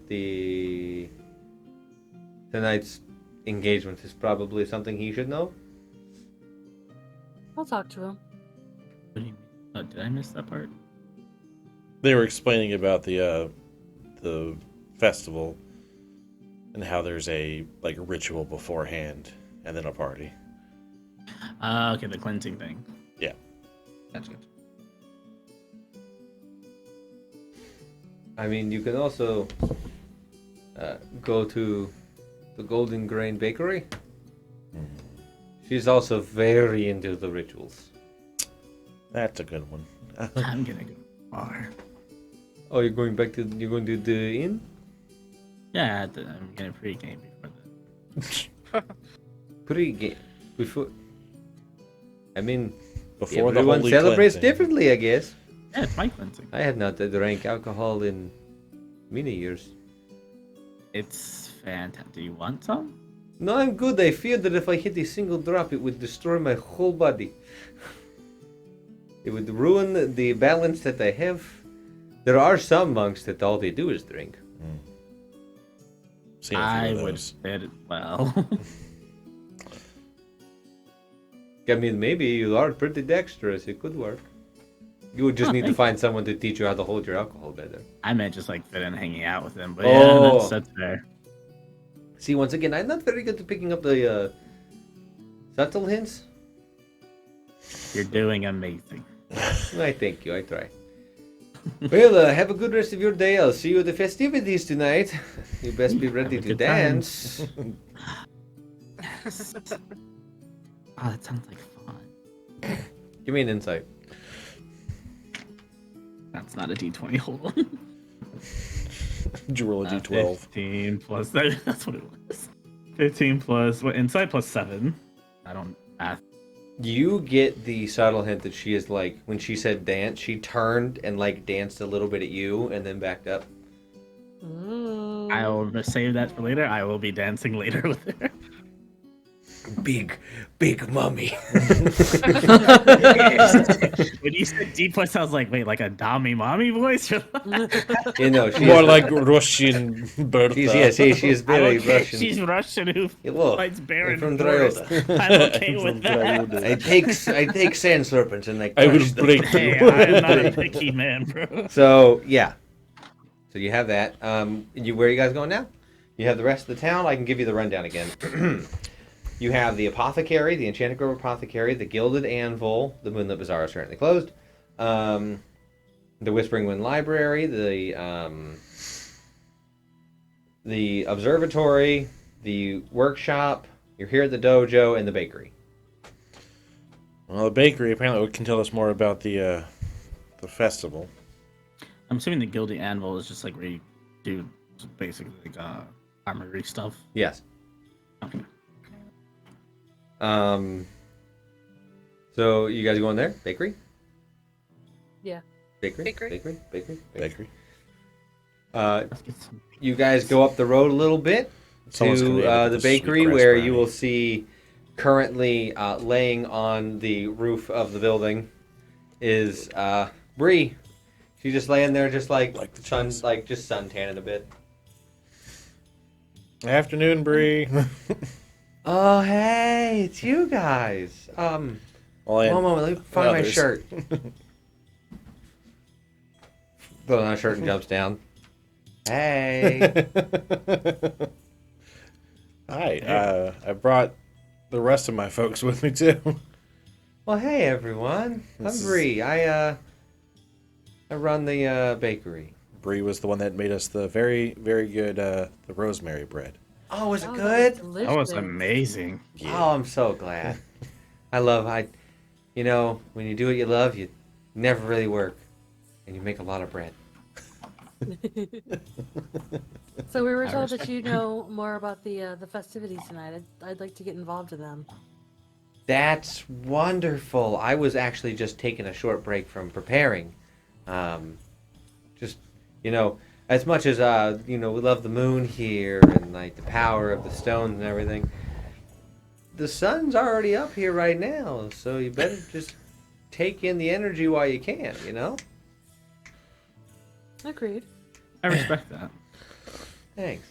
tonight's engagement is probably something he should know. I'll talk to him. What do you mean? Oh, did I miss that part? They were explaining about the festival and how there's a ritual beforehand and then a party. Okay, the cleansing thing. Yeah. That's good. I mean, you can also go to the Golden Grain Bakery. She's also very into the rituals. That's a good one. I'm gonna go far. Oh, you're going to the inn? Yeah, I'm gonna pregame before the. Pre-game. Before. I mean, Before the everyone holy celebrates cleansing. differently, I guess. Yeah, it's my cleansing. I have not drank alcohol in many years. It's fantastic. Do you want some? No, I'm good. I fear that if I hit a single drop, it would destroy my whole body. It would ruin the balance that I have. There are some monks that all they do is drink. Seen a few I of would those. fit it well. I mean, maybe you are pretty dexterous. It could work. You would just need to thank find someone to teach you how to hold your alcohol better. I meant just fit in hanging out with him, but Oh. yeah, that's fair. See, once again, I'm not very good at picking up the subtle hints. You're doing amazing. I thank you. I try. Well, have a good rest of your day. I'll see you at the festivities tonight. You best be ready Have a to good time. dance. Oh, that sounds like fun. Give me an insight. That's not a D20. Hold on. Did you roll a d12? 15 plus that's what it was. 15 plus what? Insight plus 7. I don't math. You get the subtle hint that she is when she said dance, she turned and danced a little bit at you and then backed up. I will save that for later. I will be dancing later with her. Big mummy. When you said D plus, I was like, wait, like a Dami mommy voice? You know, she More is, like Russian Bertha. she is very okay, Russian. she's Russian who Look, fights I'm Baron from Forrest. Dryoda. I'm okay with that. I take sand serpents and I will crush them. break Hey, you. I'm not a picky man, bro. So yeah, so you have that. Where are you guys going now? You have the rest of the town. I can give you the rundown again. You have the apothecary, the Enchanted Grove apothecary, the Gilded Anvil, the Moonlit Bazaar is currently closed. The Whispering Wind Library, the observatory, the workshop. You're here at the dojo and the bakery. Well, the bakery apparently can tell us more about the festival. I'm assuming the Gilded Anvil is just where you do basically armory stuff. Yes. Okay. So you guys going there? Bakery? Yeah. Bakery. Bakery. You guys go up the road a little bit Someone's gonna to be able to the sweet bakery grass where brownie. you will see currently laying on the roof of the building is Bree. She's just laying there, just like Like the sun, cheese. like just suntanning a bit. Afternoon, Bree. Oh, hey, it's you guys. One moment, let me find my others. shirt. Throws on a shirt and jumps down. Hey. Hi. I brought the rest of my folks with me too. Well, hey everyone. I'm This is- Bree. I run the bakery. Bree was the one that made us the very, very good the rosemary bread. Oh, was it Oh, good? That was amazing. Oh, I'm so glad. You know, when you do what you love, you never really work, and you make a lot of bread. So we were I told that respect you that. know more about the festivities tonight. I'd like to get involved in them. That's wonderful. I was actually just taking a short break from preparing. Just, you know, as much as, we love the moon here and, like, the power of the stones and everything, the sun's already up here right now, so you better just take in the energy while you can, you know? Agreed. I respect that. Thanks.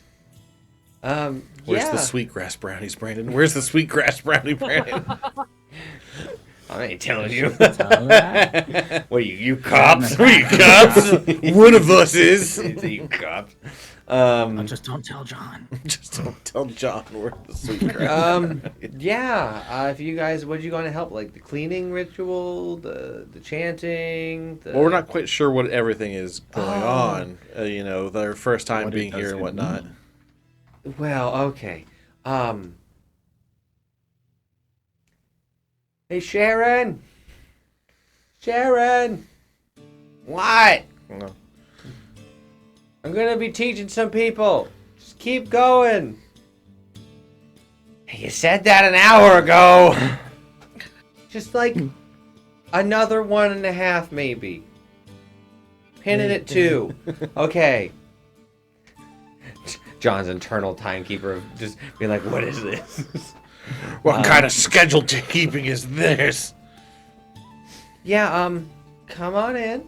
Where's yeah. the sweetgrass brownies, Brandon? Where's the sweetgrass brownie, Brandon? I ain't telling you. Tell that. What are you cops? What are you, cops? One of us is. You cops. Just don't tell John. Just don't tell John where the sweetgrass. Yeah. If you guys, what are you going to help? Like the cleaning ritual, the chanting. Well, we're not quite sure what everything is going Oh. on. You know, their first time What it being here and doesn't whatnot. mean. Well, okay. Hey, Sharon. Sharon. What? No. I'm gonna be teaching some people. Just keep going. You said that an hour ago. Just like another 1.5, maybe. Pinning it 2. Okay. John's internal timekeeper of just being like, what is this? What kind of schedule keeping is this? Yeah, come on in.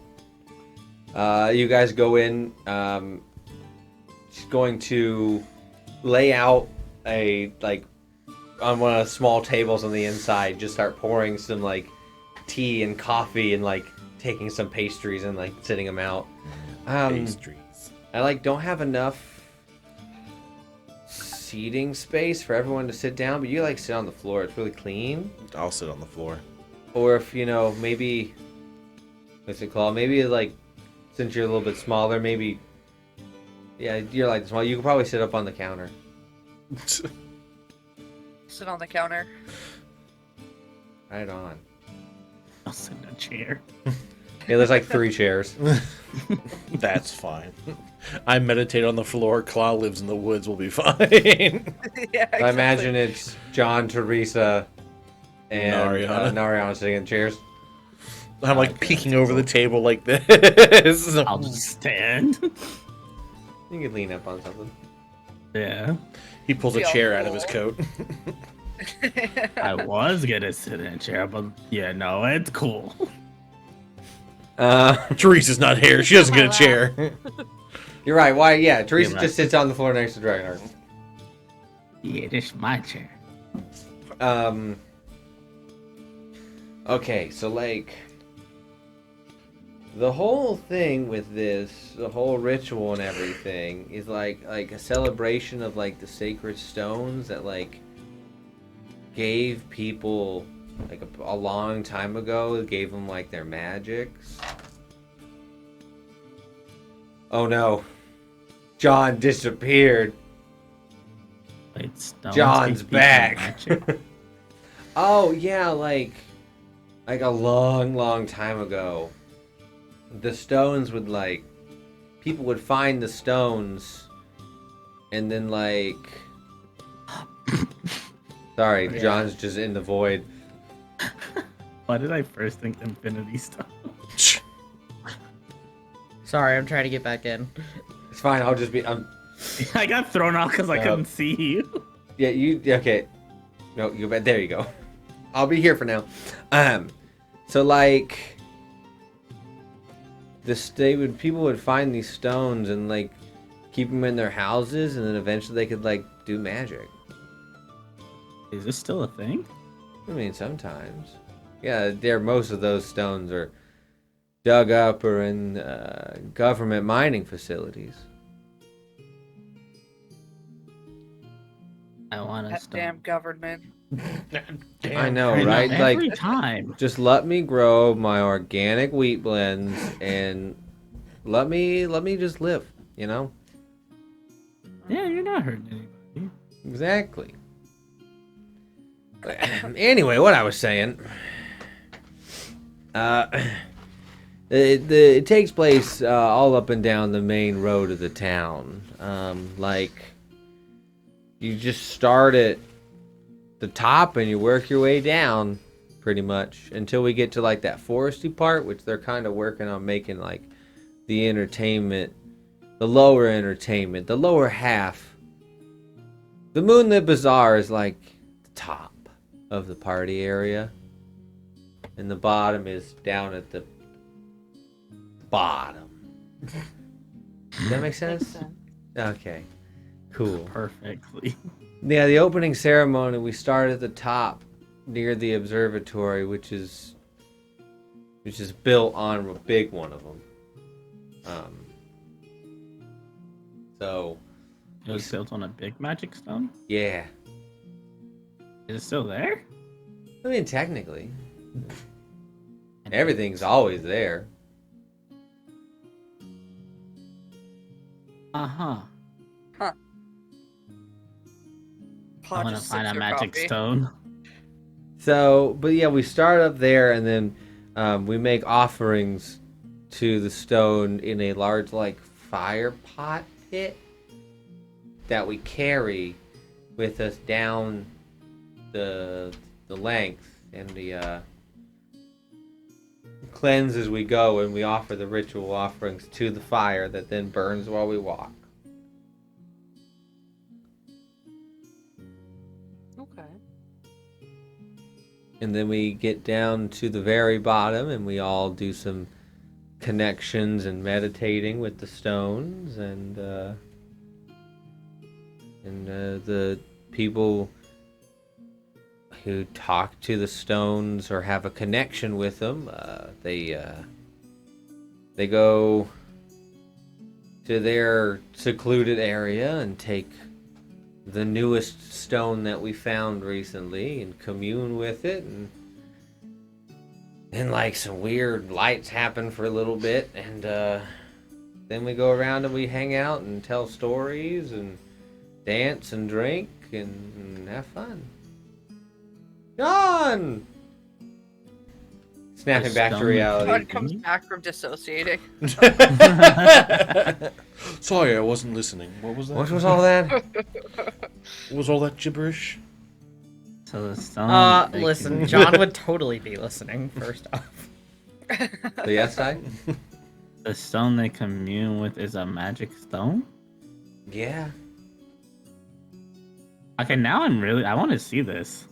You guys go in. She's going to lay out on one of the small tables on the inside, just start pouring some, tea and coffee and, taking some pastries and, sitting them out. Pastries. I, don't have enough seating space for everyone to sit down, but you, sit on the floor. It's really clean. I'll sit on the floor. Or if, maybe, what's it called? Maybe, since you're a little bit smaller, maybe, yeah, you're small. You could probably sit up on the counter. Sit on the counter. Right on. I'll sit in a chair. Yeah, there's 3 chairs. That's fine. I meditate on the floor. Claw lives in the woods. We'll be fine. Yeah, I imagine it's John, Teresa, and Nariana. Nariana sitting in chairs. I'm peeking over the table like this. I'll just stand. You could lean up on something. Yeah. He pulls a We all chair out of his cool. coat. I was gonna sit in a chair, but yeah, no, it's cool. Teresa's not here. She doesn't get a chair. You're right. Why? Yeah, Teresa You're right. just sits on the floor next to Dragonheart. Yeah, this is my chair. Okay, so the whole thing with this, the whole ritual and everything is like a celebration of the sacred stones that gave people a long time ago, gave them their magics. Oh no. John disappeared. Wait, stones John's give people back. magic? Oh yeah, like a long time ago. The stones would people would find the stones and then sorry, Yeah. John's just in the void. Why did I first think Infinity Stone? Sorry, I'm trying to get back in. It's fine. I'll just be. I got thrown off because I No. couldn't see you. Yeah, you. Okay. No, you. There you go. I'll be here for now. So like, people would find these stones and like keep them in their houses, and then eventually they could like do magic. Is this still a thing? I mean, sometimes. Yeah, most of those stones are dug up or in government mining facilities. I want to That stone. damn government. I know, I know, right? every Like, time. just let me grow my organic wheat blends and let me just live, you know? Yeah, you're not hurting anybody. Exactly. Anyway, what I was saying, it takes place all up and down the main road of the town. Like, you just start at the top and you work your way down, pretty much, until we get to like that foresty part, which they're kind of working on making like the entertainment, the lower entertainment, the lower half. The Moonlit Bazaar is like the top of the party area, and the bottom is down at the bottom. Does that make sense? Makes sense. Okay, cool. Perfectly. Yeah, the opening ceremony, we start at the top near the observatory, which is built on a big one of them. So It was built on a big magic stone? yeah, Is it still there? I mean technically, everything's always there. Uh-huh. Huh. I Pod want to just find sips a her magic coffee. stone. So, but yeah, we start up there, and then we make offerings to the stone in a large, like, fire pot pit that we carry with us down the length, and the cleanse as we go, and we offer the ritual offerings to the fire that then burns while we walk. Okay. And then we get down to the very bottom and we all do some connections and meditating with the stones, and the people who talk to the stones or have a connection with them, they go to their secluded area and take the newest stone that we found recently and commune with it, and then like some weird lights happen for a little bit, and then we go around and we hang out and tell stories and dance and drink and have fun. John! Snapping back to Stone reality. Todd comes back from dissociating. Sorry, I wasn't listening. What was that? What was all that? What was all that gibberish? So the stone. they Listen, can- John would totally be listening, first off. The yes side? The stone they commune with is a magic stone? Yeah. Okay, now I want to see this.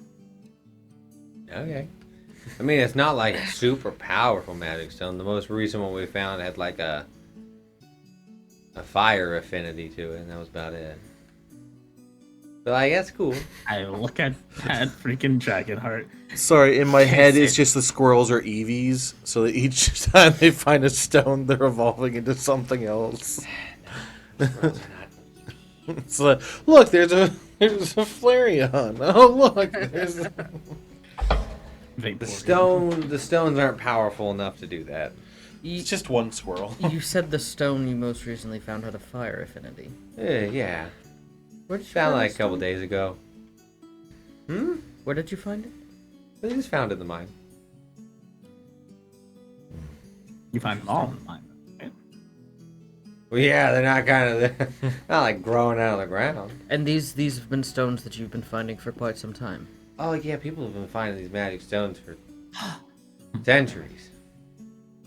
Okay. I mean, it's not like a super powerful magic stone. The most recent one we found had like a fire affinity to it, and that was about it. But like, that's cool. I look at that freaking dragon heart. Sorry, in my head it's just the squirrels are EVs, so that each time they find a stone, they're evolving into something else. It's like, look, there's a Flareon. Oh, look, there's a... The stones aren't powerful enough to do that. It's just one squirrel. You said the stone you most recently found had a fire affinity. Yeah. Where did you Found find like the a couple stone? days ago. Where did you find it? They just found it in the mine. You find them all in mine. Right? Well, yeah, they're not not like growing out of the ground. And these have been stones that you've been finding for quite some time. Oh yeah, people have been finding these magic stones for centuries.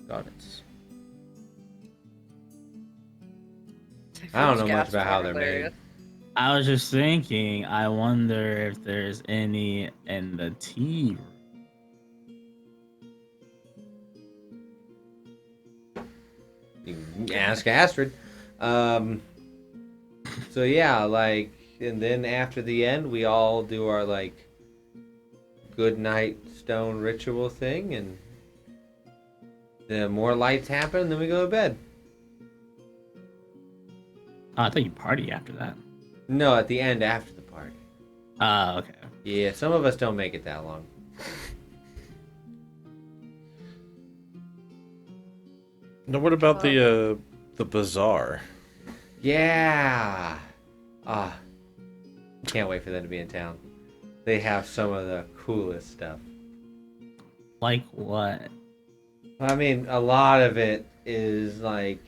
Got it. I don't know much Gas about how they're hilarious. made. I was just thinking, I wonder if there's any in the tea room. You can ask Astrid. So yeah, like, and then after the end, we all do our like good night stone ritual thing, and the more lights happen, and then we go to bed. Oh, I thought you party after that. No, at the end after the party. Okay. Yeah, some of us don't make it that long. Now, what about the bazaar? Yeah. Can't wait for them to be in town. They have some of the coolest stuff. Like what? I mean, a lot of it is like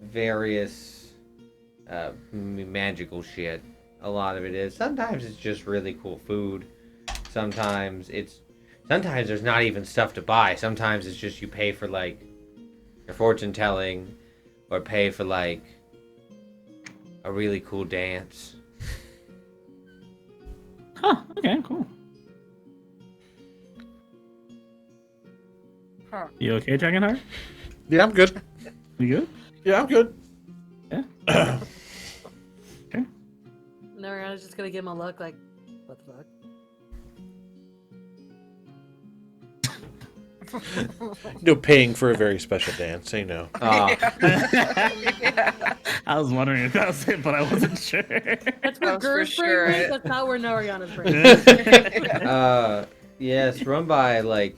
various magical shit. A lot of it is. Sometimes it's just really cool food. Sometimes there's not even stuff to buy. Sometimes it's just you pay for like your fortune telling, or pay for like a really cool dance. Huh, okay, cool. Huh. You okay, Dragonheart? Yeah, I'm good. You good? Yeah, I'm good. Yeah. Okay. And Ariana's just gonna give him a look like, what the fuck? No, paying for a very special dance, I know. Yeah. I was wondering if that was it, but I wasn't sure. That's where That was for Ger's brain sure went. it. That's not where Ariana's brain went. Yeah, it's run by like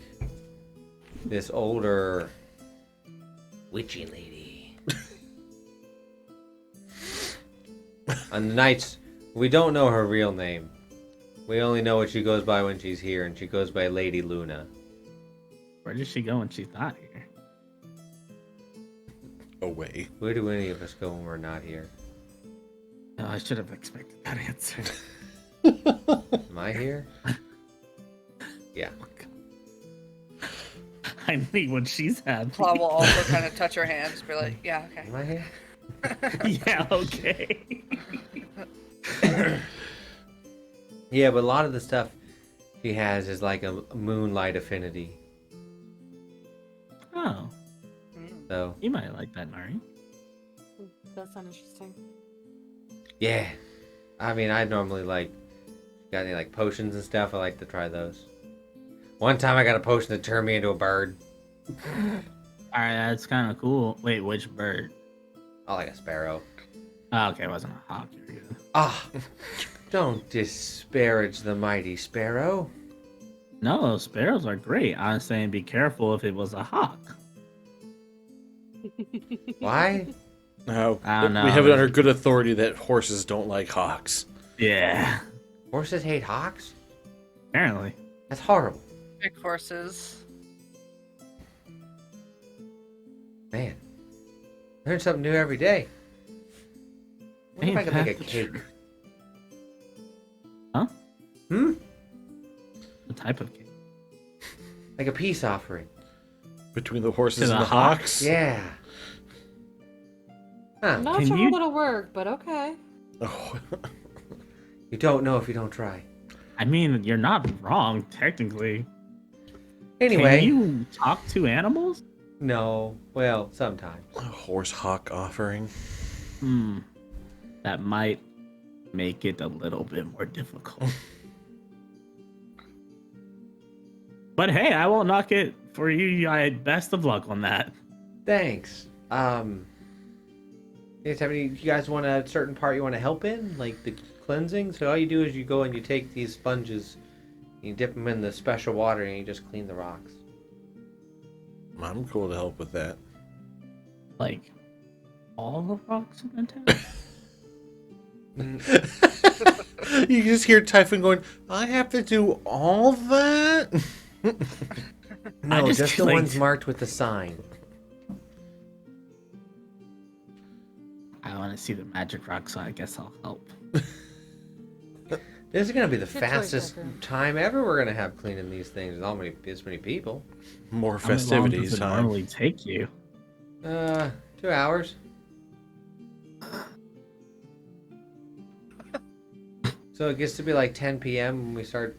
this older witchy lady. On the nights, we don't know her real name. We only know what she goes by when she's here, and she goes by Lady Luna. Where does she go when she's not here? Away. Where do any of us go when we're not here? Oh, I should have expected that answer. Am I here? Yeah. I need when she's happy. Claw will also kind of touch her hands, be like, yeah, okay. Am I here? Yeah, okay. Yeah, but a lot of the stuff she has is like a moonlight affinity. Oh, So, you might like that, Nari. That sounds interesting. yeah. I mean, I normally like, got any like potions and stuff, I like to try those. One time I got a potion that turned me into a bird. Alright, that's kind of cool. Wait, which bird? Oh, like a sparrow. Oh, okay, it wasn't a hawk. You're good. Ah, don't disparage the mighty sparrow. No, sparrows are great. I'm saying be careful if it was a hawk. Why? No, I don't know. we have it under good authority that horses don't like hawks. Yeah, Horses hate hawks? apparently. That's horrible. Big horses. Man, learn something new every day. What if I Ain't could make a that the cake? truth? Huh? Hmm? The type of cake. Like a peace offering. Between the horses To and the the hawks? Yeah. Huh. I'm not Can sure you- how that'll work, but okay. Oh. You don't know if you don't try. I mean, you're not wrong, technically. Anyway. Can you talk to animals? No. Well, sometimes. A horse hawk offering. That might make it a little bit more difficult. But hey, I won't knock it for you. Best of luck on that. Thanks. You guys want a certain part you want to help in? Like the cleansing? So all you do is you go and you take these sponges, you dip them in the special water, and you just clean the rocks. I'm cool to help with that. Like, all the rocks in the town? You just hear Typhon going, I have to do all that? No, just just the clicked. ones marked with the sign. I want to see the magic rock, so I guess I'll help. This is gonna be the Good choice, fastest Tucker. time ever we're gonna have cleaning these things with this many people. More How long festivities does it time. normally take you? 2 hours. So it gets to be like 10 p.m. when we start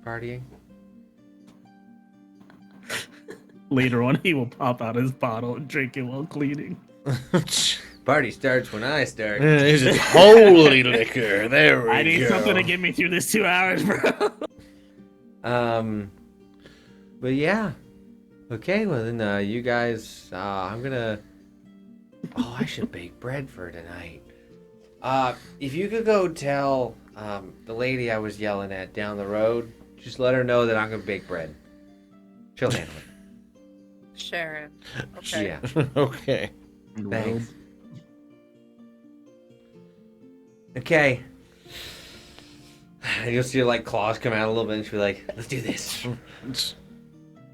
partying. Later on, he will pop out his bottle and drink it while cleaning. Party starts when I start. This is holy liquor. There we go. I need something to get me through this 2 hours, bro. But yeah. Okay, well then, you guys, I'm gonna... Oh, I should bake bread for tonight. If you could go tell, the lady I was yelling at down the road, just let her know that I'm gonna bake bread. She'll handle it. Sharon. Okay. Yeah. Okay. Thanks. Okay. You'll see her, like, claws come out a little bit, and she'll be like, let's do this.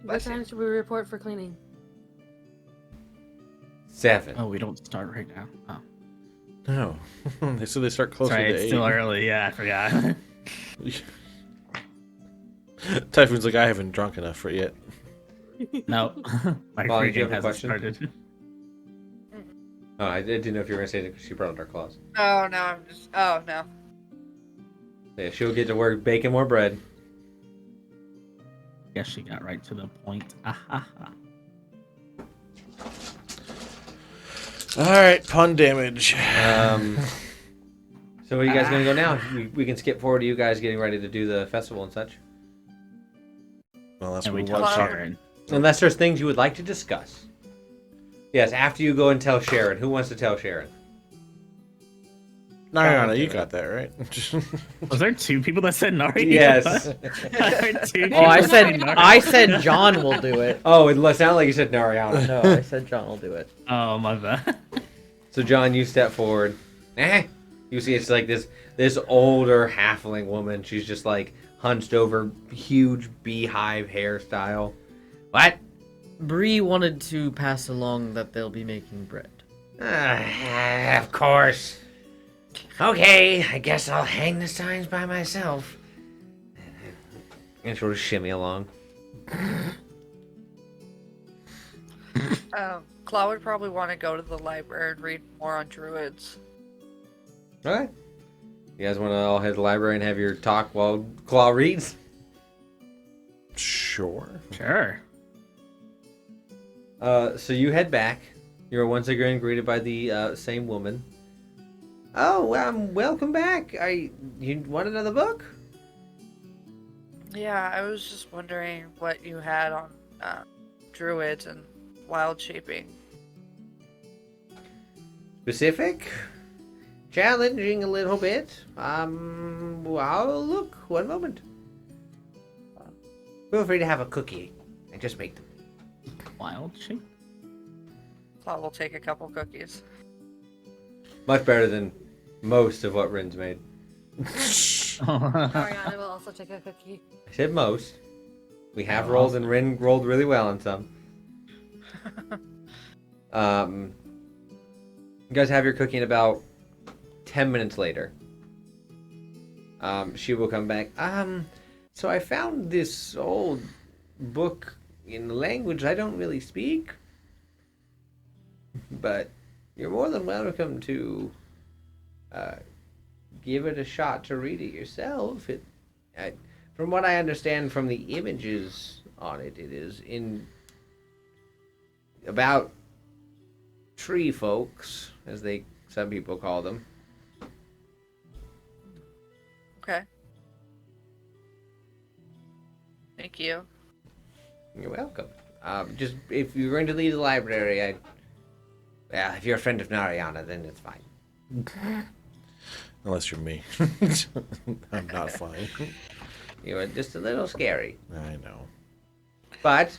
What time should we report for cleaning? 7. Oh, we don't start right now. Oh, No. So they start closer sorry, to it's 8. still early. Yeah, I forgot. Typhoon's like, I haven't drunk enough for it yet. No, my Molly, do you freaking have a hasn't question? started. Oh, I didn't know if you were going to say that because she brought up her claws. Oh no, I'm just. Oh no. Yeah, she'll get to work baking more bread. Guess she got right to the point. Ah, ha, ha. All right, pun damage. So where are you guys going to go now? We can skip forward to you guys getting ready to do the festival and such. Well, that's And what we we tell want to talk. Sharon. Unless there's things you would like to discuss. Yes, after you go and tell Sharon. Who wants to tell Sharon? No, you got that right. Was there 2 people that said Nari? Yes. Oh, I said John will do it. Oh, it sounded like you said Nariana. No, I said John will do it. Oh, my bad. So John, you step forward. You see it's like this older halfling woman. She's just like hunched over, huge beehive hairstyle. What? Bree wanted to pass along that they'll be making bread. Of course. Okay, I guess I'll hang the signs by myself. And she'll just shimmy along. Claw would probably want to go to the library and read more on druids. Alright. You guys want to all head to the library and have your talk while Claw reads? Sure. Sure. So you head back. You're once again greeted by the same woman. Oh, welcome back. You want another book? Yeah, I was just wondering what you had on druids and wild shaping. Specific? Challenging a little bit. I'll look. One moment. Feel free to have a cookie. I just make them. Wild shape. Claw will take a couple cookies. Much better than most of what Rin's made. Ariana will also take a cookie. I said most. We have rolled, and Rin rolled really well on some. You guys have your cookie in about 10 minutes later. She will come back. So I found this old book in a language I don't really speak. But you're more than welcome to give it a shot to read it yourself. From what I understand from the images on it, it is in about tree folks, as some people call them. Okay. Thank you. You're welcome. Just if you're going to leave the library, if you're a friend of Nariana, then it's fine. Unless you're me. I'm not fine. You are just a little scary. I know. But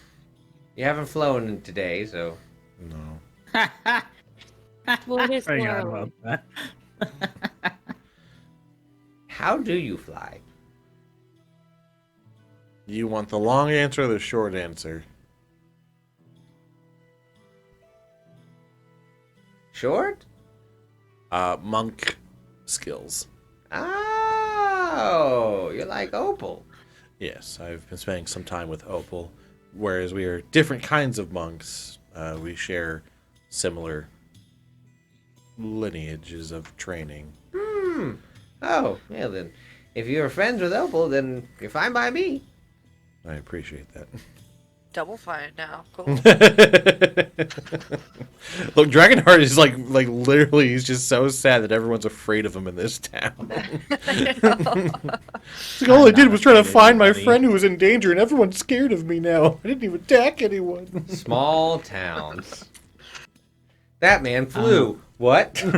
you haven't flown today, so... No. Well, it is Forgot early. about that. How do you fly? You want the long answer or the short answer? Short? Monk skills. Oh, you're like Opal. Yes, I've been spending some time with Opal. Whereas we are different kinds of monks, we share similar lineages of training. Oh, yeah then. if you're friends with Opal, then you're fine by me. I appreciate that. Double fine now. Cool. Look, Dragonheart is like literally, he's just so sad that everyone's afraid of him in this town. It's like, all I did was try to find my friend who was in danger, and everyone's scared of me now. I didn't even attack anyone. Small towns. That man flew. What? So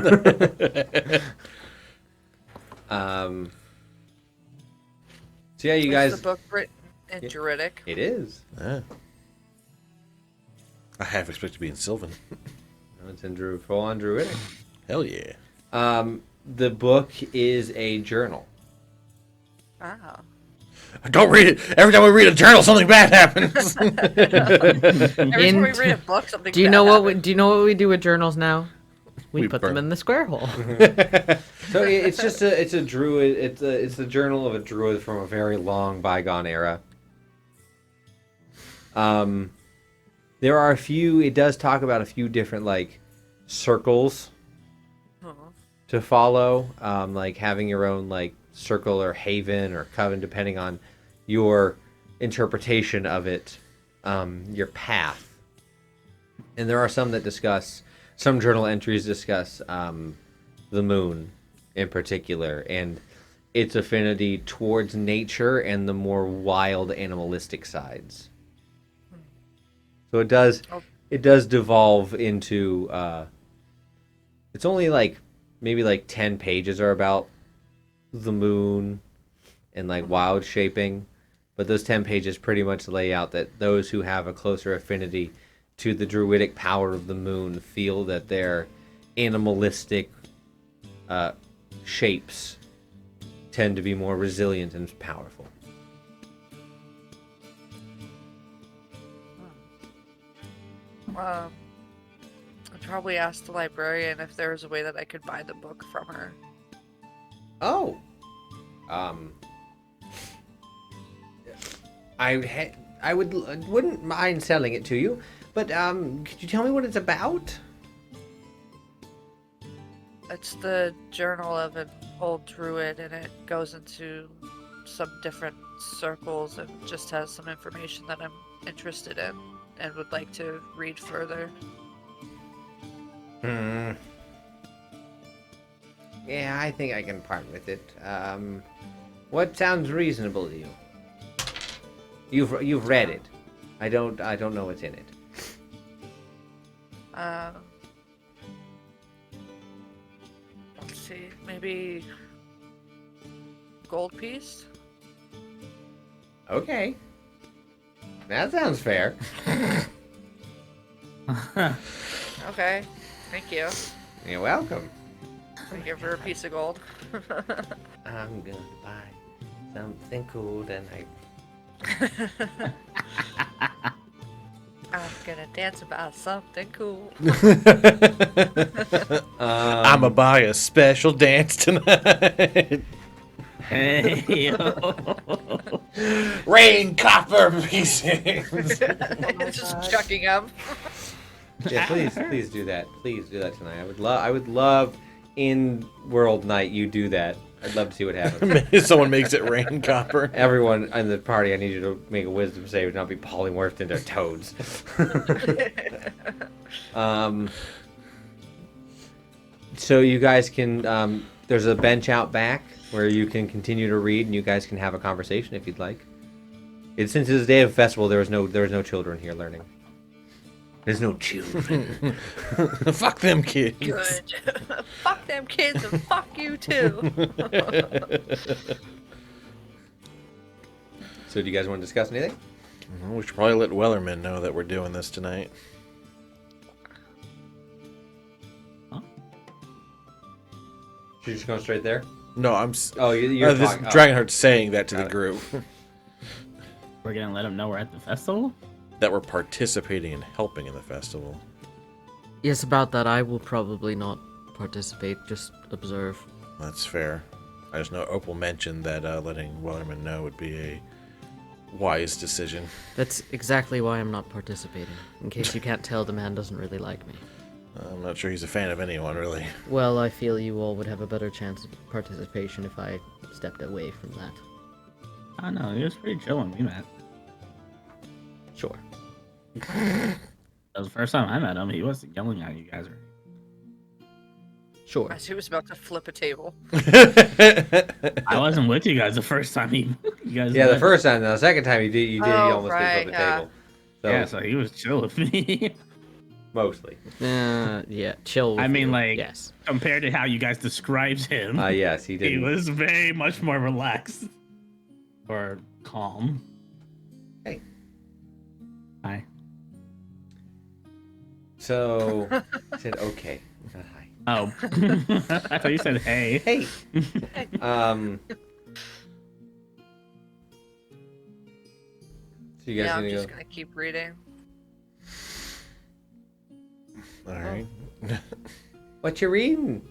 yeah, you guys. Is the book written in Druidic? It is. I half expect to be in Sylvan. No, it's in full on Druidic. Hell yeah. The book is a journal. Wow. Don't read it. Every time we read a journal, something bad happens. Every time we read a book, something Do you bad know what? happens. Do you know what we do with journals now? We We put burn them in the square hole. So it's just it's a druid. It's a journal of a druid from a very long bygone era. There are a few. It does talk about a few different like circles to follow, like having your own like circle or haven or coven, depending on your interpretation of it, your path. And there are some that discuss. Some journal entries discuss the moon in particular and its affinity towards nature and the more wild animalistic sides. So it does devolve into it's only like maybe like 10 pages are about the moon and like wild shaping, but those 10 pages pretty much lay out that those who have a closer affinity to the druidic power of the moon feel that their animalistic shapes tend to be more resilient and powerful. I'd probably ask the librarian if there was a way that I could buy the book from her. Oh, I wouldn't mind selling it to you, but could you tell me what it's about? It's the journal of an old druid, and it goes into some different circles and just has some information that I'm interested in and would like to read further. Yeah, I think I can part with it. What sounds reasonable to you? You've read it. I don't know what's in it. Let's see, maybe gold piece? Okay. That sounds fair. Okay, thank you. You're welcome. I give her a piece of gold. I'm gonna buy something cool tonight. I'm gonna dance about something cool. I'ma buy a special dance tonight. Hey, Rain copper pieces. Just chucking them. Yeah, please do that. Please do that tonight. I would love in World Night you do that. I'd love to see what happens. Someone makes it rain copper. Everyone in the party, I need you to make a wisdom save and not be polymorphed into toads. So you guys can. There's a bench out back where you can continue to read, and you guys can have a conversation if you'd like. Since it's a day of festival, there was no children here learning. There's no children. Fuck them kids. Good. Fuck them kids and fuck you too. So do you guys want to discuss anything? We should probably let Wellerman know that we're doing this tonight. Should you just go straight there? No, Oh, you're this talking. Dragonheart's saying that to the Got it. group. we're gonna let them know we're at the festival. That we're participating and helping in the festival. Yes, about that, I will probably not participate, just observe. That's fair. I just know Opal mentioned that letting Wellerman know would be a wise decision. That's exactly why I'm not participating. In case you can't tell, the man doesn't really like me. I'm not sure he's a fan of anyone, really. Well, I feel you all would have a better chance of participation if I stepped away from that. I don't know, he was pretty chill when we met. Sure. That was the first time I met him. He wasn't yelling at you guys. Sure. As he was about to flip a table. I wasn't with you guys the first time you guys Yeah, met. the first time. The second time you did. You Oh, almost did right, flip the yeah. table. So, Yeah, so he was chill with me. mostly. Yeah, chill with I mean, you. like, yes. compared to how you guys described him, Yes, he did. he was very much more relaxed. Or calm. Hey. Hi. So I said, okay. Hi. Oh. I thought you said hey. Hey. So you guys Yeah, I'm gonna just go? gonna keep reading. All right. What you reading?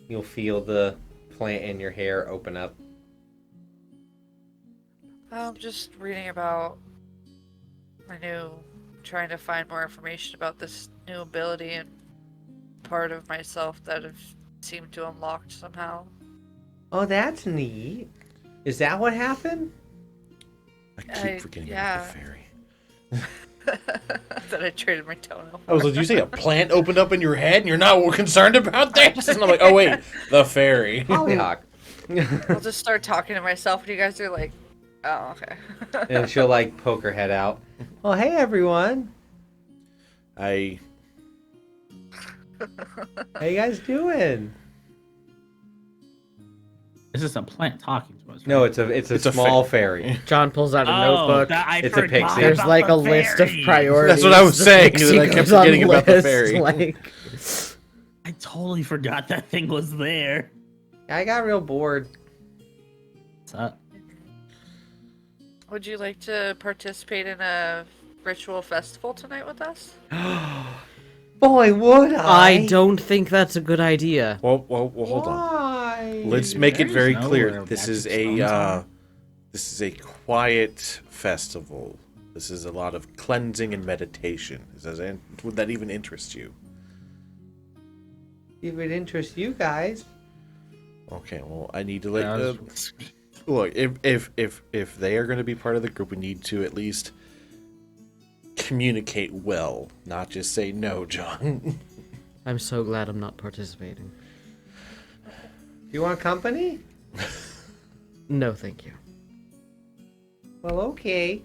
You'll feel the plant in your hair open up. I'm just reading about trying to find more information about this new ability and part of myself that have seemed to unlocked somehow. Oh, that's neat. Is that what happened? I keep forgetting about the fairy. That I traded my toenail. I was like, did you say a plant opened up in your head and you're not concerned about this? And I'm like, oh wait, the fairy. Hollyhock. I'll just start talking to myself and you guys are like, oh, okay. And she'll like poke her head out. Well, hey everyone. How you guys doing? This is a plant talking to us. Right? No, it's a small fairy. John pulls out a notebook. It's a pixie. There's like a list of priorities. That's what I was The saying, pixie I kept goes on forgetting about the list, fairy. Like, I totally forgot that thing was there. I got real bored. What's up? Would you like to participate in a ritual festival tonight with us? Boy, would I don't think that's a good idea. Well, hold on. Why? Let's make it There's very nowhere clear. This magic is stones are. this is a quiet festival. This is a lot of cleansing and meditation. Would that even interest you? If it interests you guys. Okay, well, I need to let look. If they are going to be part of the group, we need to at least communicate well, not just say no, John. I'm so glad I'm not participating. You want company? No, thank you. Well, okay.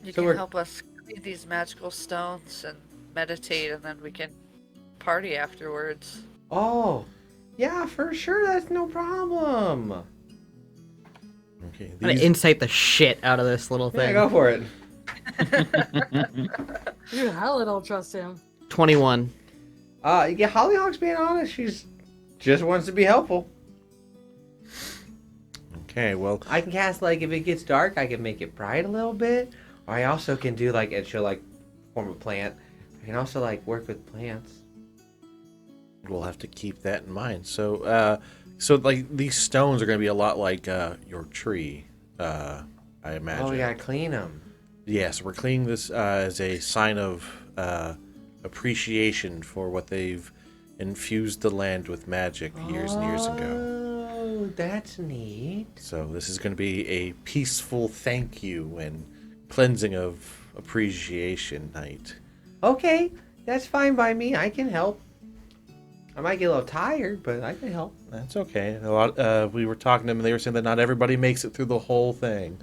You So can we're- help us create these magical stones and meditate, and then we can party afterwards. Oh, yeah, for sure. That's no problem. Okay, I'm gonna insight the shit out of this little Yeah, thing. go for it. You hella don't trust him. 21. Yeah, Hollyhock's being honest. She's just wants to be helpful. Okay, well, I can cast, like, if it gets dark, I can make it bright a little bit. Or I also can do, like, and she'll, like, form a plant. I can also, like, work with plants. we'll have to keep that in mind. So, like these stones are going to be a lot like your tree, I imagine. Oh, we gotta clean them. Yes, we're cleaning this as a sign of appreciation for what they've infused the land with magic years and years ago. Oh, that's neat. So this is going to be a peaceful thank you and cleansing of appreciation night. Okay, that's fine by me. I can help. I might get a little tired, but I can help. That's okay. A lot. We were talking to them, and they were saying that not everybody makes it through the whole thing.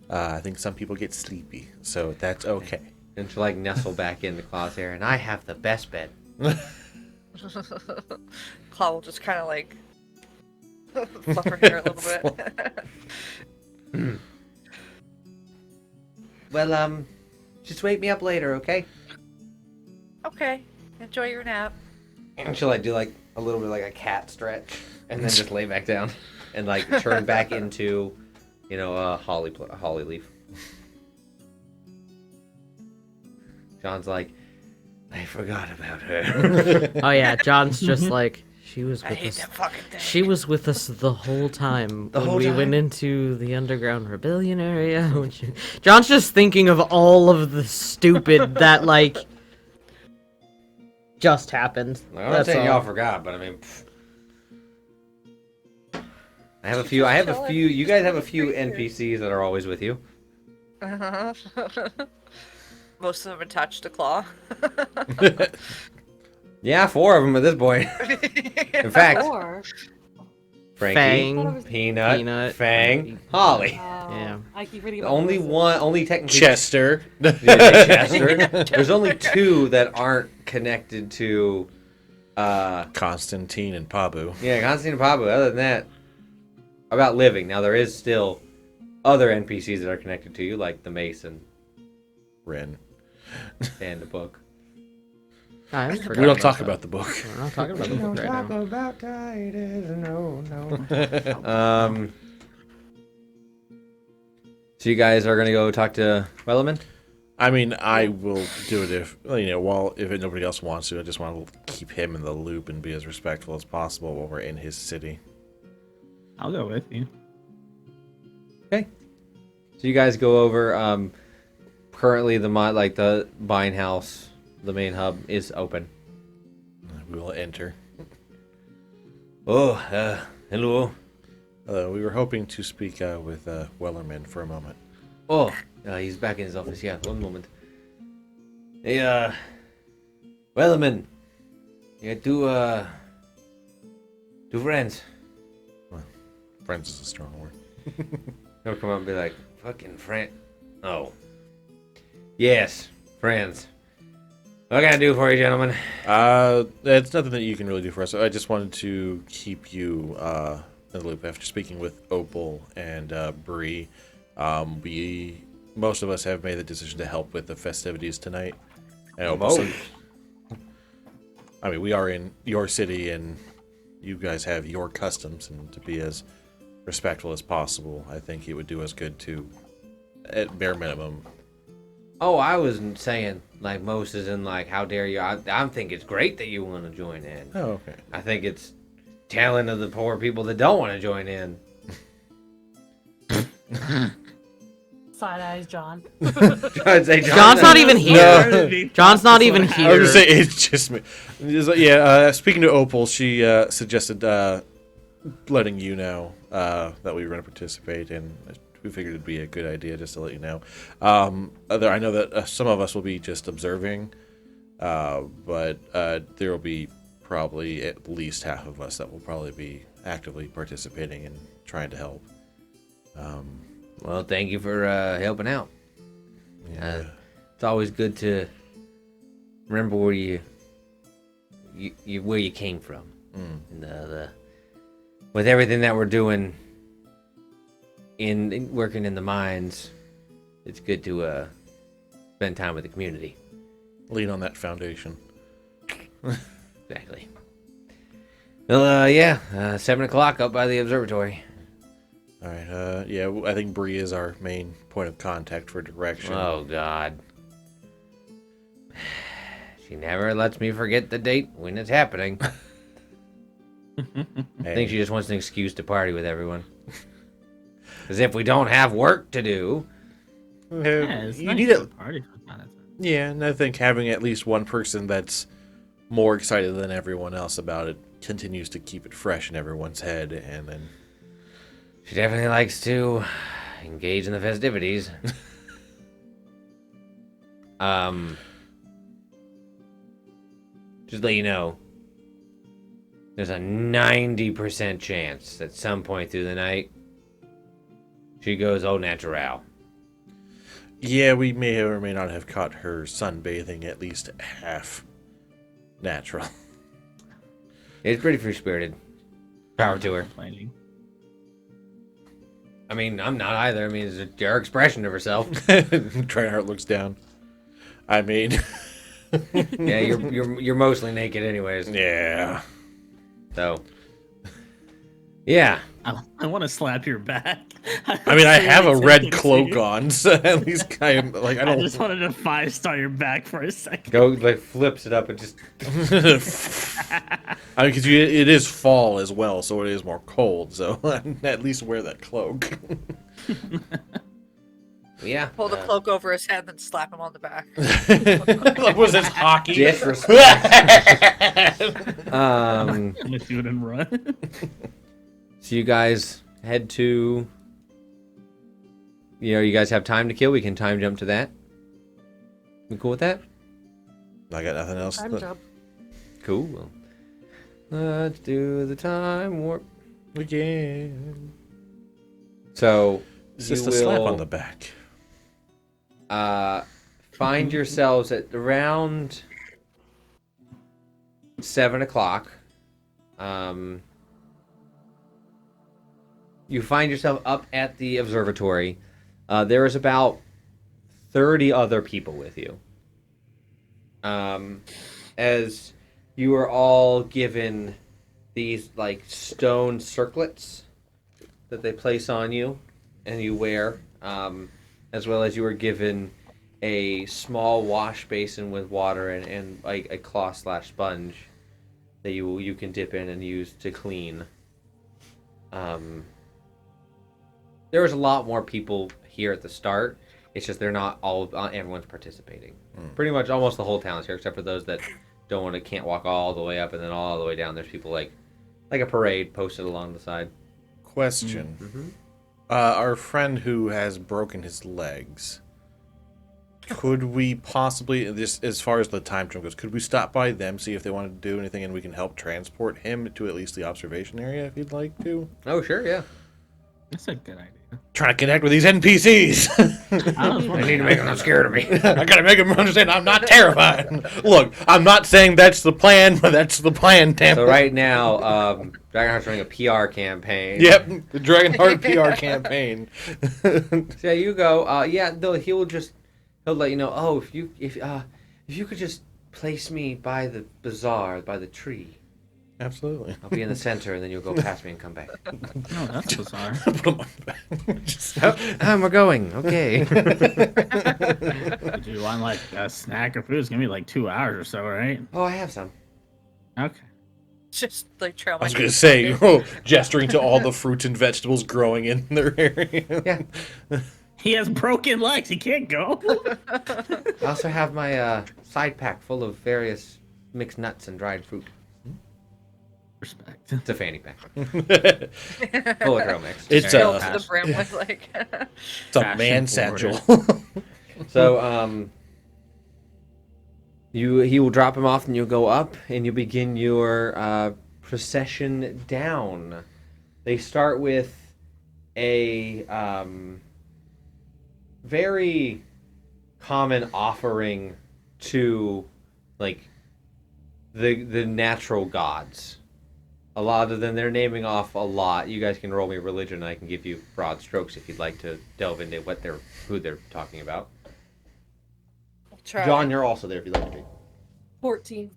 I think some people get sleepy, so that's okay. And she'll, like, nestle back into Claw's hair, and I have the best bed. Claw will just kind of like fluff her hair a little bit. Well, just wake me up later, okay? Okay, enjoy your nap. And she'll, like, do, like, a little bit like a cat stretch, and then just lay back down, and, like, turn back into, you know, a holly leaf. John's like, I forgot about her. Oh yeah, John's just like, she was I with hate us. that fucking thing. She was with us the whole time The when whole we time? went into the underground rebellion area. John's just thinking of all of the stupid that, like, just happened. I'm not That's saying all. y'all forgot, but I mean, I have a few. You guys have a few NPCs that are always with you. Most of them attached to Claw. Yeah, 4 of them at this point. In fact, Or Frankie, Fang. Peanut, Fang, Holly. Yeah. I keep reading The about only this. one, only technically Chester. Chester. There's only 2 that aren't connected to. Constantine and Pabu. Yeah, Constantine and Pablo. Other than that, about living. Now there is still other NPCs that are connected to you, like the Mason Ren. and the book. I We forgot don't talk that. about the book. We're not talking about the book right now. about Titus, no. So you guys are gonna go talk to Wellerman? I mean, I will do it if nobody else wants to. I just want to keep him in the loop and be as respectful as possible while we're in his city. I'll go with you. Okay. So you guys go over. Currently, the buying house, the main hub, is open. We will enter. Oh, hello. We were hoping to speak with Wellerman for a moment. Oh, he's back in his office. Yeah, one moment. Hey, Wellerman. Yeah, two friends. Friends is a strong word. He'll come up and be like, fucking friend. Oh. Yes, friends. What can I do for you, gentlemen? It's nothing that you can really do for us. I just wanted to keep you in the loop. After speaking with Opal and Bree, most of us have made the decision to help with the festivities tonight. And Opal said, I mean, we are in your city, and you guys have your customs, and to be as respectful as possible, I think it would do us good to, at bare minimum. Oh, I wasn't saying like most is in like how dare you. I think it's great that you want to join in. Oh, okay. I think it's telling of the poor people that don't want to join in. Side eyes, John. I'd say John's not even here. John's not even I was here. gonna say it's just me. Speaking to Opal, she suggested letting you know that we were going to participate, and we figured it'd be a good idea just to let you know. I know that some of us will be just observing, but there will be probably at least half of us that will probably be actively participating and trying to help. Well, thank you for helping out. Yeah. It's always good to remember where you where you came from. And with everything that we're doing in working in the mines, it's good to spend time with the community. Lean on that foundation. Exactly. Well, 7 o'clock up by the observatory. All right. I think Bree is our main point of contact for direction. Oh, God. She never lets me forget the date when it's happening. I think she just wants an excuse to party with everyone. Because if we don't have work to do... Yeah, it's you nice need to a party from time to time. Yeah, and I think having at least one person that's more excited than everyone else about it continues to keep it fresh in everyone's head, and then... She definitely likes to engage in the festivities. Just let you know, there's a 90% chance that some point through the night, she goes au natural. Yeah, we may or may not have caught her sunbathing at least half natural. It's pretty free-spirited. Power to her. Complaining. I mean, I'm not either. I mean, it's her expression of herself. Tryhard looks down. I mean... Yeah, you're mostly naked anyways. Yeah. So... Yeah. I want to slap your back. I mean, I have a red Thinking cloak you. on, so at least I am, like, I I don't... just wanted to 5-star your back for a second. Go, like, flips it up and just... I mean, because it is fall as well, so it is more cold, so at least wear that cloak. Yeah. Pull the cloak over his head, then slap him on the back. Was this hockey? Disrespect. Let's do it and run. So you guys head to. You guys have time to kill. We can time jump to that. You cool with that? I got nothing else. Time jump. Cool. Well, let's do the time warp. Again. So It's you just a slap will, on the back. find yourselves at around 7:00. You find yourself up at the observatory. There is about 30 other people with you. As you are all given these like stone circlets that they place on you and you wear, as well as you were given a small wash basin with water and like a cloth/sponge that you can dip in and use to clean. There was a lot more people here at the start. It's just they're not everyone's participating. Pretty much almost the whole town is here, except for those that can't walk all the way up and then all the way down. There's people like a parade posted along the side. Question. Mm-hmm. Our friend who has broken his legs, could we possibly, as far as the time jump goes, could we stop by them, see if they want to do anything, and we can help transport him to at least the observation area if you'd like to? Oh, sure, yeah. That's a good idea. Trying to connect with these NPCs. I need to make them scared of me. I gotta make them understand I'm not terrified. Look, I'm not saying that's the plan, but that's the plan, damn So it. right now, Dragonheart's running a PR campaign. Yep, the Dragonheart PR campaign. So yeah, you go. He'll let you know. Oh, if you could just place me by the bazaar, by the tree. Absolutely. I'll be in the center, and then you'll go past me and come back. No, that's bizarre. We're going. Okay. Do you want like a snack or food? It's gonna be like 2 hours or so, right? Oh, I have some. Okay. Just like trail I was my gonna say, gesturing to all the fruits and vegetables growing in their area. Yeah. He has broken legs. He can't go. I also have my side pack full of various mixed nuts and dried fruit. Respect. It's a fanny pack. Full of trail mix. It's fill a to the brim with like. it's a man satchel. So, he will drop him off, and you'll go up, and you begin your procession down. They start with a very common offering to like the natural gods. A lot of them, they're naming off a lot. You guys can roll me religion, and I can give you broad strokes if you'd like to delve into who they're talking about. Try. John, you're also there if you'd like to be. 14.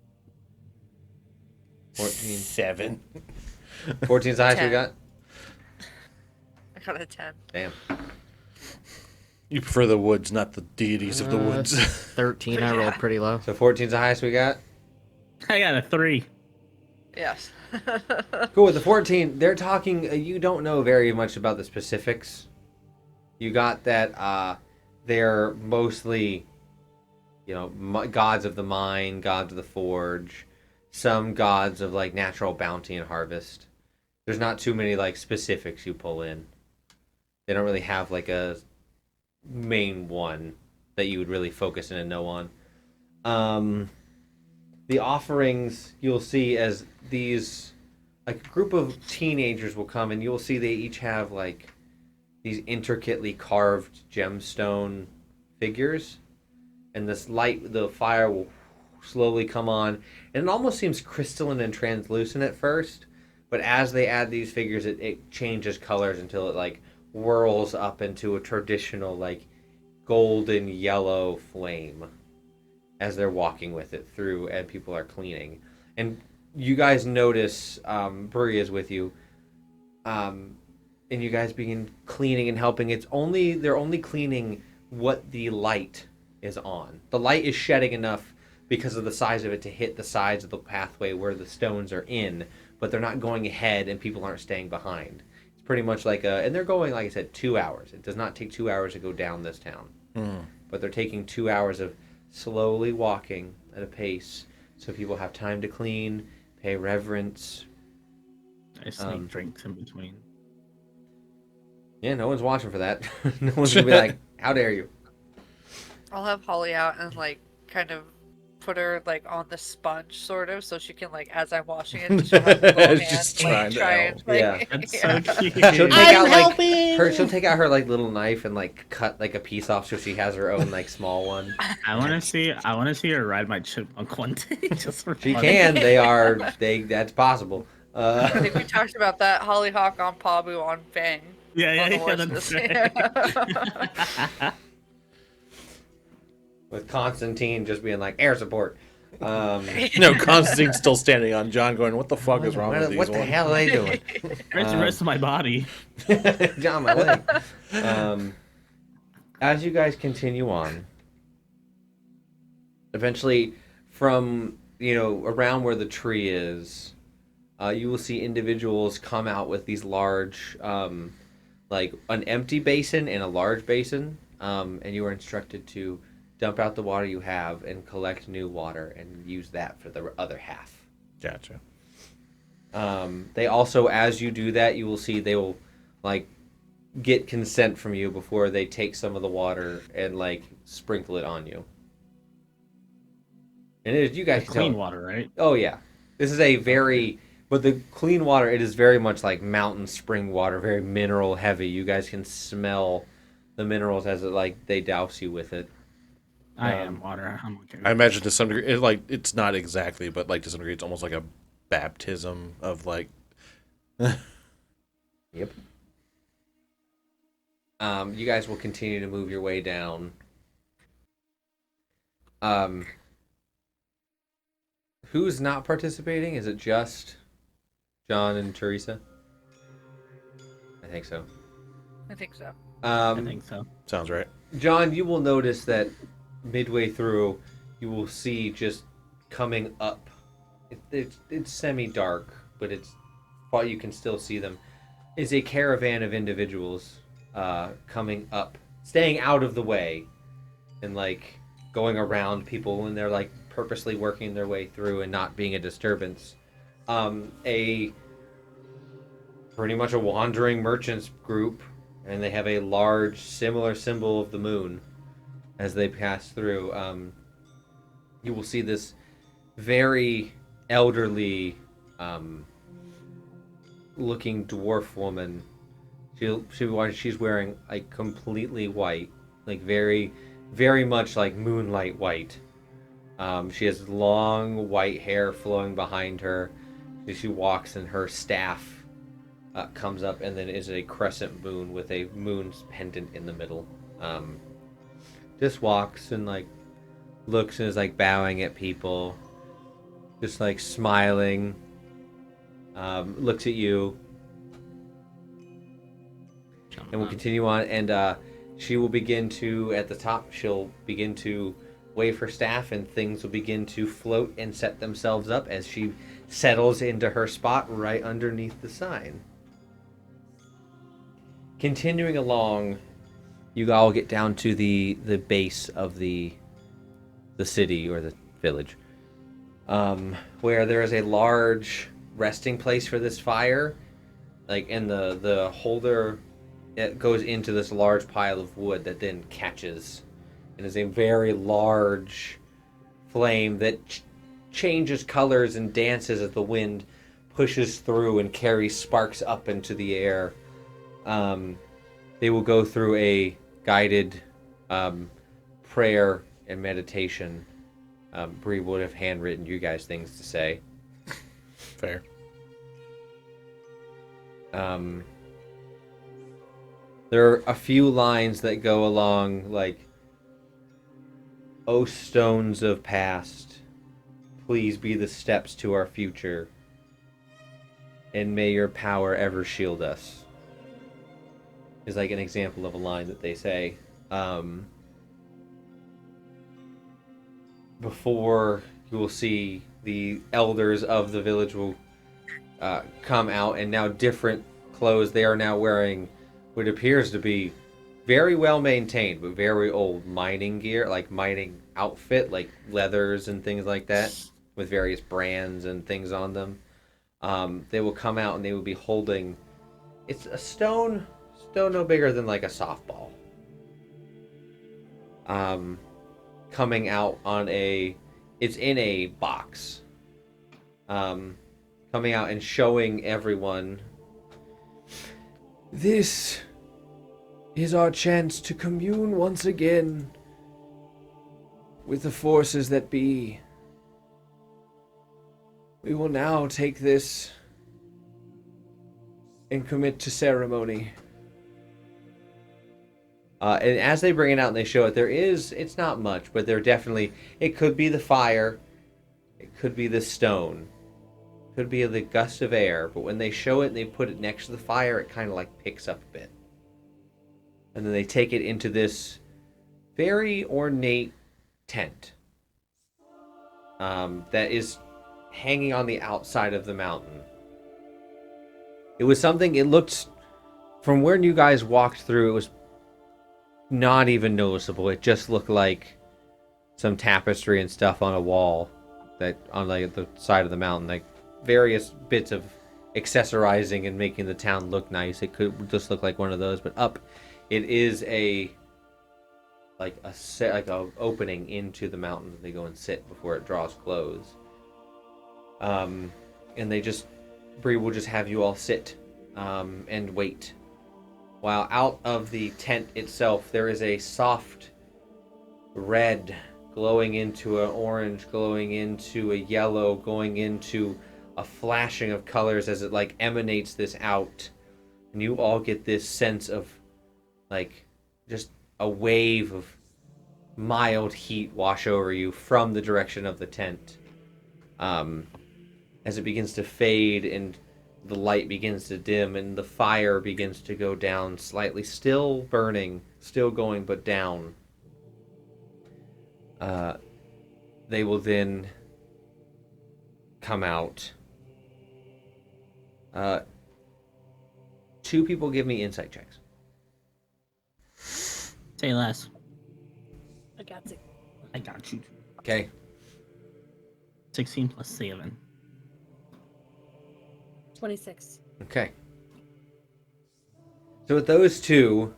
14. 7. 14 is the highest we 10. got? I got a 10. Damn. You prefer the woods, not the deities of the woods. 13. I rolled pretty low. So 14 is the highest we got? I got a 3. Yes. Cool, with the 14, they're talking, you don't know very much about the specifics. You got that they're mostly, gods of the mine, gods of the forge, some gods of, like, natural bounty and harvest. There's not too many, like, specifics you pull in. They don't really have, like, a main one that you would really focus in and know on. The offerings you'll see as these, like, a group of teenagers will come, and you'll see they each have, like, these intricately carved gemstone figures, and the fire will slowly come on, and it almost seems crystalline and translucent at first, but as they add these figures, it changes colors until it, like, whirls up into a traditional, like, golden yellow flame as they're walking with it through, and people are cleaning. And you guys notice, Bree is with you, and you guys begin cleaning and helping. They're only cleaning what the light is on. The light is shedding enough because of the size of it to hit the sides of the pathway where the stones are in, but they're not going ahead and people aren't staying behind. It's pretty much like a, and they're going, like I said, 2 hours. It does not take 2 hours to go down this town. But they're taking 2 hours of slowly walking at a pace so people have time to clean, pay reverence. I sneak drinks in between. Yeah, no one's watching for that. No one's going to be like, how dare you? I'll have Holly out and like kind of put her like on the sponge sort of so she can like as I'm washing it she'll have her little Just hand trying to help. Yeah. That's so cute. She'll take out like she'll take out her like little knife and like cut like a piece off so she has her own like small one. I want to see her ride my chipmunk one day. Just for She fun. can. That's possible. I think we talked about that Hollyhock on Pabu on Fang. Yeah, on the that's horses. right. With Constantine just being like air support. No, Constantine's still standing on John going, what the fuck is wrong with these what the ones? hell are they doing? Where's the rest of my body? John, my leg. As you guys continue on, eventually from, around where the tree is, you will see individuals come out with these large, like an empty basin and a large basin, and you are instructed to dump out the water you have and collect new water and use that for the other half. Gotcha. They also, as you do that, you will see they will like get consent from you before they take some of the water and like sprinkle it on you. And it is, you guys can Clean tell. water, right? Oh yeah, this is a very, but the clean water, it is very much like mountain spring water, very mineral heavy. You guys can smell the minerals as it like they douse you with it. I am water. I'm okay. I imagine to some degree, it's not exactly, but like to some degree, it's almost like a baptism of like. Yep. You guys will continue to move your way down. Who's not participating? Is it just John and Teresa? I think so. I think so. I think so. Sounds right. John, you will notice that midway through, you will see just coming up. It's semi-dark, but you can still see them. Is a caravan of individuals coming up, staying out of the way, and like going around people, and they're like purposely working their way through and not being a disturbance. Pretty much a wandering merchants group, and they have a large, similar symbol of the moon as they pass through. You will see this very elderly looking dwarf woman. She's wearing like completely white, like very, very much like moonlight white. She has long white hair flowing behind her. She walks and her staff comes up, and then is a crescent moon with a moon's pendant in the middle. Just walks and like looks and is like bowing at people, just like smiling. Looks at you, and we'll continue on. And she will begin to, at the top, she'll begin to wave her staff, and things will begin to float and set themselves up as she settles into her spot right underneath the sign. Continuing along, you all get down to the base of the city or the village, where there is a large resting place for this fire, like, and the holder, it goes into this large pile of wood that then catches, and is a very large flame that changes colors and dances as the wind pushes through and carries sparks up into the air. They will go through a guided prayer and meditation. Bree would have handwritten you guys things to say. Fair. There are a few lines that go along like, "O stones of past, please be the steps to our future, and may your power ever shield us." Is like an example of a line that they say. Before you will see the elders of the village will come out, and now different clothes. They are now wearing what appears to be very well maintained, but very old mining gear, like mining outfit, like leathers and things like that, with various brands and things on them. They will come out and they will be holding, it's a stone no bigger than like a softball. Coming out on it's in a box. Coming out and showing everyone, this is our chance to commune once again with the forces that be. We will now take this and commit to ceremony. And as they bring it out and they show it, it's not much, but there definitely, it could be the fire, it could be the stone, it could be the gust of air, but when they show it and they put it next to the fire, it kind of like picks up a bit. And then they take it into this very ornate tent that is hanging on the outside of the mountain. It was something, it looked, from where you guys walked through, it was not even noticeable. It just looked like some tapestry and stuff on a wall that on like the side of the mountain, like various bits of accessorizing and making the town look nice. It could just look like one of those, but up it is a opening into the mountain that they go and sit before it draws close. And Bree will just have you all sit and wait. While out of the tent itself, there is a soft red glowing into an orange, glowing into a yellow, going into a flashing of colors as it like emanates this out. And you all get this sense of like just a wave of mild heat wash over you from the direction of the tent. As it begins to fade and the light begins to dim and the fire begins to go down slightly, still burning, still going, but down. They will then come out. 2 people give me insight checks. Say less. I got it. I got you. Okay. 16 plus 7. 26. Okay. So with those 2,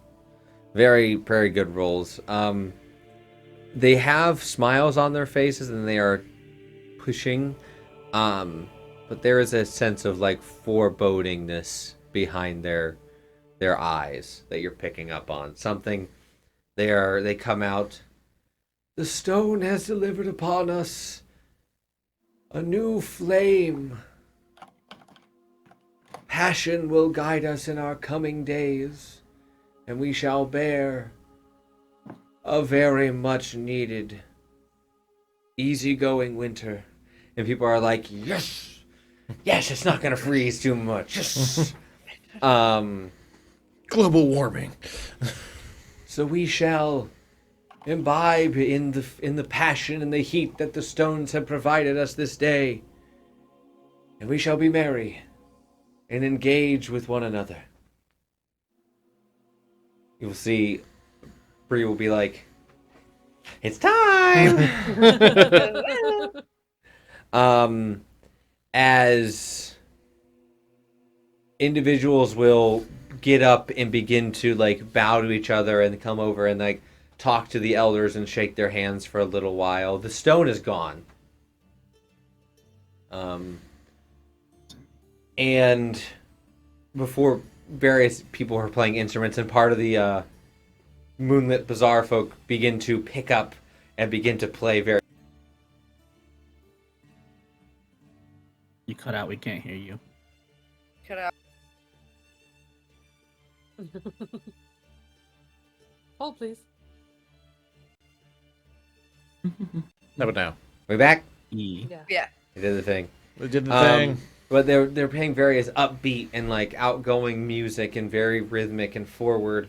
very, very good rolls. They have smiles on their faces and they are pushing. But there is a sense of like forebodingness behind their eyes that you're picking up on. Something they come out. The stone has delivered upon us a new flame. Passion will guide us in our coming days, and we shall bear a very much needed, easygoing winter. And people are like, yes, yes, it's not gonna freeze too much. Yes. Global warming. So we shall imbibe in the passion and the heat that the stones have provided us this day, and we shall be merry and engage with one another. You will see Bree will be like, it's time! As individuals will get up and begin to like bow to each other and come over and like talk to the elders and shake their hands for a little while. The stone is gone. And before various people were playing instruments and part of the Moonlit Bazaar folk begin to pick up and begin to play very... You cut out, we can't hear you. Cut out. Hold, please. How about now? We back? Yeah. Yeah. They did the thing. We did the thing. But they're playing various upbeat and like outgoing music and very rhythmic and forward.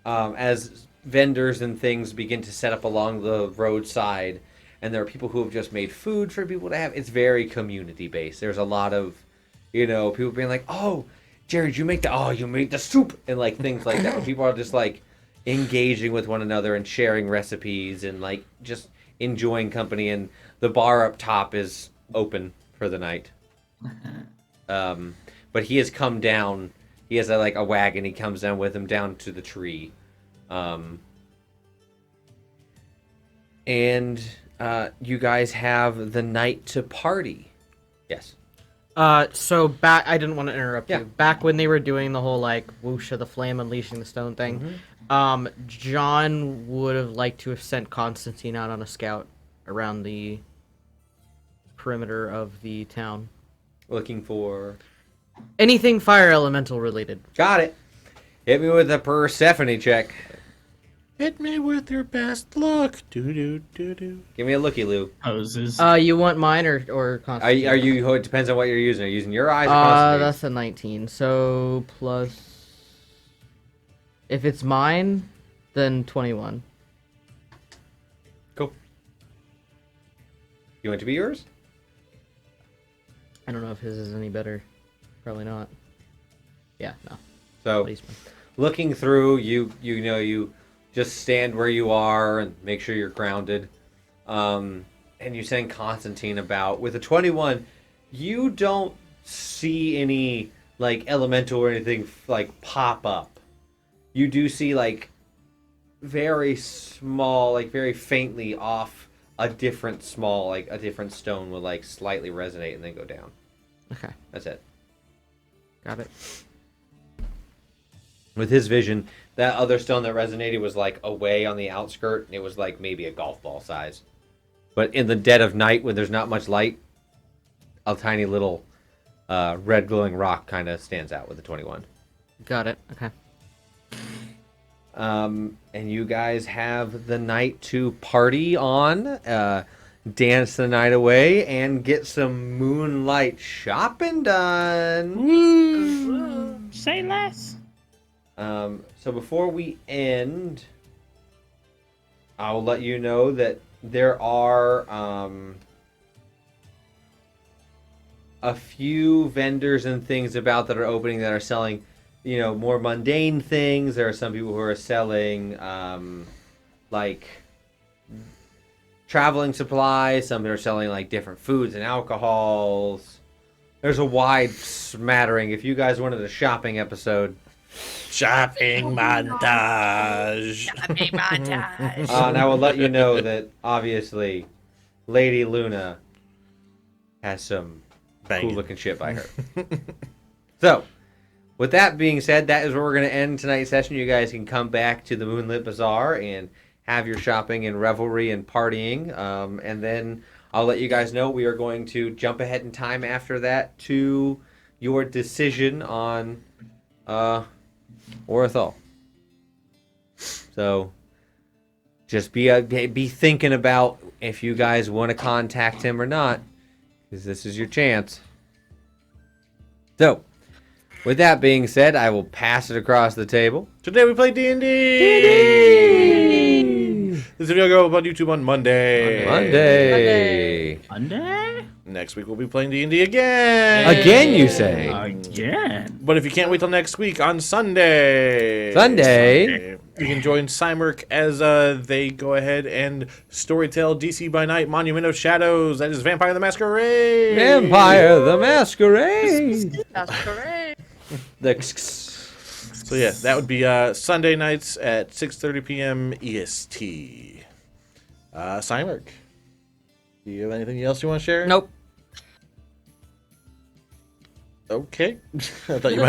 As vendors and things begin to set up along the roadside, and there are people who have just made food for people to have. It's very community based. There's a lot of, people being like, "Oh, Jared, you make the soup, and like things like that. Where people are just like engaging with one another and sharing recipes and like just enjoying company. And the bar up top is open for the night. But he has come down. He has a wagon. He comes down with him down to the tree. And you guys have the night to party. Yes. So back, I didn't want to interrupt Yeah. you. Back when they were doing the whole like whoosh of the flame unleashing the stone thing, John would have liked to have sent Constantine out on a scout around the perimeter of the town. Looking for... Anything fire elemental related. Got it. Hit me with a Persephone check. Hit me with your best luck. Do. Give me a looky-loo. Poses. You want mine or Constantine? Are you? It depends on what you're using. Are you using your eyes or That's a 19. So plus, if it's mine, then 21. Cool. You want it to be yours? I don't know if his is any better. Probably not. Yeah, no. So, Policeman. looking through, you just stand where you are and make sure you're grounded. And you send Constantine about. With a 21, you don't see any, like, elemental or anything, like, pop up. You do see, like, very small, like, very faintly off a different stone will, like, slightly resonate and then go down. Okay, That's it. got it. With his vision, that other stone that resonated was like away on the outskirt, and it was like maybe a golf ball size. But in the dead of night, when there's not much light, a tiny little red glowing rock kind of stands out with the 21. Got it. Okay. And you guys have the night to party on, dance the night away, and get some moonlight shopping done. Say less. So before we end, I'll let you know that there are a few vendors and things about that are opening that are selling, more mundane things. There are some people who are selling like traveling supplies. Some that are selling like different foods and alcohols. There's a wide smattering. If you guys wanted a shopping episode. Shopping montage. And I will let you know that, obviously, Lady Luna has some cool-looking shit by her. So, with that being said, that is where we're going to end tonight's session. You guys can come back to the Moonlit Bazaar and have your shopping and revelry and partying. And then I'll let you guys know we are going to jump ahead in time after that to your decision on... Orthol. So, just be thinking about if you guys want to contact him or not, because this is your chance. So, with that being said, I will pass it across the table. Today we play D&D. This video will go up on YouTube on Monday. Monday? Next week we'll be playing D&D again. Again, you say? Again. But if you can't wait till next week, on Sunday, Sunday. you can join Cymerk as they go ahead and storytell DC by Night, Monument of Shadows. That is Vampire the Masquerade. Vampire the Masquerade. That's correct. So yeah, that would be Sunday nights at 6:30 p.m. EST. Cymerk, do you have anything else you want to share? Nope. Okay. I thought you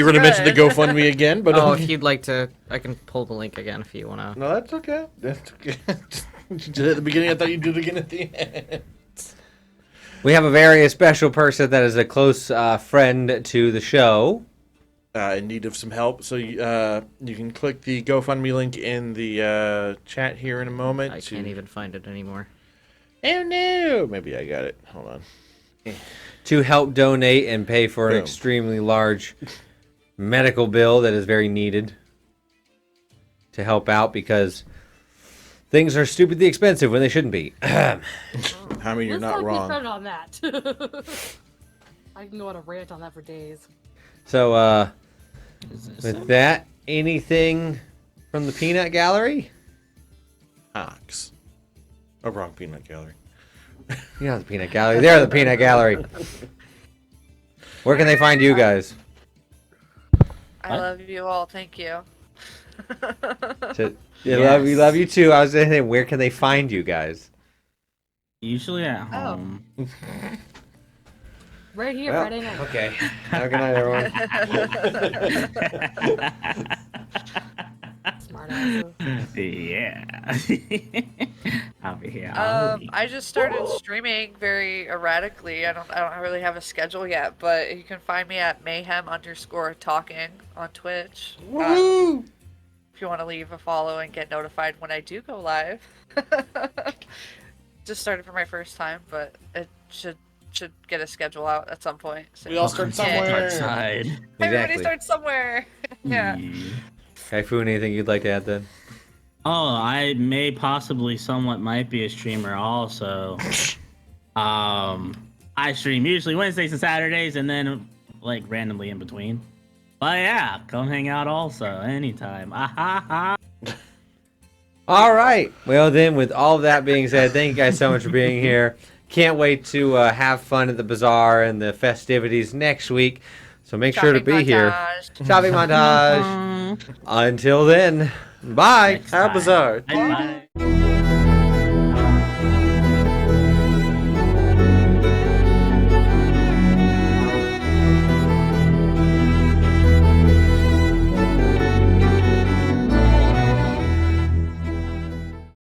were going to mention the GoFundMe again, but Oh, if you'd like to, I can pull the link again if you want to. no, that's okay. That's okay. Just at the beginning, I thought you'd do it again at the end. We have a very special person that is a close friend to the show. In need of some help, so you can click the GoFundMe link in the chat here in a moment. I can't even find it anymore. Oh no! Maybe I got it. Hold on. To help donate and pay for an Boom. extremely large medical bill that is very needed to help out because things are stupidly expensive when they shouldn't be. I mean, you're Let's not be wrong. started on that. I can go on a rant on that for days. So, with that, anything from the Peanut Gallery? Ox. Oh, wrong Peanut Gallery. You're not the Peanut Gallery. They're the Peanut Gallery. Where can they find you guys? I love you all. Thank you. So, love you too. I was saying, where can they find you guys? Usually at Oh. home. Right here, Well, Friday night. okay. Have a good night, everyone. Smart asses. Yeah. I'll be here. I just started streaming very erratically. I don't really have a schedule yet, but you can find me at mayhem_talking on Twitch. Woo! If you want to leave a follow and get notified when I do go live. Just started for my first time, but it should get a schedule out at some point. So We all start somewhere. Side. everybody Exactly. starts somewhere. Yeah. Typhoon, anything you'd like to add then? Oh, I may possibly somewhat might be a streamer also. I stream usually Wednesdays and Saturdays and then like randomly in between. But yeah, come hang out also anytime. All right. Well, then, with all of that being said, thank you guys so much for being here. Can't wait to have fun at the bazaar and the festivities next week. So make sure to Shopping be here. montage. Shopping montage. Until then, bye. Next How time. bizarre. Bye.